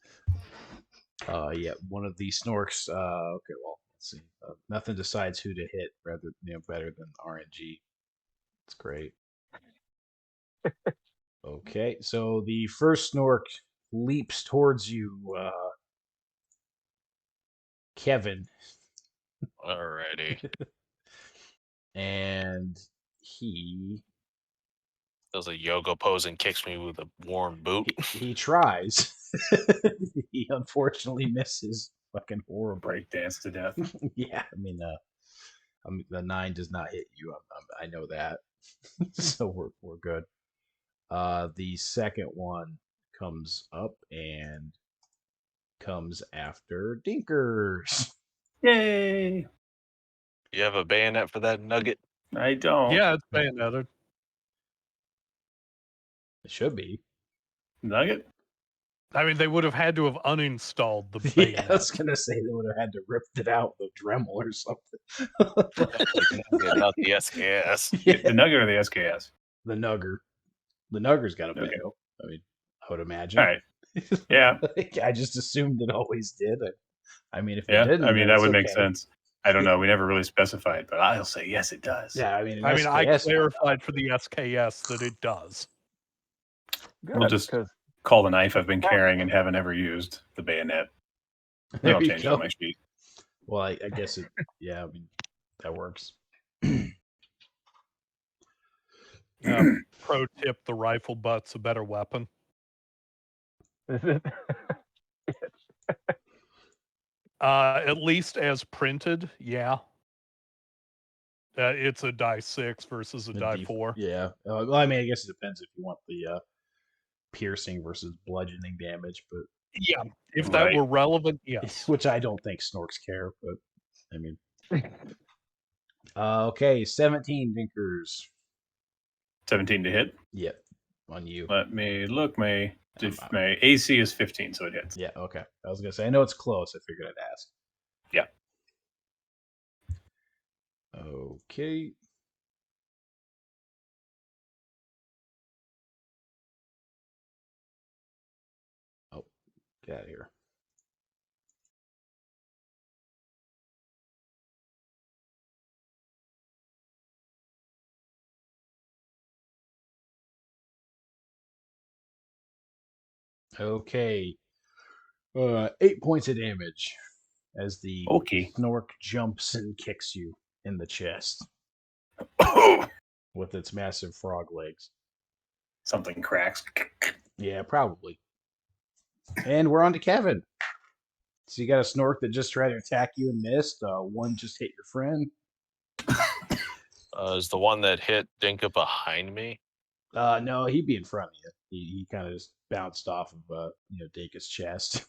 Yeah, one of these snorks. Okay, well, let's see. Nothing decides who to hit, rather better than RNG. It's great. Okay, so the first snork leaps towards you, Kevin. Alrighty. And he Does a yoga pose and kicks me with a worn boot. he tries. He unfortunately misses fucking horribly. Break dance to death. Yeah, I mean, the 9 does not hit you. I know that. So we're good. The second one comes up and comes after Dinkers. Yay! You have a bayonet for that nugget? I don't. Yeah, it's bayoneted. It should be. Nugget? I mean, they would have had to have uninstalled the Yeah, bayonet. I was gonna say they would have had to rip it out with a Dremel or something. Not the SKS. Yeah, The Nugget or the SKS? the Nugger. The Nugger's got a Okay. bayo. I mean, I would imagine. All right. Yeah. I just assumed it always did. I mean, if it Yeah. didn't, I mean, then that would it's make okay. sense. I don't know. We never really specified, but I'll say yes, it does. Yeah, I mean, I mean, I SKS clarified for the SKS that it does. Good, We'll just 'cause call the knife I've been carrying and haven't ever used the bayonet. Then There I'll you change it go. on my sheet. Well, I guess it. Yeah, I mean, that works. Pro tip: the rifle butt's a better weapon. is it? At least as printed, yeah. It's a die 6 versus a The die 4. Yeah. Well, I mean, I guess it depends if you want the piercing versus bludgeoning damage, but Yeah, if that Right. were relevant, yes. which I don't think Snorks care. But I mean, okay, 17 Dinkers. 17 to hit. Yep, on you. Let me look. My AC is 15, so it hits. Yeah, okay. I was gonna say I know it's close. I figured I'd ask. Yeah. Okay. Oh, get out of here. Okay. 8 points of damage as the Okay. Snork jumps and kicks you in the chest with its massive frog legs. Something cracks. Yeah, probably. And we're on to Kevin. So you got a Snork that just tried to attack you and missed. One just hit your friend. Is the one that hit Dinka behind me? No, he'd be in front of you. He kind of just bounced off of Daka's chest.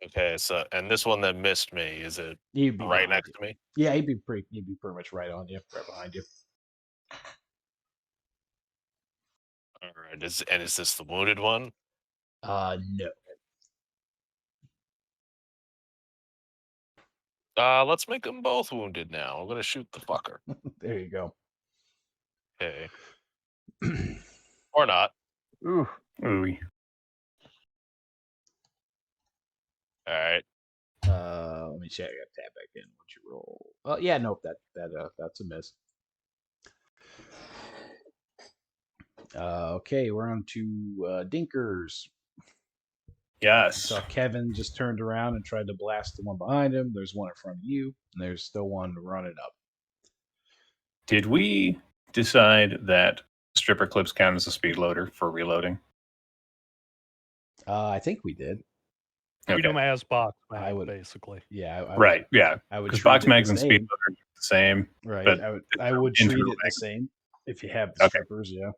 Okay, so and this one that missed me, is it He'd be right behind next you. to me? Yeah, he'd be pretty much right on you, right behind you. All right, is this the wounded one? No. Let's make them both wounded now. I'm gonna shoot the fucker. There you go. Okay. Or not. Oof. Ooh. All right. Let me check. I got tab back in. What'd you roll? Yeah, nope. That's a miss. Okay, we're on to Dinkers. Yes. So Kevin just turned around and tried to blast the one behind him. There's one in front of you, and there's still one running up. Did we decide that stripper clips count as a speed loader for reloading? I think we did. Treat Okay. them as box I mag, would- basically. Yeah, I Right. Yeah. I would Because treat box it the mags and speed same. loader are the same. Right. but I would treat internal it the same if you have the Okay. strippers. Yeah.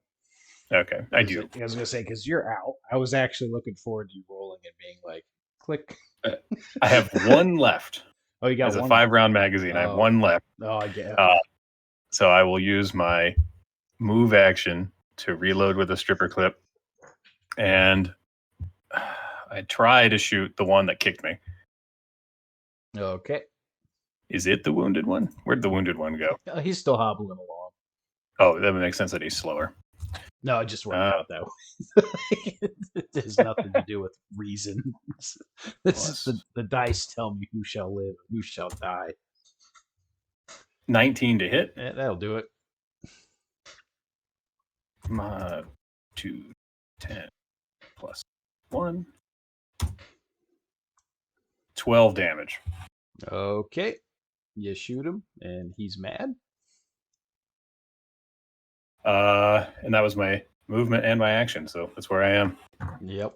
Okay. I do. I was gonna say because you're out. I was actually looking forward to you rolling and being like, click. I have one left. Oh, you got As a one. 5-round magazine, I have one left. Oh, I get. So I will use my move action to reload with a stripper clip. And I try to shoot the one that kicked me. Okay. Is it the wounded one? Where'd the wounded one go? He's still hobbling along. Oh, that would make sense that he's slower. No, it just worked out that way. It has nothing to do with reason. This is the dice tell me who shall live, who shall die. 19 to hit. Yeah, that'll do it. 2, 10 plus 1. 12 damage. Okay. You shoot him, and he's mad. And that was my movement and my action, so that's where I am. Yep.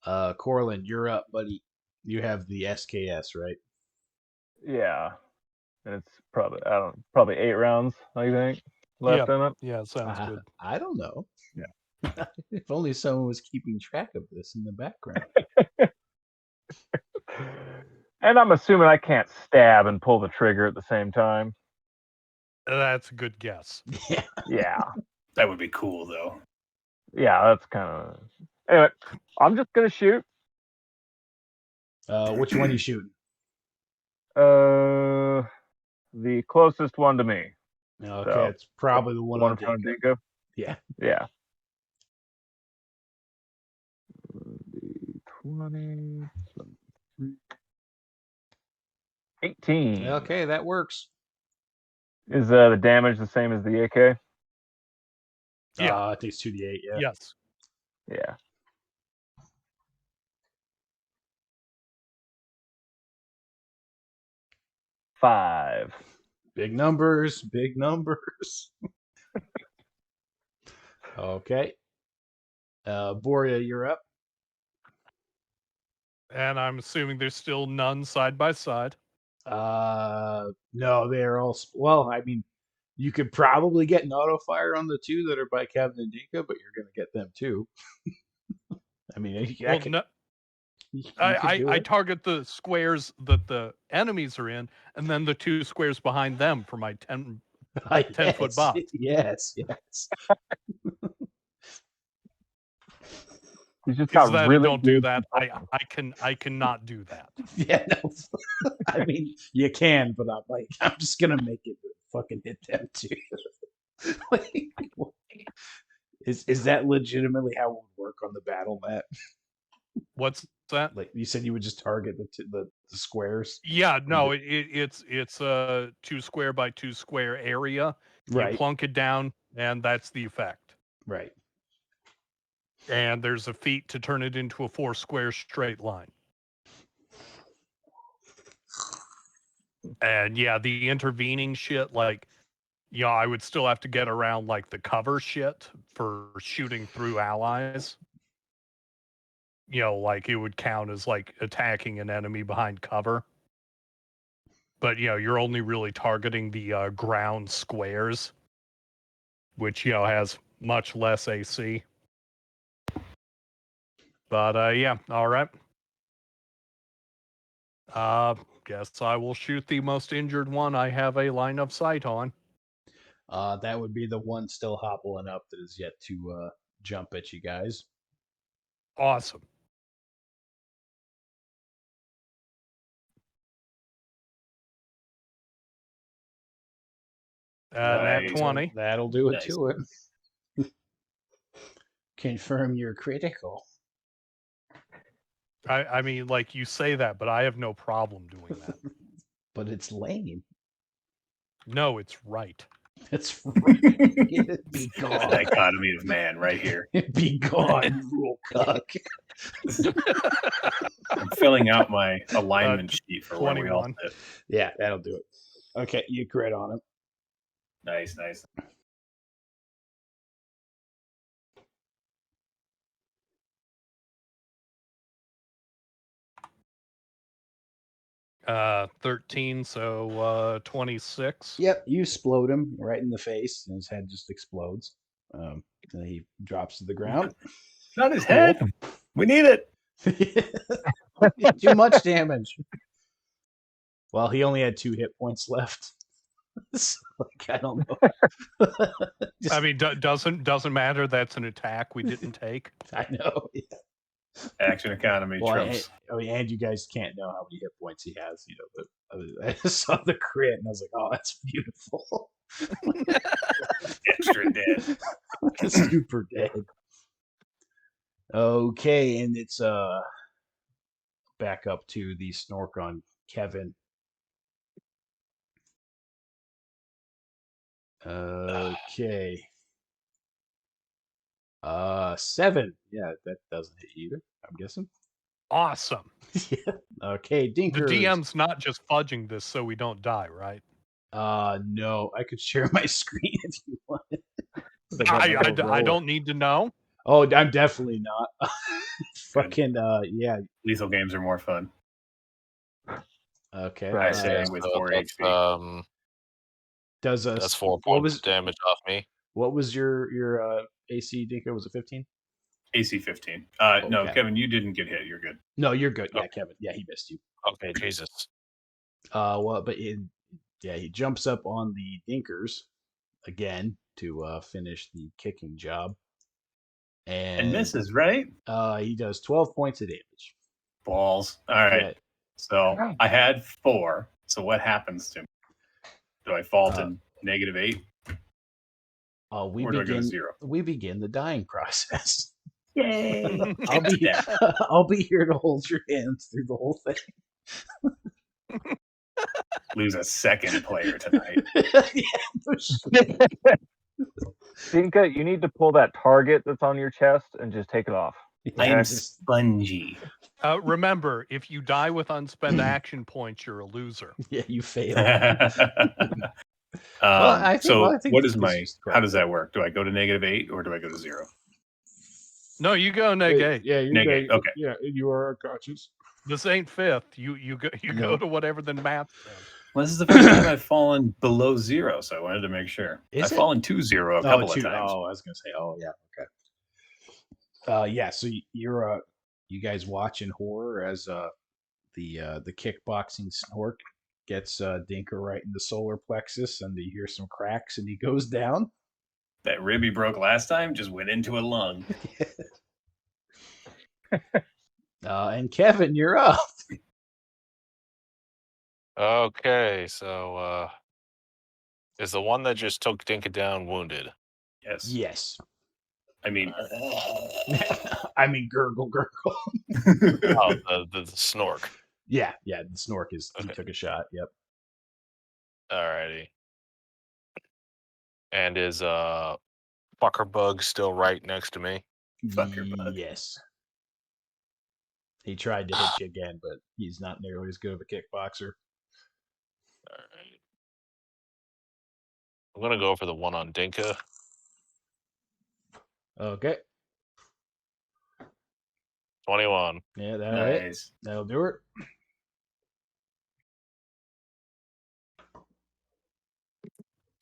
Corlin, you're up, buddy. You have the SKS, right? Yeah. It's probably 8 rounds, I think, left in it. Yeah, sounds good. I don't know. Yeah. If only someone was keeping track of this in the background. And I'm assuming I can't stab and pull the trigger at the same time. That's a good guess. Yeah. Yeah. That would be cool, though. Yeah, that's kind of. Anyway, I'm just gonna shoot. Which one you shooting? The closest one to me. Okay, So, it's probably the one on from Dinka. Dinka. Yeah. Yeah. 20, 18. Okay, that works. Is the damage the same as the AK? Yeah. I think it's 2d8. Yeah. Yes. Yeah. Five. Big numbers. Big numbers. Okay. Boria, you're up. And I'm assuming there's still none side by side. No, they're all. Well, I mean, you could probably get an auto fire on the two that are by Kevin and Dinka, but you're going to get them too. I mean, Well, could, no, you could do I it. target the squares that the enemies are in, and then the 2 squares behind them for my 10-foot box. Yes, yes. He's just Because got then really don't do good that. control. I cannot do that. Yeah, no. I mean, you can, but I'm just gonna make it fucking hit them too. Like, is that legitimately how it would work on the battle map? What's that? Like you said, you would just target the squares. Yeah, no, it's a 2 square by 2 square area. Right. You plunk it down, and that's the effect. Right. And there's a feat to turn it into a 4 square straight line. And yeah, the intervening shit, like, I would still have to get around like the cover shit for shooting through allies. Like it would count as like attacking an enemy behind cover. But you're only really targeting the ground squares, which has much less AC. But yeah, all right. Guess I will shoot the most injured one I have a line of sight on. That would be the one still hobbling up that is yet to jump at you guys. Awesome. Nat 20. That'll do it Nice. to it. Confirm you're critical. I mean, like you say that, but I have no problem doing that. But it's lame. No, it's right. That's right. Be The gone. dichotomy of man right here. Be gone, you rule cuck. I'm filling out my alignment sheet for where we all 21. sit. Yeah, that'll do it. Okay, you crit on him. Nice, nice. 13, so 26. Yep, you explode him right in the face, and his head just explodes. And he drops to the ground. Not his head. We need it. Too much damage. Well, he only had 2 hit points left. So, like, I don't know. I mean, doesn't matter. That's an attack we didn't take. I know. Yeah. Action economy trumps. And you guys can't know how many hit points he has, but I just saw the crit and I was like, oh, that's beautiful. Extra dead. Super dead. Okay, and it's back up to the Snork on Kevin. Okay. 7. Yeah, that doesn't hit you either, I'm guessing. Awesome. Yeah. Okay, Dinkers. The DM's not just fudging this so we don't die, right? No, I could share my screen if you want. I don't need to know. Oh, I'm definitely not. Fucking yeah. Lethal games are more fun. Okay. Right. say with 4 HP. That's 4 points of damage off me. What was your AC, Dinko? Was it 15? AC 15. No, Okay. Kevin, you didn't get hit. You're good. No, you're good. Yeah, Okay. Kevin. Yeah, he missed you. Okay, Jesus. Well, but he jumps up on the Dinkers again to finish the kicking job. And misses, right? He does 12 points of damage. Balls. All right. Yeah. So I had 4. So what happens to me? Do I fall to -8? We Or do I go to begin. 0? We begin the dying process. Yay! I'll be here to hold your hands through the whole thing. Lose a second player tonight. Dinka, you need to pull that target that's on your chest and just take it off. I'm spongy. Remember, if you die with unspent action points, you're a loser. Yeah, you fail. I think what is this my? is How does that work? Do I go to -8 or do I go to 0? No, you go -8. Yeah, you're Negate, good. okay. Yeah, you are unconscious. This ain't fifth. You go to whatever the math says. Well, this is the first time I've fallen below 0, so I wanted to make sure. Is I've it? fallen to 0 a couple of times. Oh, I was gonna say. Oh, yeah. Okay. Yeah. So you're you guys watch in horror as the kickboxing Snork gets Dinker right in the solar plexus, and you hear some cracks, and he goes down. That rib he broke last time just went into a lung. And Kevin, you're up. Okay, so is the one that just took Dinka down wounded? Yes. Yes. I mean, I mean, gurgle. Oh, the Snork. Yeah, the Snork is. Okay. He took a shot. Yep. Alrighty. And is fucker bug still right next to me? Fucker bug. Yes. He tried to hit you again, but he's not nearly as good of a kickboxer. Alright. I'm gonna go for the one on Dinka. Okay. 21. Yeah, that Nice. right. That'll do it.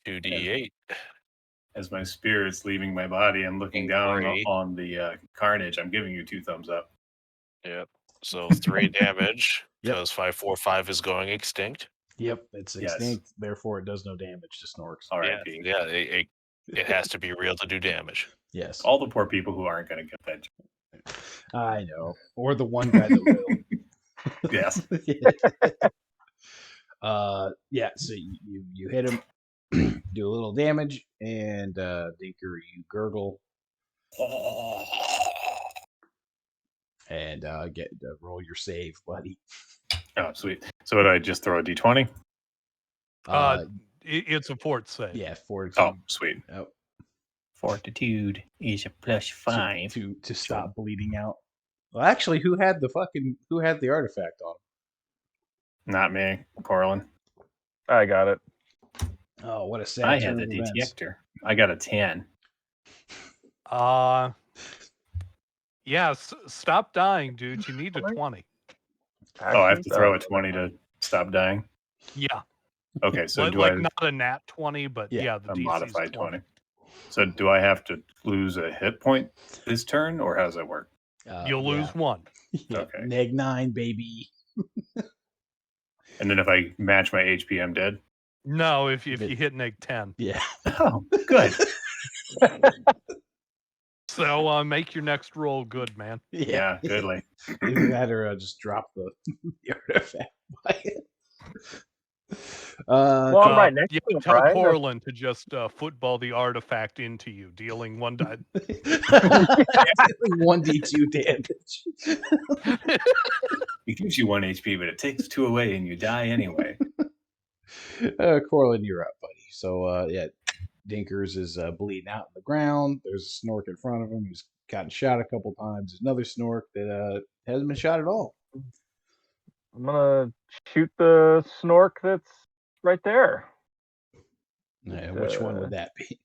Two D8. As my spirit's leaving my body, I'm looking down on the carnage. I'm giving you 2 thumbs up. Yep. So 3 damage Yep. because 545 is going extinct. Yep, it's extinct. Therefore, it does no damage to Snorks. R.I.P. Yeah. It has to be real to do damage. Yes. All the poor people who aren't going to get that. I know. Or the one guy that will. Yes. Yeah. So you hit him, do a little damage, and Dinker, you gurgle, and get roll your save, buddy. Oh, sweet. So would I just throw a d20? It's a fort save. Yeah, fortitude. Oh, sweet. Oh, Fortitude is a +5 to stop bleeding out. Well, actually, who had the artifact on? Not me, Corlin. I got it. Oh, what a sad I turn had the of events. detector. I got a 10. Yeah, stop dying, dude. You need a 20. Oh, I have to throw a 20 to stop dying? Yeah. Okay, so not a nat 20, but Yeah, the a DC modified 20. So do I have to lose a hit point this turn, or how does that work? You'll lose 1. Yeah. Okay. Neg 9, baby. And then if I match my HP, I'm dead? No, if you hit neg 10. Yeah. Oh, good. So make your next roll good, man. Yeah, goodly. Either that or just drop the artifact by it. Well, I'm right next You to him, tell right? Corlin to just football the artifact into you, dealing 1 die. 1d2 damage. It gives you 1 HP, but it takes 2 away and you die anyway. Corlin, you're up, buddy. So, yeah, Dinkers is bleeding out on the ground. There's a Snork in front of him who's gotten shot a couple times. There's another Snork that hasn't been shot at all. I'm gonna shoot the Snork that's right there. Which one would that be?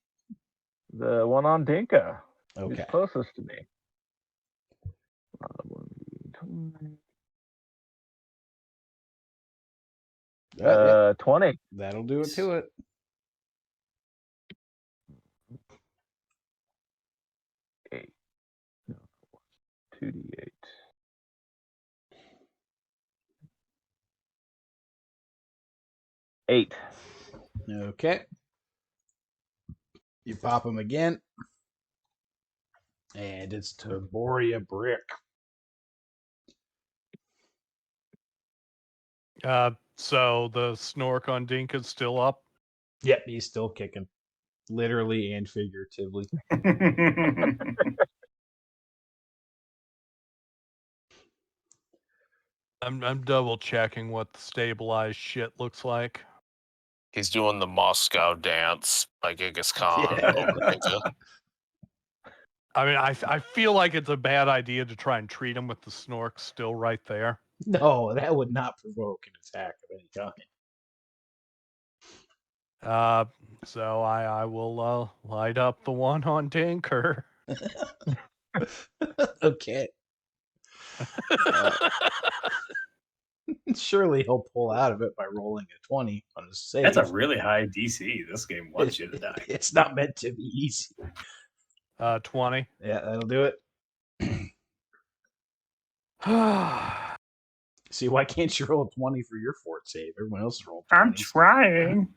The one on Dinka. Okay. He's closest to me. 20. That'll do it to it. Eight. No, 2d8. Eight. Okay. You pop him again. And it's Taboria Brick. So the Snork on Dinka's still up. Yep, he's still kicking, literally and figuratively. I'm double checking what the stabilized shit looks like. He's doing the Moscow dance by Genghis Khan Yeah. over Dinka. I mean, I feel like it's a bad idea to try and treat him with the Snork still right there. No, that would not provoke an attack of any kind. So I will light up the one on Dinker. Okay. Surely he'll pull out of it by rolling a 20 on his save. That's a really high DC. This game wants you to die. It's not meant to be easy. 20. Yeah, that'll do it. See, why can't you roll a 20 for your fort save? Everyone else rolled 20. I'm trying.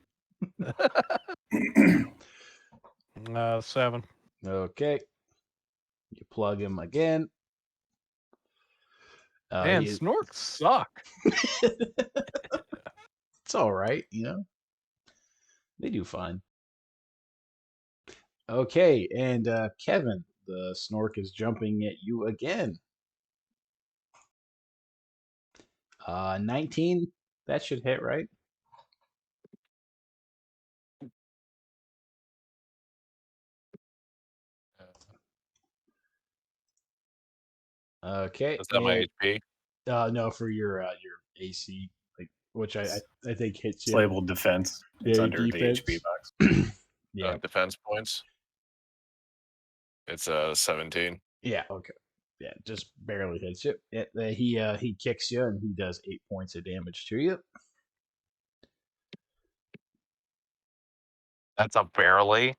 7. Okay. You plug him again. Man, Snorks suck. It's all right, you know. They do fine. Okay, and Kevin, the Snork is jumping at you again. 19. That should hit, right? Okay. Is that my HP? No, for your AC, like which I think hits It's you. labeled defense. It's Yeah, under defense. the HP box. Yeah. Defense points. It's 17. Yeah. Okay. Yeah, just barely hits you. He kicks you and he does 8 points of damage to you. That's a barely.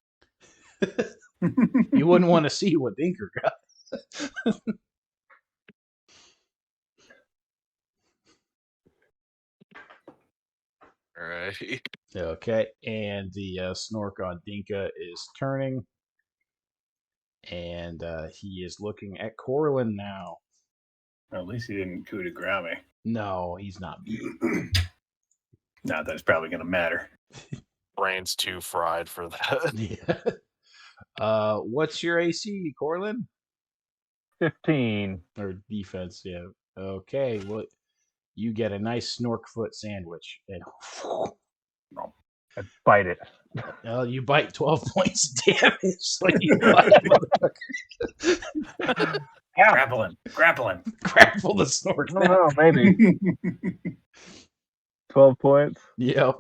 You wouldn't want to see what Dinker got. All right. Okay, and the Snork on Dinka is turning, and he is looking at Corlin now. Well, at least he didn't coup de grace me. No, he's not me. Not that it's probably going to matter. Brain's too fried for that. Yeah. What's your AC, Corlin? 15. Or defense? Yeah. Okay. Well, you get a nice Snork foot sandwich, and I bite it. you bite 12 points of damage. So you bite, motherfucker. Grappling. Grapple the Snork. I don't know, maybe 12 points. Yep.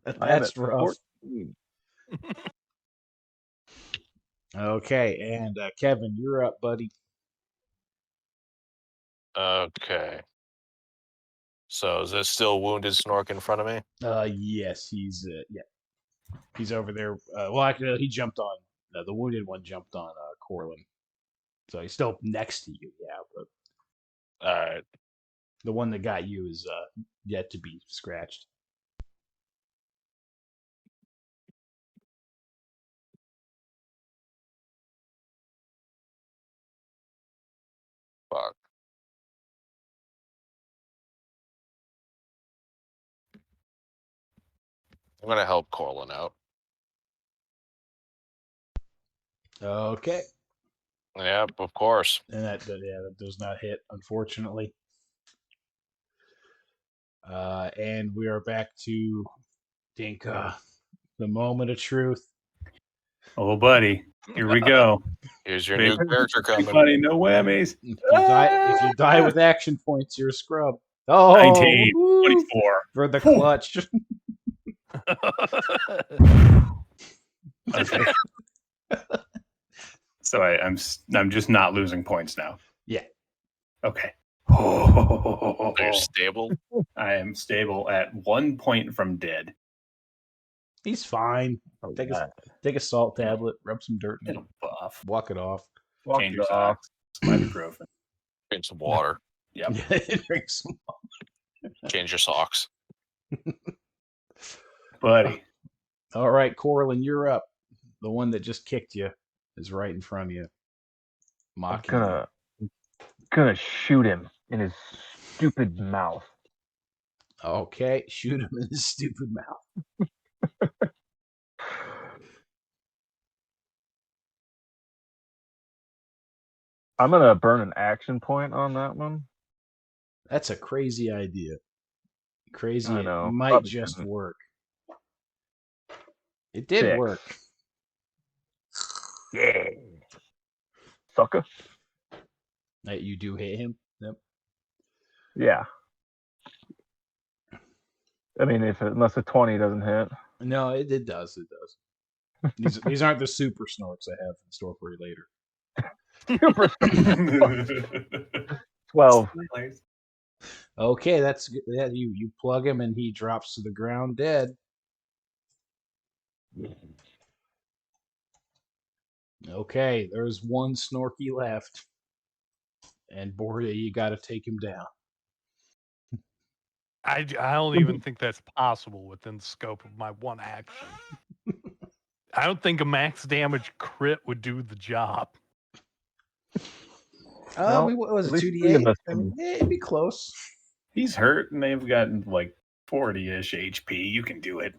That's at rough. 14. Okay, and Kevin, you're up, buddy. Okay. So is this still wounded Snork in front of me? Yes, he's over there. Well, actually, he jumped on the wounded one. Jumped on Corlin, so he's still next to you. Yeah, but All right. the one that got you is yet to be scratched. Fuck. I'm gonna help Corlin out. Okay, Yep, of course. and that does not hit, unfortunately. And we are back to Dinka, the moment of truth. Oh, buddy. Here we go. Here's your Big- new character Big coming. buddy, no whammies. If you die with action points, you're a scrub. Oh, 19, woo, 24. for the clutch. Okay. So I'm just not losing points now. Yeah. Okay. Are you stable? I am stable at 1 point from dead. He's fine. Take a salt tablet, rub some dirt in it, It'll buff. walk it off. Walk Change it your off. socks. Ibuprofen. Drink some water. Yep. Drink some. Change your socks. Buddy. All right, Corlin, you're up. The one that just kicked you is right in front of you. Mocking you. Gonna shoot him in his stupid mouth. Okay, shoot him in his stupid mouth. I'm gonna burn an action point on that one. That's a crazy idea. Crazy. I know. It might Probably just shouldn't. work. It did 6. work. Yeah. Sucker. That you do hit him. Yep. Yeah. I mean, unless a 20 doesn't hit. No, it does. It does. These aren't the super snorks I have in store for you later. Super 12. Okay, that's good. Yeah, you plug him and he drops to the ground dead. Okay, there's one Snorky left. And Borja, you got to take him down. I don't even think that's possible within the scope of my one action. I don't think a max damage crit would do the job. Well, what was at it, least 3 of 2d8? us I can- mean, it'd be close. He's hurt, and they've gotten like 40-ish HP. You can do it.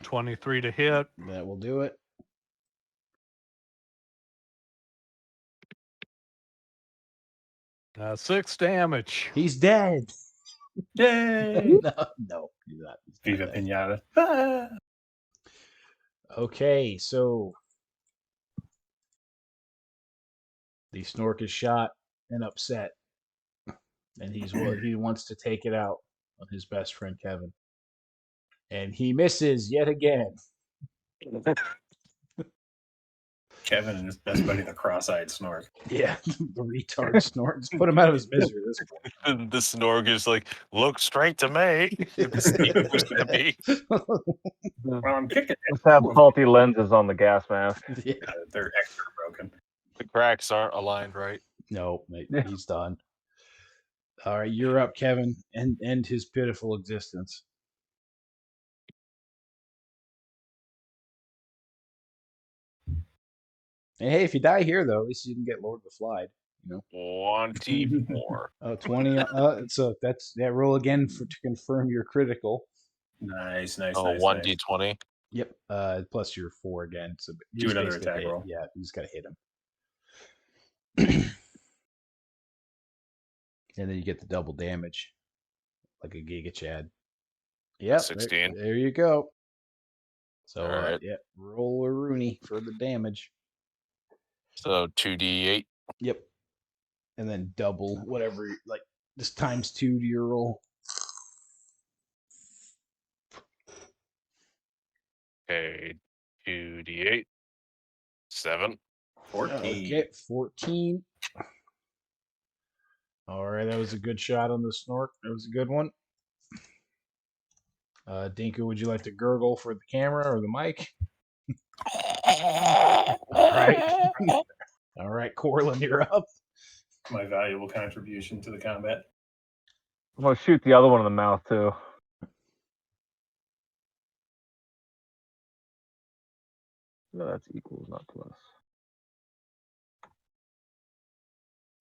23 to hit. That will do it. Uh, 6 damage. He's dead. Yay! No, he's not. He's not Viva dead. Pinata. Ah! Okay, so the Snork is shot and upset, and he wants to take it out on his best friend Kevin, and he misses yet again. Kevin and his best buddy, the cross-eyed Snork. Yeah, the retard Snork. Just put him out of his misery at this point. The Snork is like, look straight to me. Who's gonna be? Well, I'm kicking it. Let's have faulty lenses on the gas mask. Yeah. They're extra broken. The cracks aren't aligned right. No, mate, Yeah. he's done. All right, you're up, Kevin. End his pitiful existence. And hey, if you die here, though, at least you can get Lord of the Flied. You know, 24. 20. So that roll again to confirm your critical. Nice, nice, Oh, nice. 1d20. Yep. Plus your 4 again. So Do another basically attack hit. roll. Yeah, you just gotta hit him. And then you get the double damage, like a Giga Chad. Yep. 16. There you go. So Alright. yeah, roll a Rooney for the damage. So 2d8. Yep. And then double whatever, like just times 2 to your roll. Okay, 2d8. 7. 14. Okay, 14. All right, that was a good shot on the Snork. That was a good one. Dinka, would you like to gurgle for the camera or the mic? All right. All right, Corlin, you're up. My valuable contribution to the combat. I'm gonna shoot the other one in the mouth too. No, that's equals, not plus.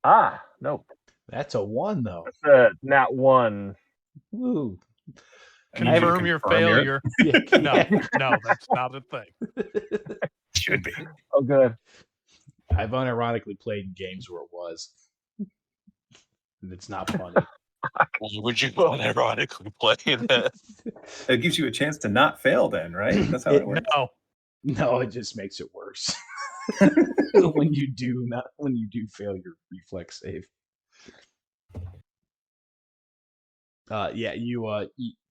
Ah, nope. That's a 1, though. That's a nat 1. Woo. I need you to Confirm your confirm failure. Yeah. No, that's not a thing. Should be. Oh, good. I've unironically played games where it was. And it's not funny. Would you unironically play that? That gives you a chance to not fail then, right? That's how it works. No. No, it just makes it worse. when you do fail your reflex save.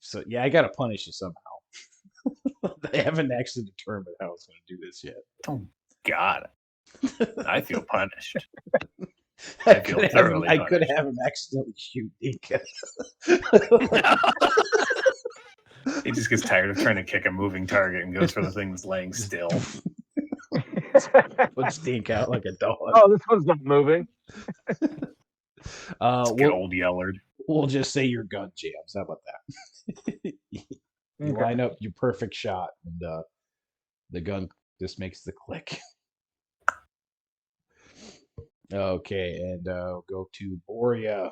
So I gotta punish you somehow. I haven't actually determined how I was gonna do this yet. Oh God. I feel punished. I feel could have thoroughly I could punished. have him accidentally shoot Dinka. He just gets tired of trying to kick a moving target and goes for the thing that's laying still. Would stink out like a dog. Oh, this one's not moving. Get old Yellard. We'll just say your gun jams. How about that? You Okay. line up your perfect shot, and the gun just makes the click. Okay, and go to Borea.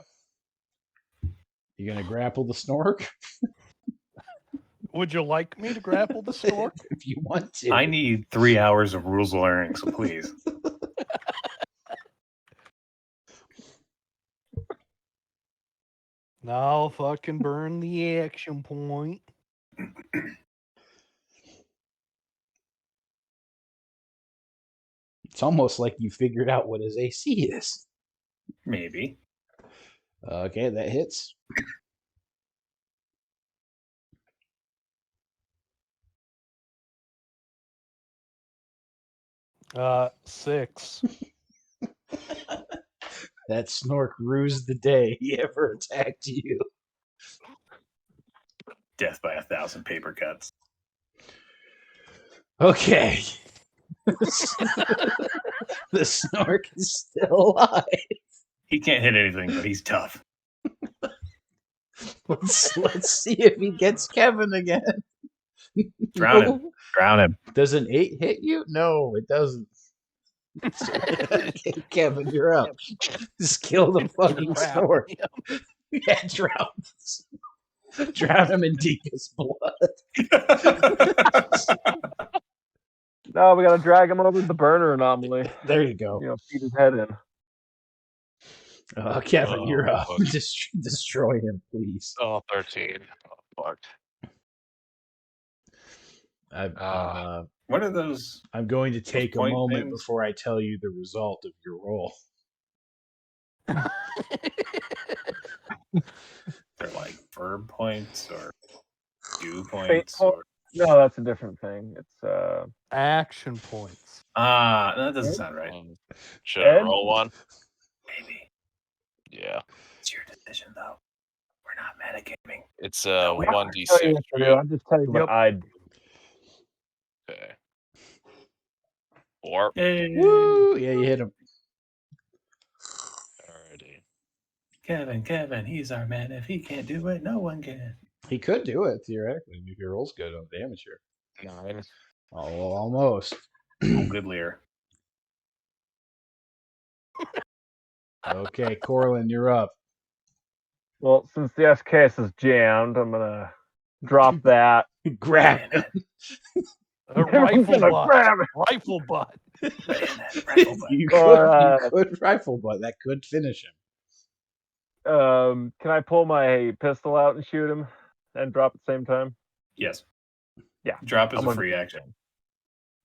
You gonna grapple the Snork? Would you like me to grapple the Snork? If you want to. I need 3 hours of rules learning, so please. I'll fucking burn the action point. It's almost like you figured out what his AC is. Maybe. Okay, that hits. Six. That Snork rused the day he ever attacked you. Death by 1,000 paper cuts. Okay. The Snork is still alive. He can't hit anything, but he's tough. Let's see if he gets Kevin again. Drown No. him. Drown him. Does an 8 hit you? No, it doesn't. Okay, Kevin, you're up. Just kill the fucking Snork. Yeah, drown him in Dika's blood. No, we gotta drag him over to the burner anomaly. There you go. You know, feed his head in. Kevin, you're up. fuck. Destroy him, please. Oh, 13. Oh, fuck. What are those? I'm going to take a point moment things? before I tell you the result of your roll. They're like verb points or do Fate points point. or No, that's a different thing. It's Action points. that doesn't sound right. Should I Ed? roll one? Maybe. Yeah. It's your decision though. We're not metagaming. It's we are. 1d6. I'll just tell you what Yep. I'd do. Okay. 4. Yay. Woo! Yeah, you hit him. Alrighty. Kevin, he's our man. If he can't do it, no one can. He could do it, theoretically, if your roll's good on damage here. 9. Oh, well, almost. Oh, good Lear. Okay, Corlin, you're up. Well, since the SKS is jammed, I'm gonna drop that. Grab him. A rifle gonna butt. grab it. Rifle butt. Rifle butt. You Or, could rifle butt. That could finish him. Can I pull my pistol out and shoot him and drop at the same time? Yes. Yeah. Drop is I'm a gonna free do action.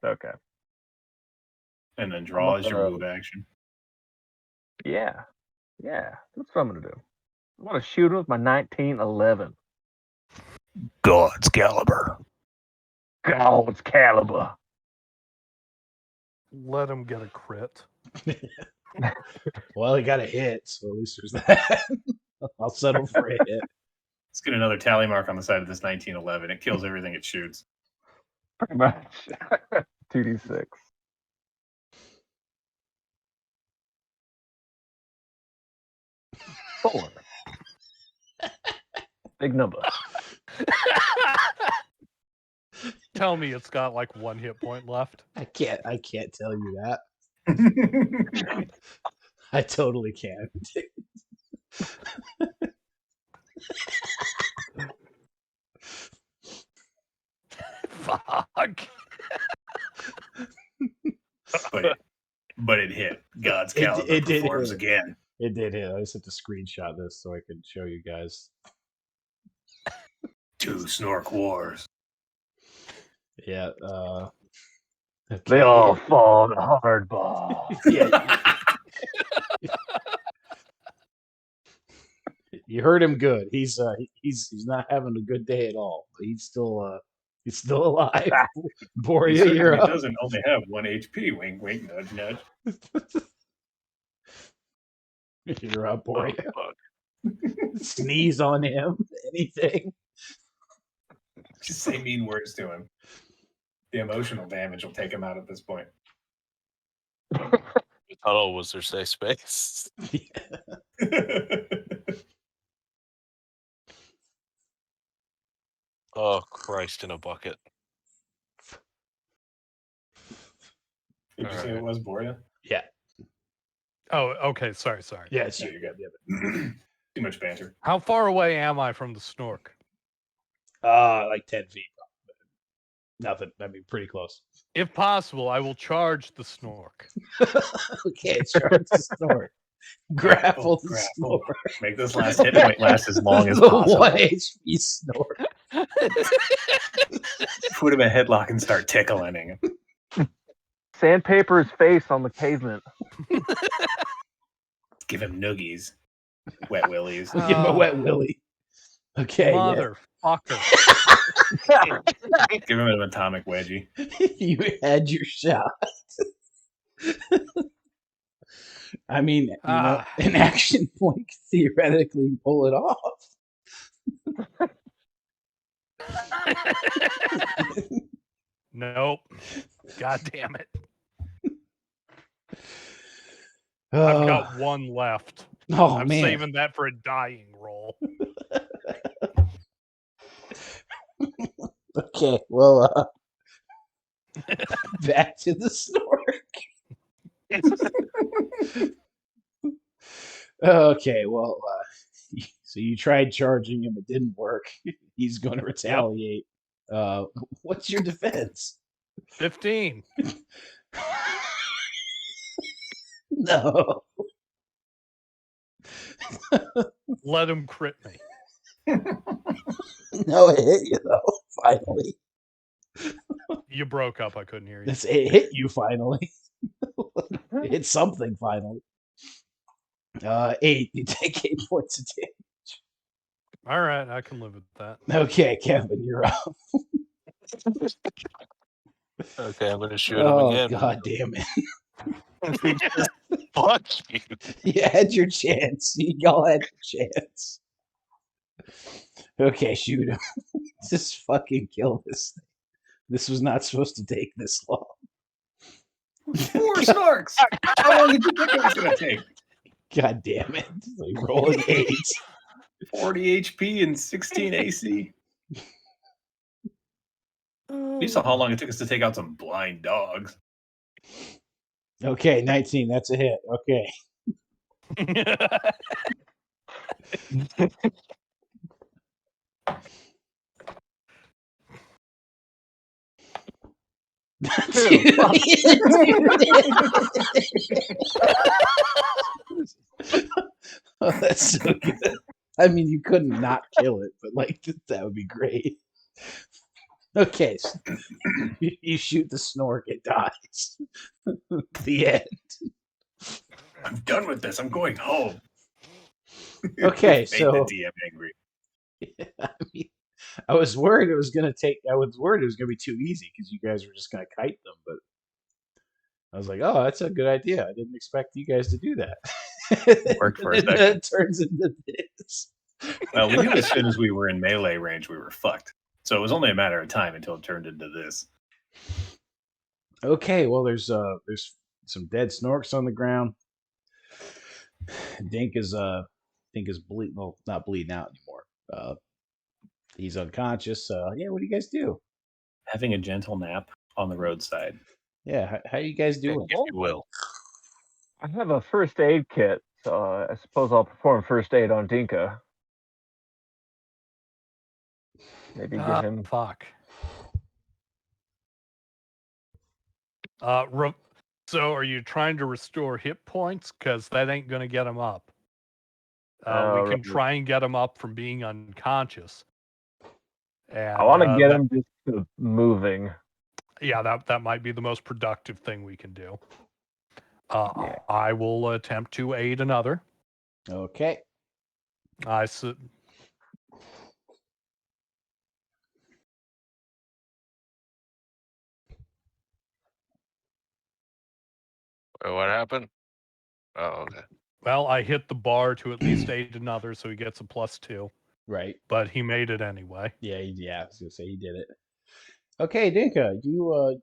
that. Okay. And then draw is your gonna- move action. Yeah. That's what I'm gonna do. I'm gonna shoot him with my 1911. God's caliber. God's caliber. Let him get a crit. Well, he got a hit, so at least there's that. I'll settle for a hit. Let's get another tally mark on the side of this 1911. It kills everything it shoots. Pretty much. 2d6. Four. Big number. Tell me it's got like 1 hit point left. I can't tell you that. I totally can. Fuck. but it hit. God's It- caliber it did performs hit. again. It did hit. I just have to screenshot this so I can show you guys. 2 Snork wars. Yeah. Okay. They all fall in hardball. Yeah. You heard him good. He's not having a good day at all. But he's still alive. He Borea, certainly you're up. doesn't only have 1 HP. Wink, wink, nudge, nudge. You're up, Borea. Fuck. Sneeze on him. Anything. Just say mean words to him. The emotional damage will take him out at this point. Tunnel was their safe space. Oh, Christ in a bucket. Did you say it was Borea? Yeah. Oh, okay. Sorry. Yeah, it's No, you. you're good. Too much banter. How far away am I from the Snork? Like 10 feet. Nothing. I mean, pretty close. If possible, I will charge the Snork. Okay, charge the snort. Grapple the Grapple. snort. Make this last hit point last as long as The possible. 1 HP snort. Put him in a headlock and start tickling him. Sandpaper his face on the pavement. Give him noogies. Wet willies. Give him a wet willy. Okay, Motherfucker. Give him an atomic wedgie. yeah. You had your shot. I mean, you know, an action point could theoretically pull it off. Nope. God damn it. Oh, I've got one left. oh I'm man. saving that for a dying roll. Okay, well, back to the Snork. Okay, well, so you tried charging him, it didn't work. He's going to retaliate. What's your defense? 15. No. Let him crit me. No, it hit you though, finally. You broke up. I couldn't hear you. It hit you finally. It hit something finally. 8. You take 8 points of damage. All right, I can live with that. Okay, Kevin, you're up. Okay, I'm gonna shoot him Oh, again. God damn it. Fuck you. You had your chance. Y'all had your chance. Okay, shoot him. Just fucking kill this thing. This was not supposed to take this long. 4 snorks! How long did you think it was going to take? God damn it. Like rolling 8s. 40 HP and 16 AC. You saw how long it took us to take out some blind dogs. Okay, 19. That's a hit. Okay. Oh, that's so good. I mean, you couldn't not kill it, but like that would be great. Okay, so you shoot the Snork, it dies. The end. I'm done with this. I'm going home. Okay, Made so the DM angry. I mean, I was worried it was gonna be too easy because you guys were just gonna kite them, but I was like, oh, that's a good idea. I didn't expect you guys to do that. Worked for a And then second. it turns into this. Well, we knew as soon as we were in melee range, we were fucked. So it was only a matter of time until it turned into this. Okay, well, there's some dead Snorks on the ground. Dink is bleeding. Well, not bleeding out anymore. He's unconscious. Yeah, what do you guys do? Having a gentle nap on the roadside. Yeah, how you guys doing? If you will. I have a first aid kit, so I suppose I'll perform first aid on Dinka. Maybe give him. Fuck. So are you trying to restore hit points? Because that ain't going to get him up. We can Right. try and get him up from being unconscious. And, I want to get him just to moving. Yeah, that might be the most productive thing we can do. Yeah. I will attempt to aid another. Okay. What happened? Oh, okay. Well, I hit the bar to at least aid another, so he gets a +2. Right. But he made it anyway. Yeah, I was gonna say he did it. Okay, Dinka, you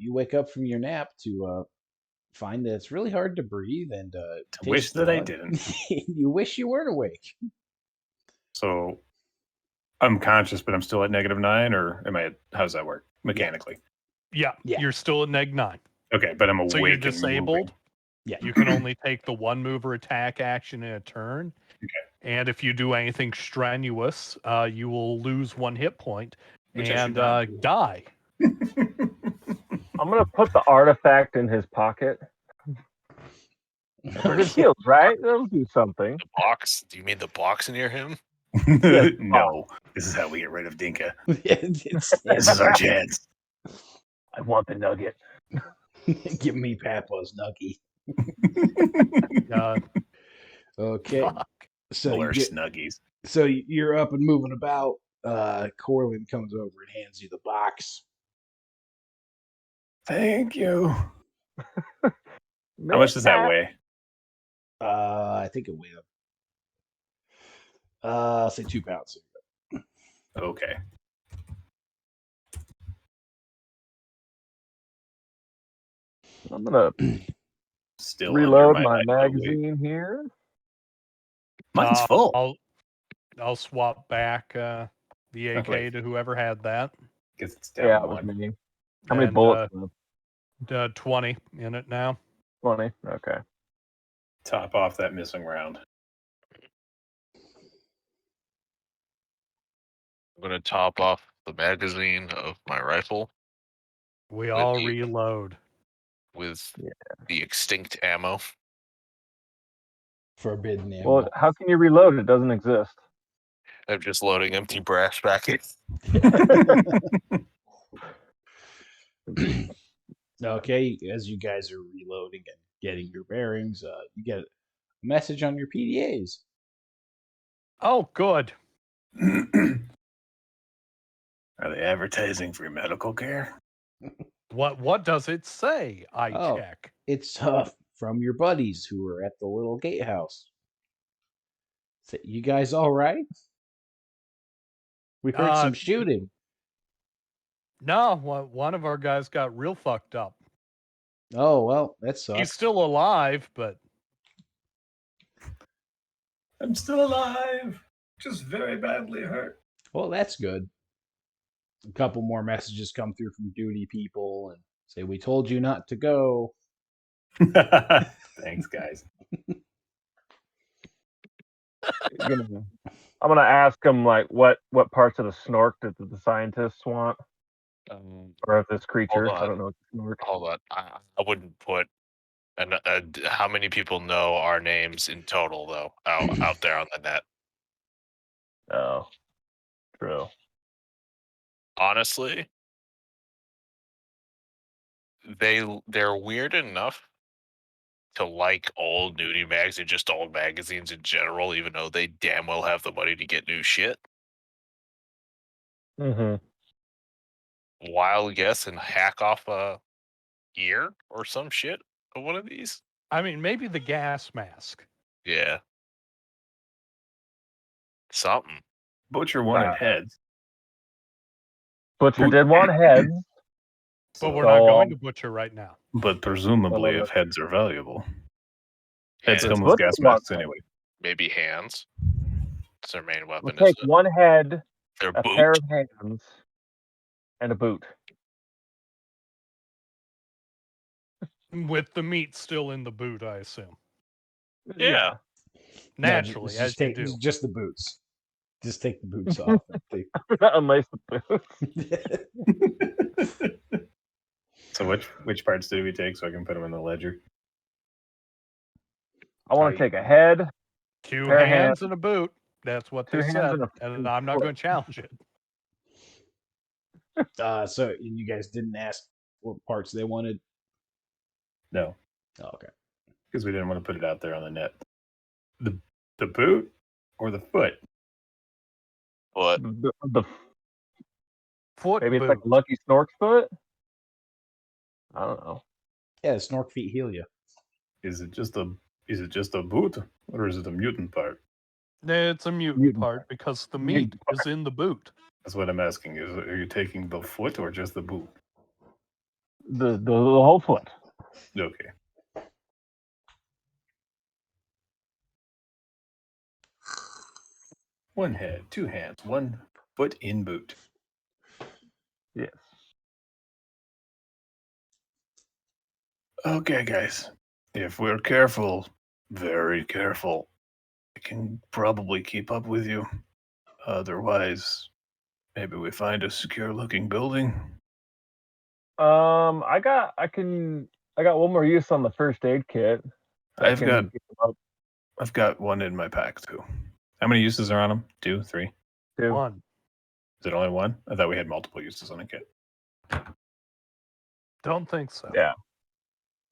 wake up from your nap to find that it's really hard to breathe and Wish taste that I blood. didn't. You wish you weren't awake. So I'm conscious, but I'm still at -9, or am I at, how does that work mechanically? Yeah, Yeah. you're still at -9. Okay, but I'm awake. So you're and moving. disabled? Yeah. You can only take the one mover attack action in a turn. Okay. And if you do anything strenuous, you will lose 1 hit point Which I and should not do. die. I'm gonna put the artifact in his pocket. Because it heals, right? It'll do something. The box? Do you mean the box near him? Yes, No, this is how we get rid of Dinka. It's- This is our chance. I want the nugget. Give me Papa's Nuggy. Uh, Okay. fuck. So you Or get, Snuggies. so you're up and moving about. Corlin comes over and hands you the box. Thank you. How much does that weigh? I think it weighed say 2 pounds. Okay. I'm gonna Still reload under my height, though, wait. magazine here. Mine's full. I'll swap back the AK wait. to whoever had that. Guess it's down Yeah, it was one. me. How many And, bullets? 20 in it now. 20. Okay. Top off that missing round. I'm gonna top off the magazine of my rifle We With all the- reload. with Yeah. the extinct ammo. Forbidden ammo. Well, how can you reload? It doesn't exist. I'm just loading empty brass packets. Okay, as you guys are reloading and getting your bearings, you get a message on your PDAs. Oh, good. Are they advertising for medical care? What does it say? I Oh. check. It's from your buddies who are at the little gatehouse. So, you guys all right? We heard some shooting. No, one of our guys got real fucked up. Oh well, that sucks. He's still alive, but I'm still alive. Just very badly hurt. Well, that's good. A couple more messages come through from duty people and say, "We told you not to go." Thanks, guys. I'm gonna ask him like what parts of the snork did the scientists want, or of this creature. I don't know. Snork. Hold on. I wouldn't put. How many people know our names in total, though, out there on the net? Oh, true. Honestly, they're weird enough to like old nudie mags and just old magazines in general, even though they damn well have the money to get new shit. Mm-hmm. Wild guess and hack off a ear or some shit of one of these. I mean, maybe the gas mask. Yeah. Something. Butcher wanted heads. Butcher did want heads. But we're So, not going to butcher right now. But presumably, Well, if heads are valuable, heads Hands, come with Butcher gas wants masks anyway. maybe hands. It's their main weapon. We'll take one head, Their a boot. pair of hands, and a boot. With the meat still in the boot, I assume. Yeah. Naturally, as you do. Just the boots. Just take the boots off. Unlace the boots. So which parts did we take so I can put them in the ledger? I want to take a head. 2 pair of hands and a boot. That's what 2 they hands said. and a And I'm not going to challenge it. So you guys didn't ask what parts they wanted? No, Oh, okay. because we didn't want to put it out there on the net. The boot or the foot? But The Foot maybe boot. it's like Lucky Snork's foot. I don't know. Yeah, Snork feet heal you. Is it just a boot or is it a mutant part? It's a mutant Mutant part because the Mutant meat is in the boot. That's what I'm asking. Are you taking the foot or just the boot? The whole foot. Okay. One head, 2 hands, 1 foot in boot. Yes. Okay, guys. If we're careful, very careful, I can probably keep up with you. Otherwise, maybe we find a secure-looking building. I got one more use on the first aid kit. So I've got keep them up I've got one in my pack too. How many uses are on them? 2, 3? too. One. Is it only one? I thought we had multiple uses on a kit. Don't think so. Yeah.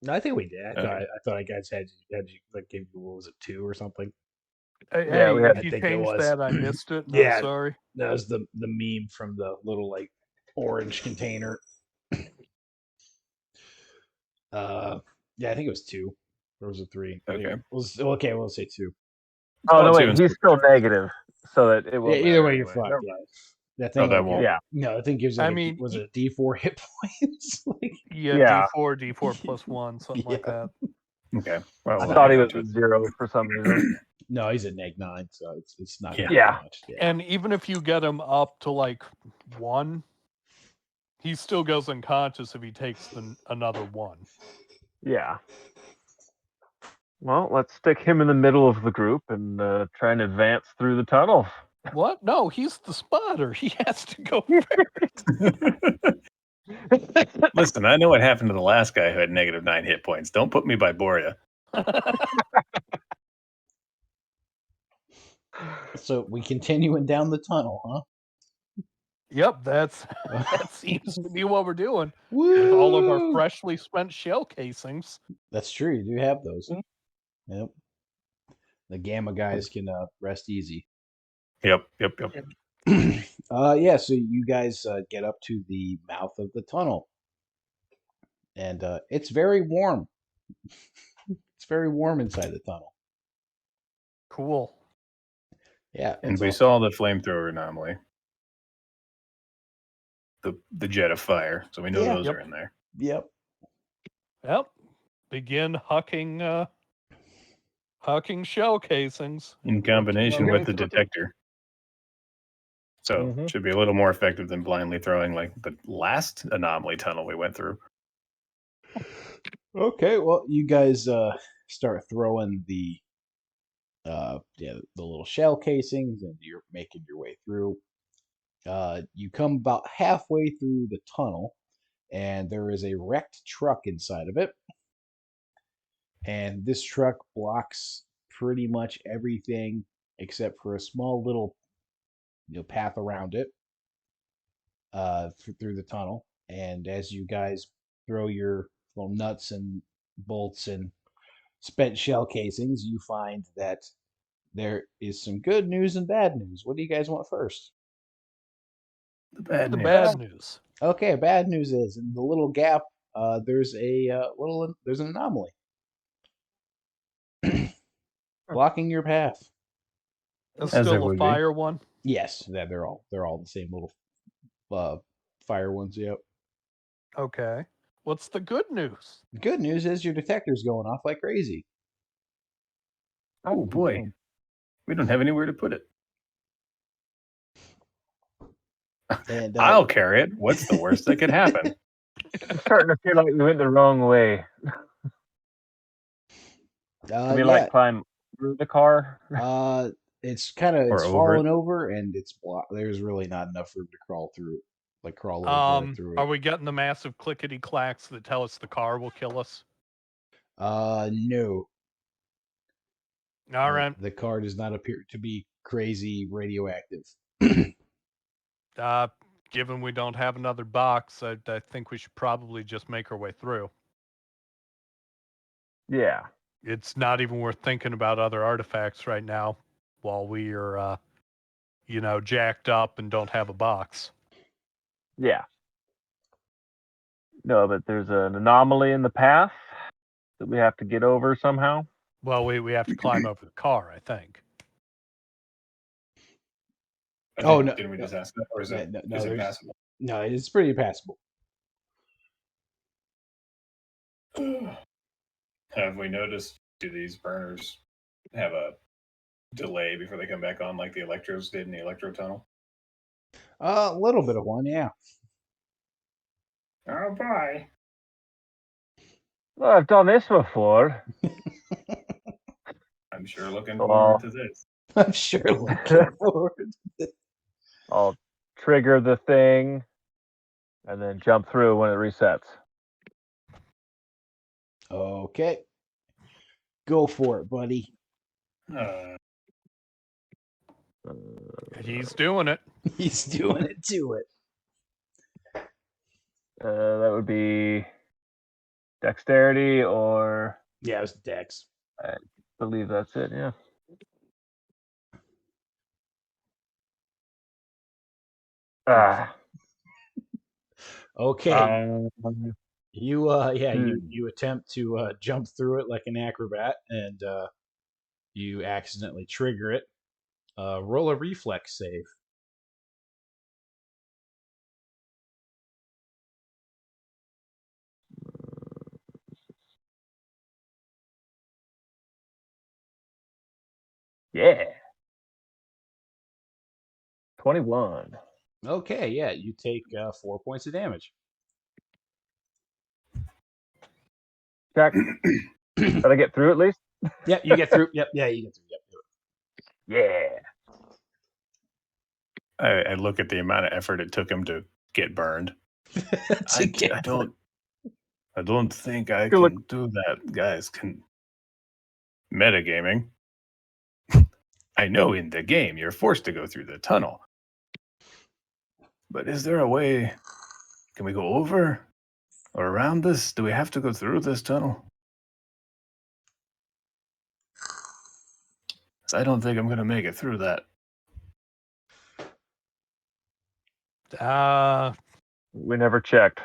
No, I think we did. Okay. I thought I guys had you like gave you, what was it, 2 or something? Hey, Yeah, we had- if you I think it changed was. that, I missed it. Yeah. I'm sorry. That was the meme from the little like orange container. Yeah, I think it was 2. Or was it 3? Okay. Anyway, we'll say 2. Oh no, Two wait, and he's still negative, so that it will. Yeah, either way, you're fucked. Never Yeah. mind. That thing. that like, won't. Yeah. No, the thing gives you. I Like mean, was it a D4 hit points? Like, Yeah. D4 plus 1, something like Yeah. that. Okay. Well, I we'll thought he hang on was to at it. 0 for some reason. no, he's at -9, so it's not. Yeah. gonna Yeah. do much. Yeah. And even if you get him up to like 1, he still goes unconscious if he takes another 1. Yeah. Well, let's stick him in the middle of the group and try and advance through the tunnel. What? No, he's the spotter. He has to go. Listen, I know what happened to the last guy who had -9 hit points. Don't put me by Boria. So we continuing down the tunnel, huh? Yep, that seems to be what we're doing Woo! with all of our freshly spent shell casings. That's true. You do have those. Mhm. Yep. The gamma guys can rest easy. Yep. Yeah, so you guys get up to the mouth of the tunnel, and it's very warm. It's very warm inside the tunnel. Cool. Yeah, And it's we all- saw the flamethrower anomaly. The jet of fire. So we know Yeah. those Yep. are in there. Yep. Yep. Begin hucking shell casings. In combination Okay. with the detector. So Mhm. should be a little more effective than blindly throwing like the last anomaly tunnel we went through. Okay, well, you guys start throwing the little shell casings, and you're making your way through. You come about halfway through the tunnel, and there is a wrecked truck inside of it. And this truck blocks pretty much everything except for a small little path around it through the tunnel. And as you guys throw your little nuts and bolts and spent shell casings, you find that there is some good news and bad news. What do you guys want first? The bad The news. bad news. Okay, bad news is in the little gap. There's an anomaly blocking your path. That's As there still a would be. fire one. Yes, they're all the same little fire ones. Yep. Okay. What's the good news? The good news is your detector's going off like crazy. Oh boy. We don't have anywhere to put it. And I'll carry it. What's the worst that could happen? I'm starting to feel like we went the wrong way. Can we like climb through the car? It's kind of Or it's over it? fallen over and it's blocked. There's really not enough room to crawl through, like crawl over it through Are it. we getting the massive clickety clacks that tell us the car will kill us? No. All right. The car does not appear to be crazy radioactive. Given we don't have another box, I think we should probably just make our way through. Yeah. It's not even worth thinking about other artifacts right now while we are, jacked up and don't have a box. Yeah. No, but there's an anomaly in the path that we have to get over somehow. Well, we have to climb over the car, I think. Oh, no. Didn't we just ask that? Or is Yeah, it, no, is it there's- passable? No, it's pretty passable. Have we noticed, do these burners have a delay before they come back on like the electros did in the electro tunnel? A little bit of one, yeah. Oh, bye. Well, I've done this before. I'm sure looking So forward to this. I'm sure looking forward. I'll trigger the thing and then jump through when it resets. Okay. Go for it, buddy. He's doing it. He's doing it to it. That would be dexterity, or Yeah, it was Dex. I believe that's it. Yeah. Ah. Okay. You Hmm. you attempt to jump through it like an acrobat, and you accidentally trigger it. Roll a reflex save. Yeah. 21. Okay, yeah, you take 4 points of damage. Check. Did I get through at least? Yep, you get through. Yep, yeah, you get through. Yep, do Yeah. I look at the amount of effort it took him to get burned. it. I don't think I Feel can do that, guys. Can metagaming. I know in the game you're forced to go through the tunnel. But is there a way? Can we go over or around this? Do we have to go through this tunnel? 'Cause I don't think I'm going to make it through that. We never checked.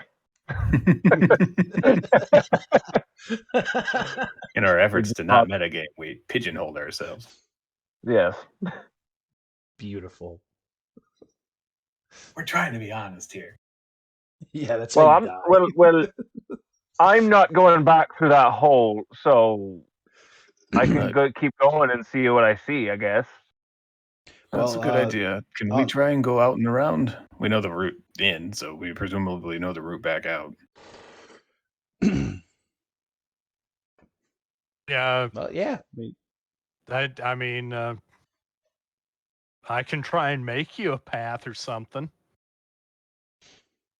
In our efforts to not metagame, we pigeonholed ourselves. Yes. Beautiful. We're trying to be honest here. Yeah, that's Well, how you die. well, I'm not going back through that hole, so I can keep going and see what I see, I guess. That's a good idea. Can we try and go out and around? We know the route in, so we presumably know the route back out. Yeah. Well, yeah. I mean, I can try and make you a path or something.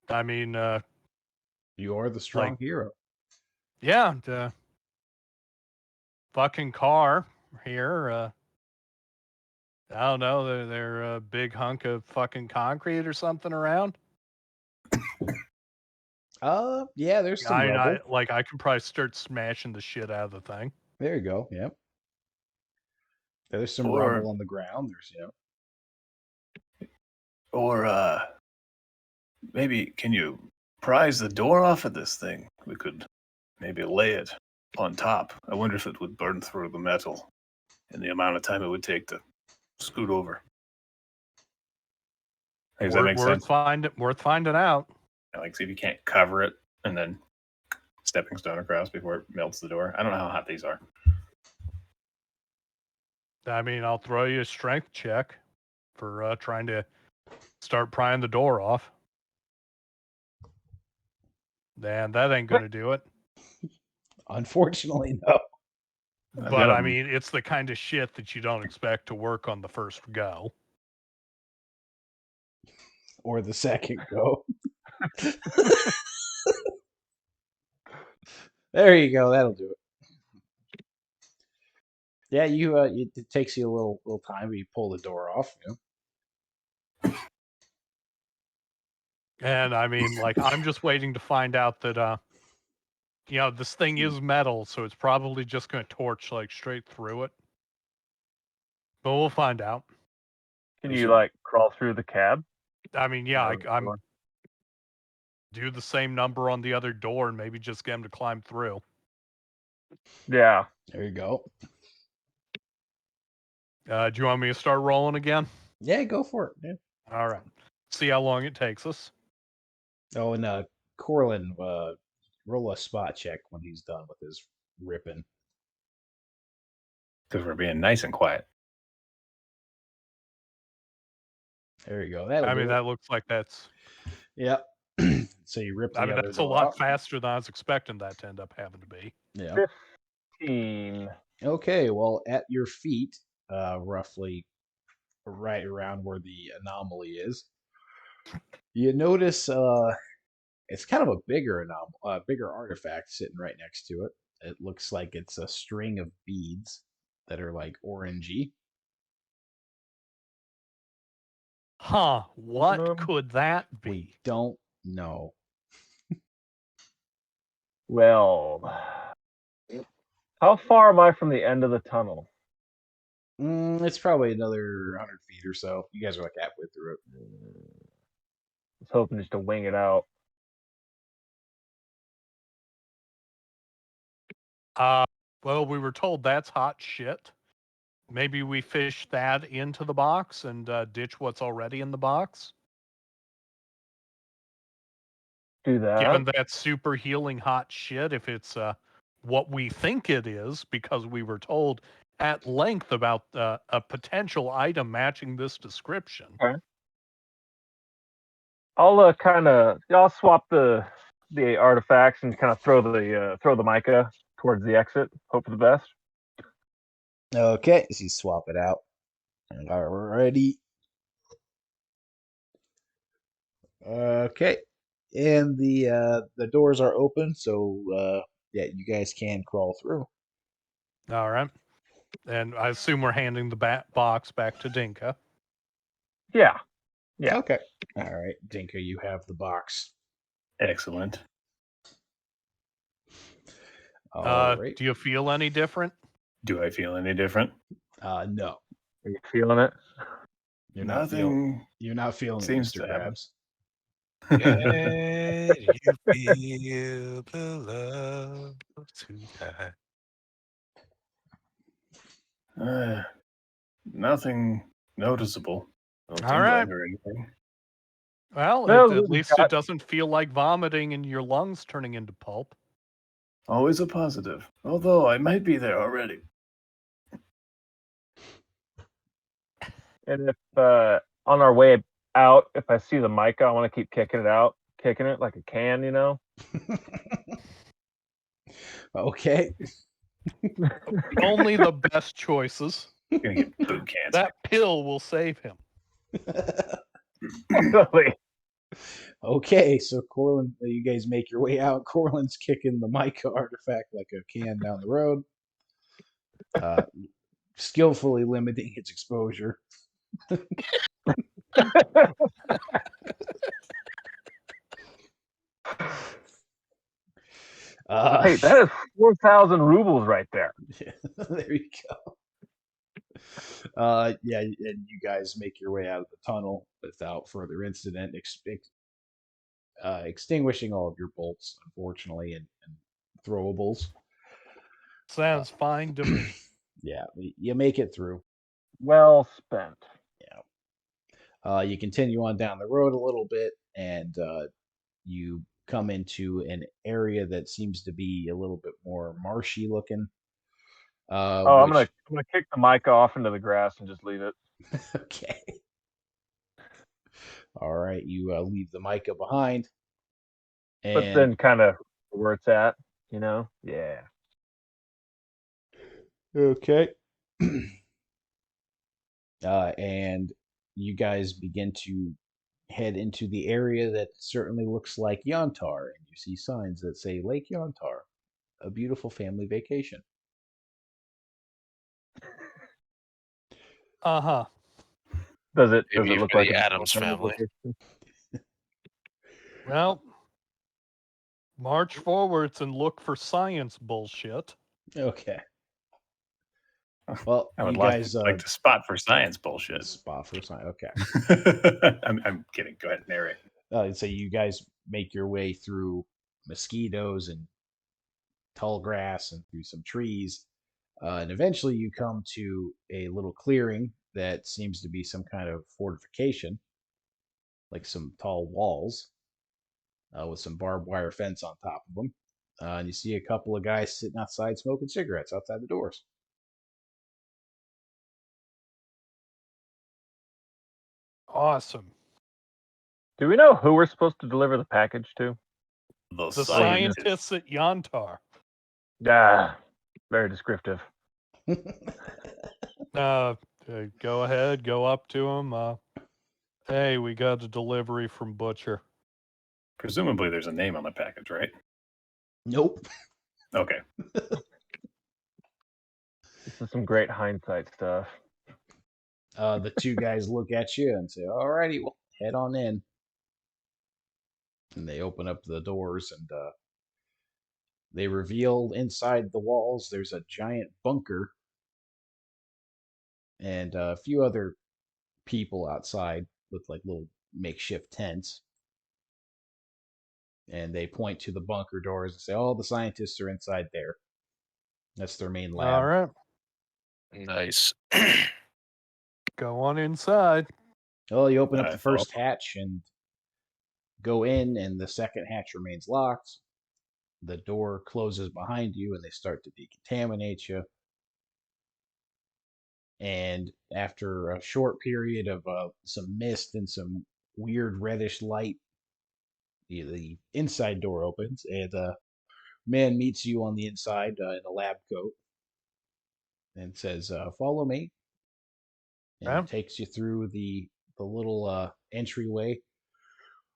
I mean, you are the strong hero. Yeah, the fucking car here. I don't know. They're a big hunk of fucking concrete or something around. Yeah, there's some rubble. I could probably start smashing the shit out of the thing. There you go. Yep. There's some rubble on the ground. There's, Or maybe can you prise the door off of this thing? We could maybe lay it on top. I wonder if it would burn through the metal and the amount of time it would take to scoot over. Does that make sense? Worth finding out. Like, see if you can't cover it and then stepping stone across before it melts the door. I don't know how hot these are. I mean, I'll throw you a strength check for trying to start prying the door off. And that ain't going to do it. Unfortunately, no. But I mean, it's the kind of shit that you don't expect to work on the first go. Or the second go. There you go. That'll do it. Yeah, it takes you a little time, but you pull the door off. And I mean, like, I'm just waiting to find out that, this thing is metal, so it's probably just going to torch, like, straight through it. But we'll find out. Can you, like, crawl through the cab? I mean, yeah, I'm do the same number on the other door and maybe just get him to climb through. Yeah. There you go. Do you want me to start rolling again? Yeah, go for it. Yeah. All right. See how long it takes us. Oh, and Corlin, roll a spot check when he's done with his ripping. Because we're being nice and quiet. There you go. That looks like that's... Yep. So you rip the I mean, other that's a door lot off. faster than I was expecting that to end up having to be. Yeah. 15. Okay. Well, at your feet, roughly right around where the anomaly is, you notice it's kind of a bigger artifact sitting right next to it. It looks like it's a string of beads that are like orangey. Huh? What Um, could that We be? don't know. Well, how far am I from the end of the tunnel? It's probably another 100 feet or so. You guys are like halfway through it. I was hoping just to wing it out. Well, we were told that's hot shit. Maybe we fish that into the box and ditch what's already in the box. Do that. Given that super healing hot shit, if it's what we think it is, because we were told at length about a potential item matching this description. Okay. I'll swap the artifacts and kind of throw the mica towards the exit. Hope for the best. Okay, so you swap it out. Alrighty. Okay. And the doors are open, so yeah, you guys can crawl through. All right. And I assume we're handing the box back to Dinka. Yeah. Yeah. Okay. All right, Dinka, you have the box. Excellent. All right. Do you feel any different? Do I feel any different? No, Are you feeling it? you're Nothing not feeling it, seems Mr. to happen. Krabs. Can you feel the love tonight? Nothing noticeable. No All tingling right. or anything. Well, Well, at we've least got- it doesn't feel like vomiting and your lungs turning into pulp. Always a positive. Although I might be there already. And if on our way out, if I see the mica, I want to keep kicking it like a can, you know. Okay. Only the best choices. Gonna get boot cancer. That pill will save him. Really. Okay, so Corlin, you guys make your way out. Corlin's kicking the mica artifact like a can down the road, skillfully limiting its exposure. Hey, that is 4,000 rubles right there. There you go. Yeah, and you guys make your way out of the tunnel without further incident, extinguishing all of your bolts, unfortunately, and throwables. Sounds fine to me. Yeah, you make it through. Well spent. You continue on down the road a little bit, and you come into an area that seems to be a little bit more marshy looking. I'm gonna kick the mica off into the grass and just leave it. Okay. All right, you leave the mica behind, But and then kind of where it's at, you know? Yeah. okay. And you guys begin to head into the area that certainly looks like Yantar, and you see signs that say Lake Yantar, a beautiful family vacation. Uh-huh. Does it Maybe look for like the a Addams family. Well, march forwards and look for science bullshit. Okay. Well, I would you like, guys like to spot for science bullshit. spot for sign. Okay. I'm kidding. Go ahead and narrate. So you guys make your way through mosquitoes and tall grass and through some trees, and eventually you come to a little clearing that seems to be some kind of fortification, like some tall walls with some barbed wire fence on top of them. And you see a couple of guys sitting outside smoking cigarettes outside the doors. Awesome. Do we know who we're supposed to deliver the package to? The scientist. scientists at Yantar. Ah, very descriptive. Go ahead, go up to him. Hey, we got a delivery from Butcher. Presumably there's a name on the package, right? Nope. Okay. This is some great hindsight stuff. The two guys look at you and say, "Alrighty, well, head on in." And they open up the doors and they reveal inside the walls there's a giant bunker and a few other people outside with like little makeshift tents. And they point to the bunker doors and say, "Oh, the scientists are inside there. That's their main lab." All right, Nice. go on inside. Oh, you open up the I thought- first hatch and go in, and the second hatch remains locked. The door closes behind you, and they start to decontaminate you. And after a short period of some mist and some weird reddish light, the inside door opens, and a man meets you on the inside in a lab coat and says, "Follow me," and Yeah. takes you through the little entryway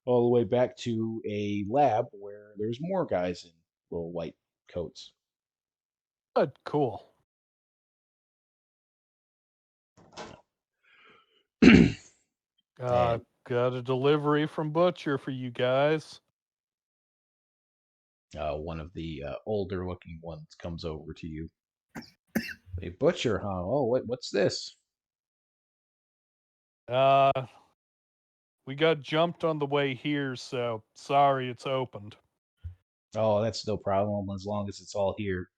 all the way back to a lab where there's more guys in little white coats. Good, cool. And Got a delivery from Butcher for you guys. one of the older looking ones comes over to you. A butcher, huh? Oh, what's this? We got jumped on the way here, so sorry it's opened. Oh, that's no problem as long as it's all here.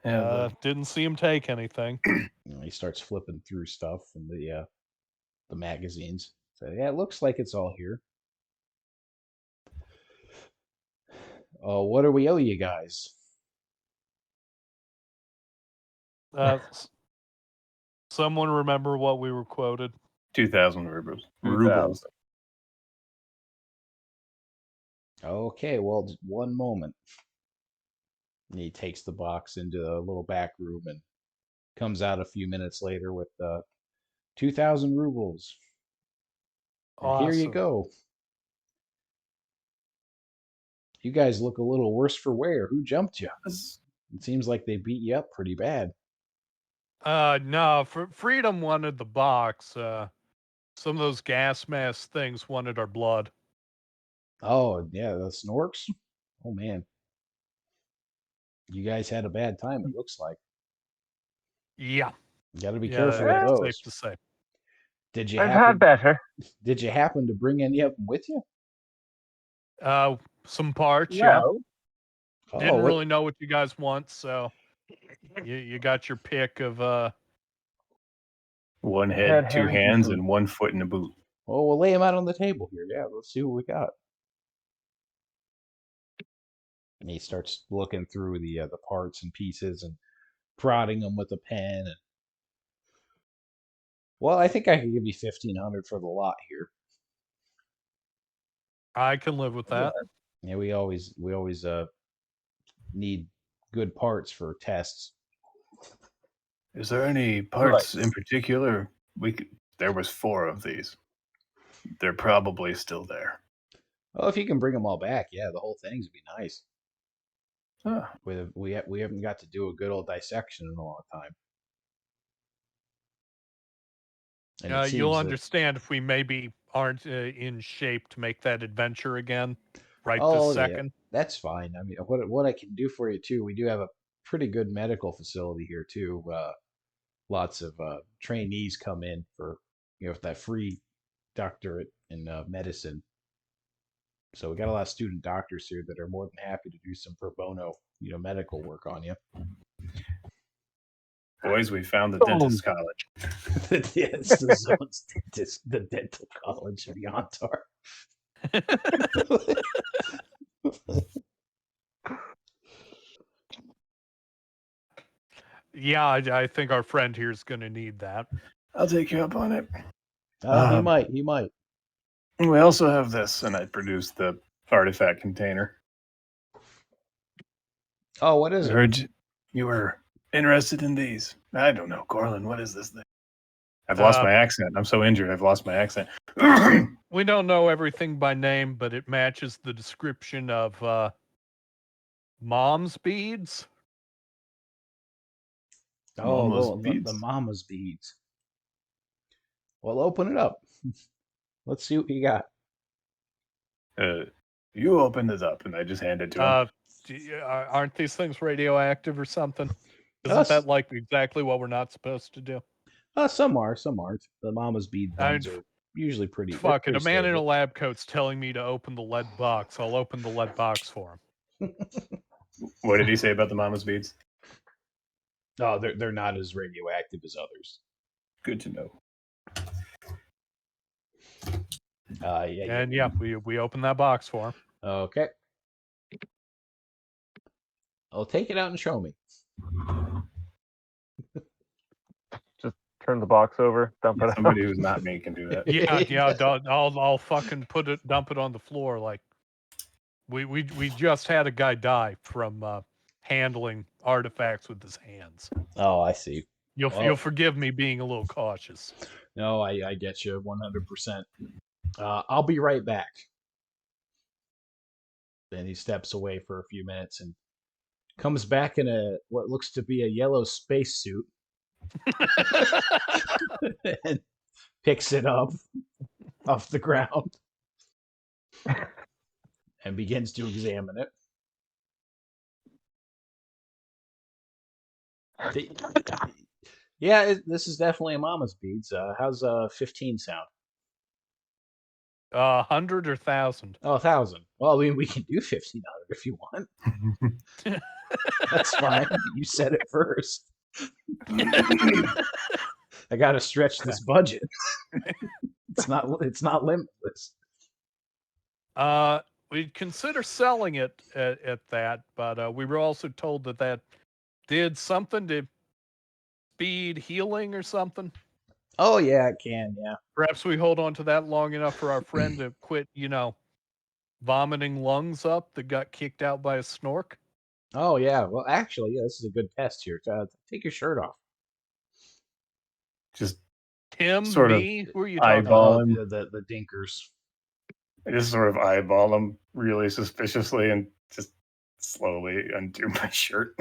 Yeah, Didn't see him take anything. He starts flipping through stuff and the magazines. So yeah, it looks like it's all here. What do we owe you guys? Someone remember what we were quoted? 2,000 rubles. 2,000. Okay, well, just one moment. And he takes the box into a little back room and comes out a few minutes later with 2,000 rubles. And here you Awesome. go. You guys look a little worse for wear. Who jumped you? It seems like they beat you up pretty bad. No, Freedom wanted the box. Some of those gas mask things wanted our blood. Oh, yeah, the Snorks? Oh, man. You guys had a bad time, it looks like. Yeah. You got to be Yeah, careful with that's those. safe to say. Did you I've had better. Did you happen to bring any of them with you? Some parts, yeah. Well, Oh, Didn't what- really know what you guys want, so you got your pick of One Had head, two hands and hands, some- and 1 foot in a boot. well, we'll lay them out on the table here. Yeah, let's see what we got. And he starts looking through the parts and pieces and prodding them with a pen. And well, I think I could give you 1,500 for the lot here. I can live with that. Yeah, we always need good parts for tests. Is there any parts in particular? There was 4 of these. They're probably still there. Well, if you can bring them all back, yeah, the whole things would be nice. Ah, We haven't got to do a good old dissection in a long time. And it You'll seems that- understand if we maybe aren't in shape to make that adventure again right Oh, this yeah. second. That's fine. I mean, what I can do for you too, we do have a pretty good medical facility here too. Lots of trainees come in for that free doctorate in medicine. So we got a lot of student doctors here that are more than happy to do some pro bono, medical work on you. boys, we found the dentist college. Yeah, it's the zone's dentist, the dental college of Yantar. Yeah, I think our friend here is going to need that. I'll take you up on it. He might. We also have this, and I produced the artifact container. Oh, what is I it? heard you were interested in these. I don't know, Corlin. What is this thing? I've lost my accent. I'm so injured. I've lost my accent. We don't know everything by name, but it matches the description of mom's beads. Oh, Mama's the beads. mama's beads. Well, open it up. Let's see what you got. You opened it up, and I just handed it to him. Aren't these things radioactive or something? Isn't Us. that like exactly what we're not supposed to do? Some are, some aren't. The mama's bead ones are usually pretty. Fuck it. Pretty A man in a stable. lab coat's telling me to open the lead box. I'll open the lead box for him. What did he say about the mama's beads? Oh, they're not as radioactive as others. Good to know. Yeah. And yeah, we opened that box for him. Okay. I'll take it out and show me. Just turn the box over, dump it Somebody out. who's not me can do that. Yeah. I'll fucking dump it on the floor. Like we just had a guy die from handling artifacts with his hands. Oh, I see. You'll forgive me being a little cautious. No, I get you 100%. I'll be right back. Then he steps away for a few minutes and comes back in what looks to be a yellow spacesuit and picks it up off the ground and begins to examine it. Yeah, this is definitely a mama's beads. How's 15 sound? 100 or 1,000? Oh, 1,000. Well, I mean, we can do 1,500 if you want. That's fine. You said it first. I got to stretch this budget. It's not limitless. We'd consider selling it at that, but we were also told that did something to speed healing or something. Oh yeah, it can. Yeah. Perhaps we hold on to that long enough for our friend to quit, vomiting lungs up that got kicked out by a snork. Oh yeah. Well, actually, yeah, this is a good test here. Take your shirt off. Just Tim, sort me, of who are you talking eyeball about? him. The dinkers. I just sort of eyeball him really suspiciously and just slowly undo my shirt.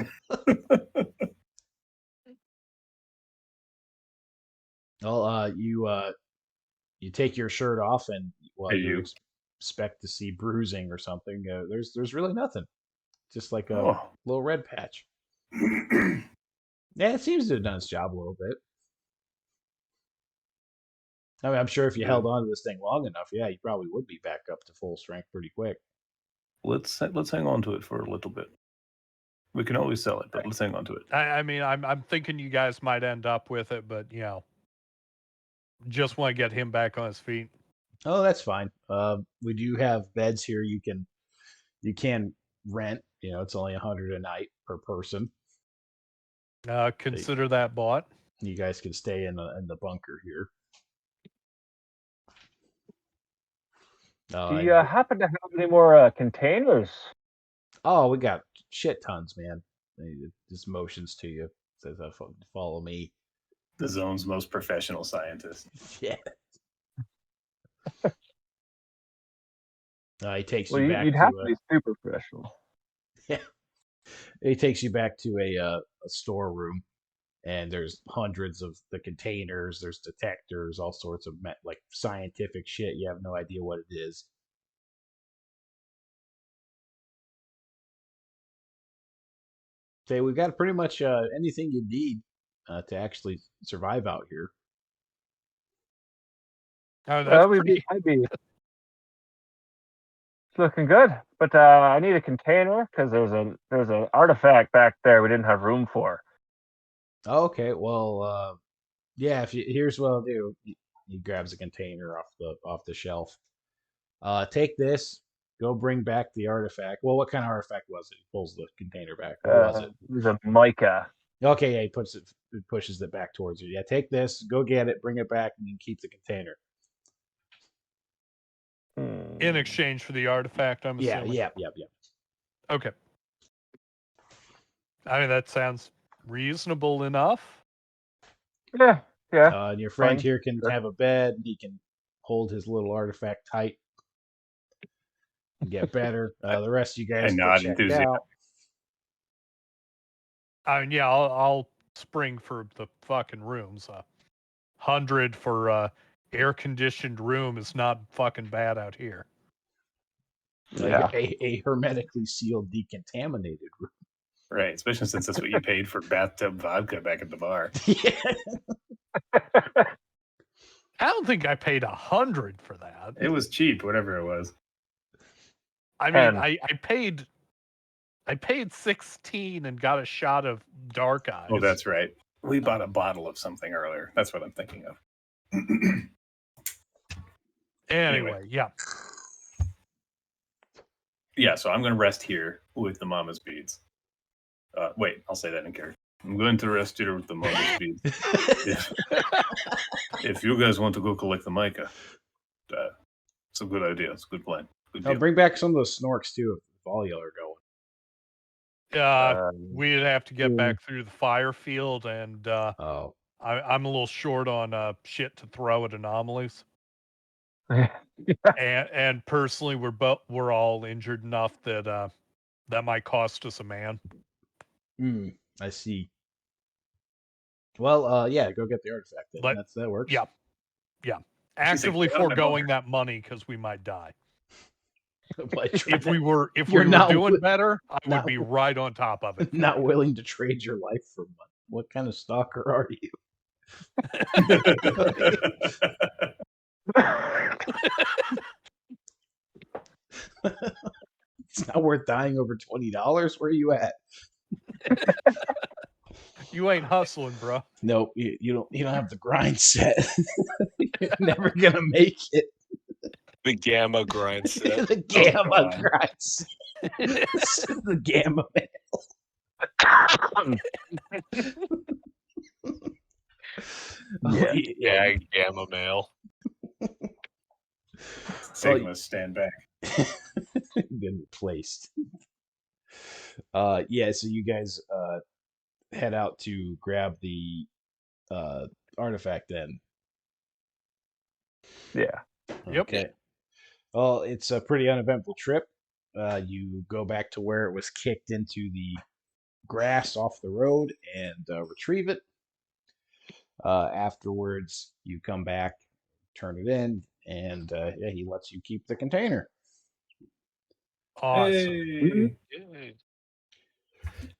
Well, you take your shirt off, and Hey, you you. expect to see bruising or something. There's really nothing. Just like a Oh. little red patch. Yeah, it seems to have done its job a little bit. I mean, I'm sure if you held on to this thing long enough, yeah, you probably would be back up to full strength pretty quick. Let's hang on to it for a little bit. We can always sell it, but let's hang on to it. I mean, I'm thinking you guys might end up with it, but just want to get him back on his feet. Oh, that's fine. We do have beds here. You can rent. It's only 100 a night per person. Consider that bought. You guys can stay in the bunker here. Do you happen to have any more containers? Oh, we got shit tons, man. It just motions to you, says, "Follow me." The zone's most professional scientist. Yeah. He takes Well, you back you'd to have to be super professional. Yeah. He takes you back to a storeroom, and there's hundreds of the containers. There's detectors, all sorts of like scientific shit. You have no idea what it is. Say, we've got pretty much anything you need to actually survive out here. Oh, that's I'd be it's looking good, but I need a container because there's an artifact back there we didn't have room for. Okay, well, yeah. Here's what I'll do. He grabs a container off the shelf. Take this. Go bring back the artifact. Well, what kind of artifact was it? He pulls the container back. What was it? It was a mica. Okay, yeah. He pushes it back towards you. Yeah, take this. Go get it. Bring it back, and you can keep the container. In exchange for the artifact, I'm Yeah, assuming. yeah. Okay. I mean, that sounds reasonable enough. Yeah. And your friend Fine. here can Sure. have a bed. He can hold his little artifact tight and get better. The rest of you guys I get nod checked enthusiastic. out. I mean, yeah, I'll spring for the fucking rooms. 100 for air-conditioned room is not fucking bad out here. Yeah. A hermetically sealed, decontaminated room. Right, especially since that's what you paid for bathtub vodka back at the bar. Yeah. I don't think I paid 100 for that. It was cheap, whatever it was. I mean, 10. I paid 16 and got a shot of dark eyes. Oh, that's right. We bought a bottle of something earlier. That's what I'm thinking of. Anyway, yeah. Yeah, so I'm going to rest here with the mama's beads. Wait, I'll say that in character. I'm going to rest here with the mama's beads. If you guys want to go collect the mica, it's a good idea. It's a good plan. Good deal. Bring back some of those snorks too, if all y'all are going. We'd have to get back through the fire field, and Oh, I'm a little short on shit to throw at anomalies. And personally, we're all injured enough that that might cost us a man. I see. Well, yeah, go get the artifact then. That works. Yeah. Actively foregoing that money because we might die. If we were doing better, I would be right on top of it. Not willing to trade your life for money. What kind of stalker are you? It's not worth dying over $20. Where are you at? You ain't hustling, bro. Nope, you don't have the grind set. You're never gonna make it. The gamma grind set. The gamma grind set. The gamma Yeah. Yeah, gamma male. Sigma, stand back. Been replaced. Yeah, so you guys head out to grab the artifact then. Yeah. Yep. Okay. Well, it's a pretty uneventful trip. You go back to where it was kicked into the grass off the road and retrieve it. Afterwards, you come back, turn it in, and yeah, he lets you keep the container. Awesome. Hey.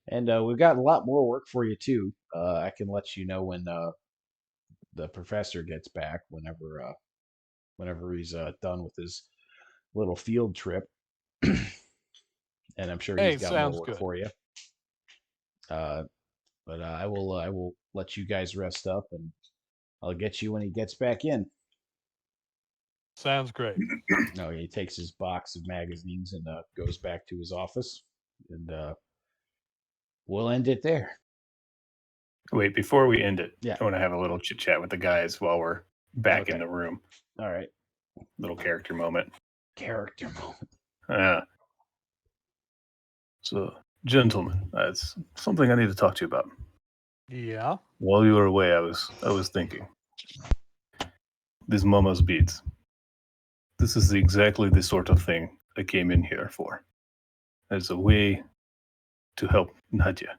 And we've got a lot more work for you too. I can let you know when the professor gets back, whenever he's done with his little field trip. And I'm sure he's got more work for you. But I will let you guys rest up, and I'll get you when he gets back in. Sounds great. No, he takes his box of magazines and goes back to his office, and we'll end it there. Wait, before we end it, Yeah. I want to have a little chit chat with the guys while we're back in the room. All right. Little character moment. Character moment. So, gentlemen, it's something I need to talk to you about. Yeah. While you were away, I was thinking. These mama's beads. This is exactly the sort of thing I came in here for. As a way to help Nadia.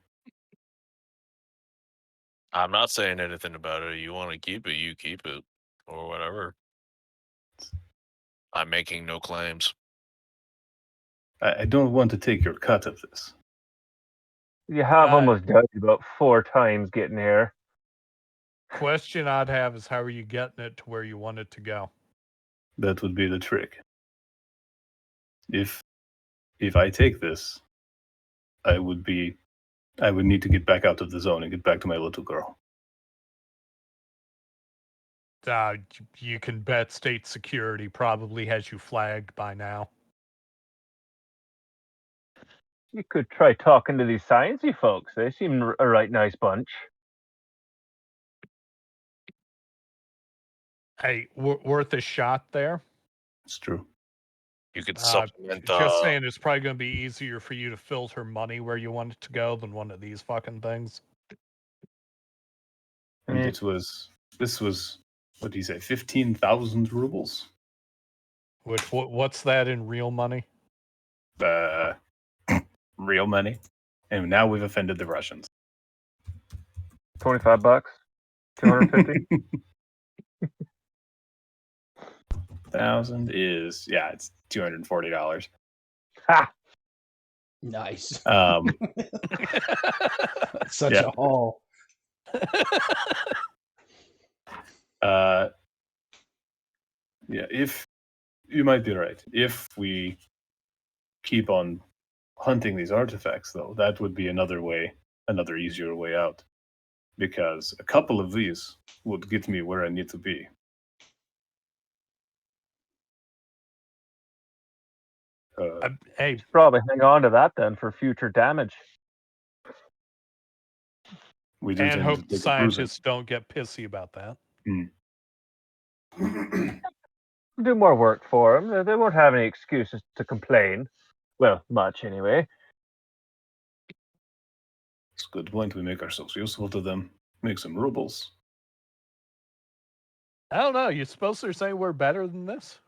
I'm not saying anything about it. You want to keep it, you keep it. Or whatever. I'm making no claims. I don't want to take your cut of this. You have almost died about 4 times getting here. Question I'd have is, how are you getting it to where you want it to go? That would be the trick. If I take this, I would need to get back out of the zone and get back to my little girl. You can bet state security probably has you flagged by now. You could try talking to these sciencey folks. They seem a right nice bunch. Hey, worth a shot there. It's true. You could supplement Just saying, it's probably going to be easier for you to filter money where you want it to go than one of these fucking things. And this was what do you say, 15,000 rubles? What's that in real money? Real money. And now we've offended the Russians. $25, 250. 1,000 is it's $240. Ha! Nice. Such Yeah. a haul. If you might be right. If we keep on hunting these artifacts, though, that would be another easier way out. Because a couple of these would get me where I need to be. Hey, Probably hang on to that then for future damage. We do and tend hope to the take a cruising. scientists don't get pissy about that. Do more work for them. They won't have any excuses to complain. Well, much anyway. It's a good point. We make ourselves useful to them. Make some rubles. I don't know. You're supposed to say we're better than this?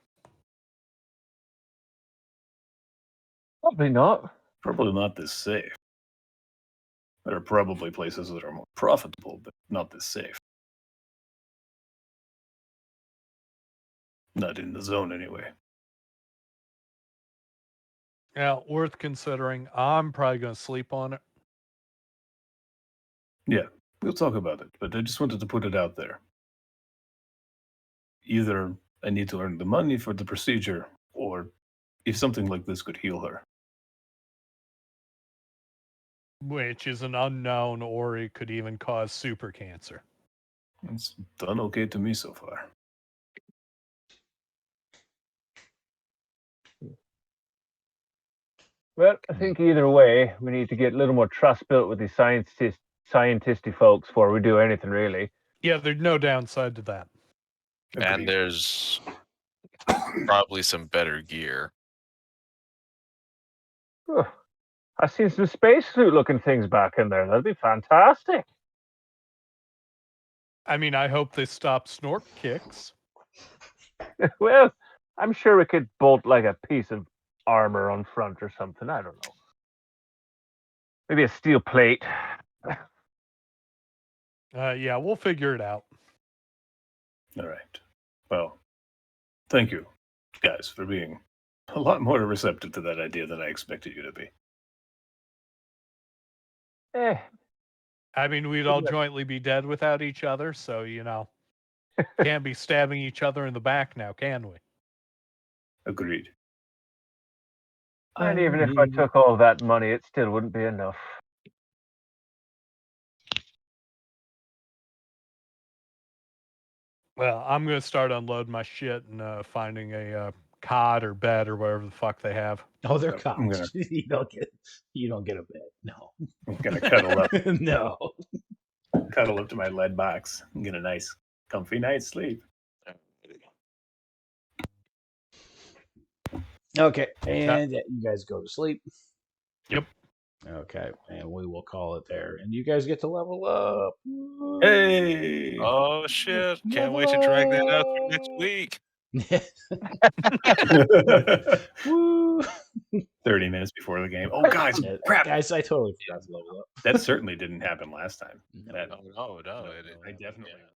Probably not. Probably not this safe. There are probably places that are more profitable, but not this safe. Not in the zone, anyway. Yeah, worth considering. I'm probably going to sleep on it. Yeah, we'll talk about it, but I just wanted to put it out there. Either I need to earn the money for the procedure, or if something like this could heal her. Which is an unknown, or it could even cause super cancer. It's done okay to me so far. Well, I think either way, we need to get a little more trust built with these scientisty folks before we do anything, really. Yeah, there's no downside to that. Agreed. And there's probably some better gear. Ugh. I've seen some spacesuit-looking things back in there. That'd be fantastic. I mean, I hope they stop Snork kicks. Well, I'm sure we could bolt like a piece of armor on front or something. I don't know. Maybe a steel plate. Yeah, we'll figure it out. All right. Well, thank you, guys, for being a lot more receptive to that idea than I expected you to be. I mean, we'd all jointly be dead without each other, so, can't be stabbing each other in the back now, can we? Agreed. And even if I took all that money, it still wouldn't be enough. Well, I'm going to start unloading my shit and finding a cot or bed or whatever the fuck they have. Oh, they're I'm cops. gonna- You don't get a bed. No. I'm gonna cuddle up, No. cuddle up to my lead box and get a nice, comfy night's sleep. Okay, and you guys go to sleep. Yep. Okay, and we will call it there. And you guys get to level up. Woo. Hey! Oh shit! Can't wait to drag that out through next week. Woo. 30 minutes before the game. Oh, guys, crap! Guys, I totally forgot to level up. That certainly didn't happen last time. No. That- No, I definitely. yeah.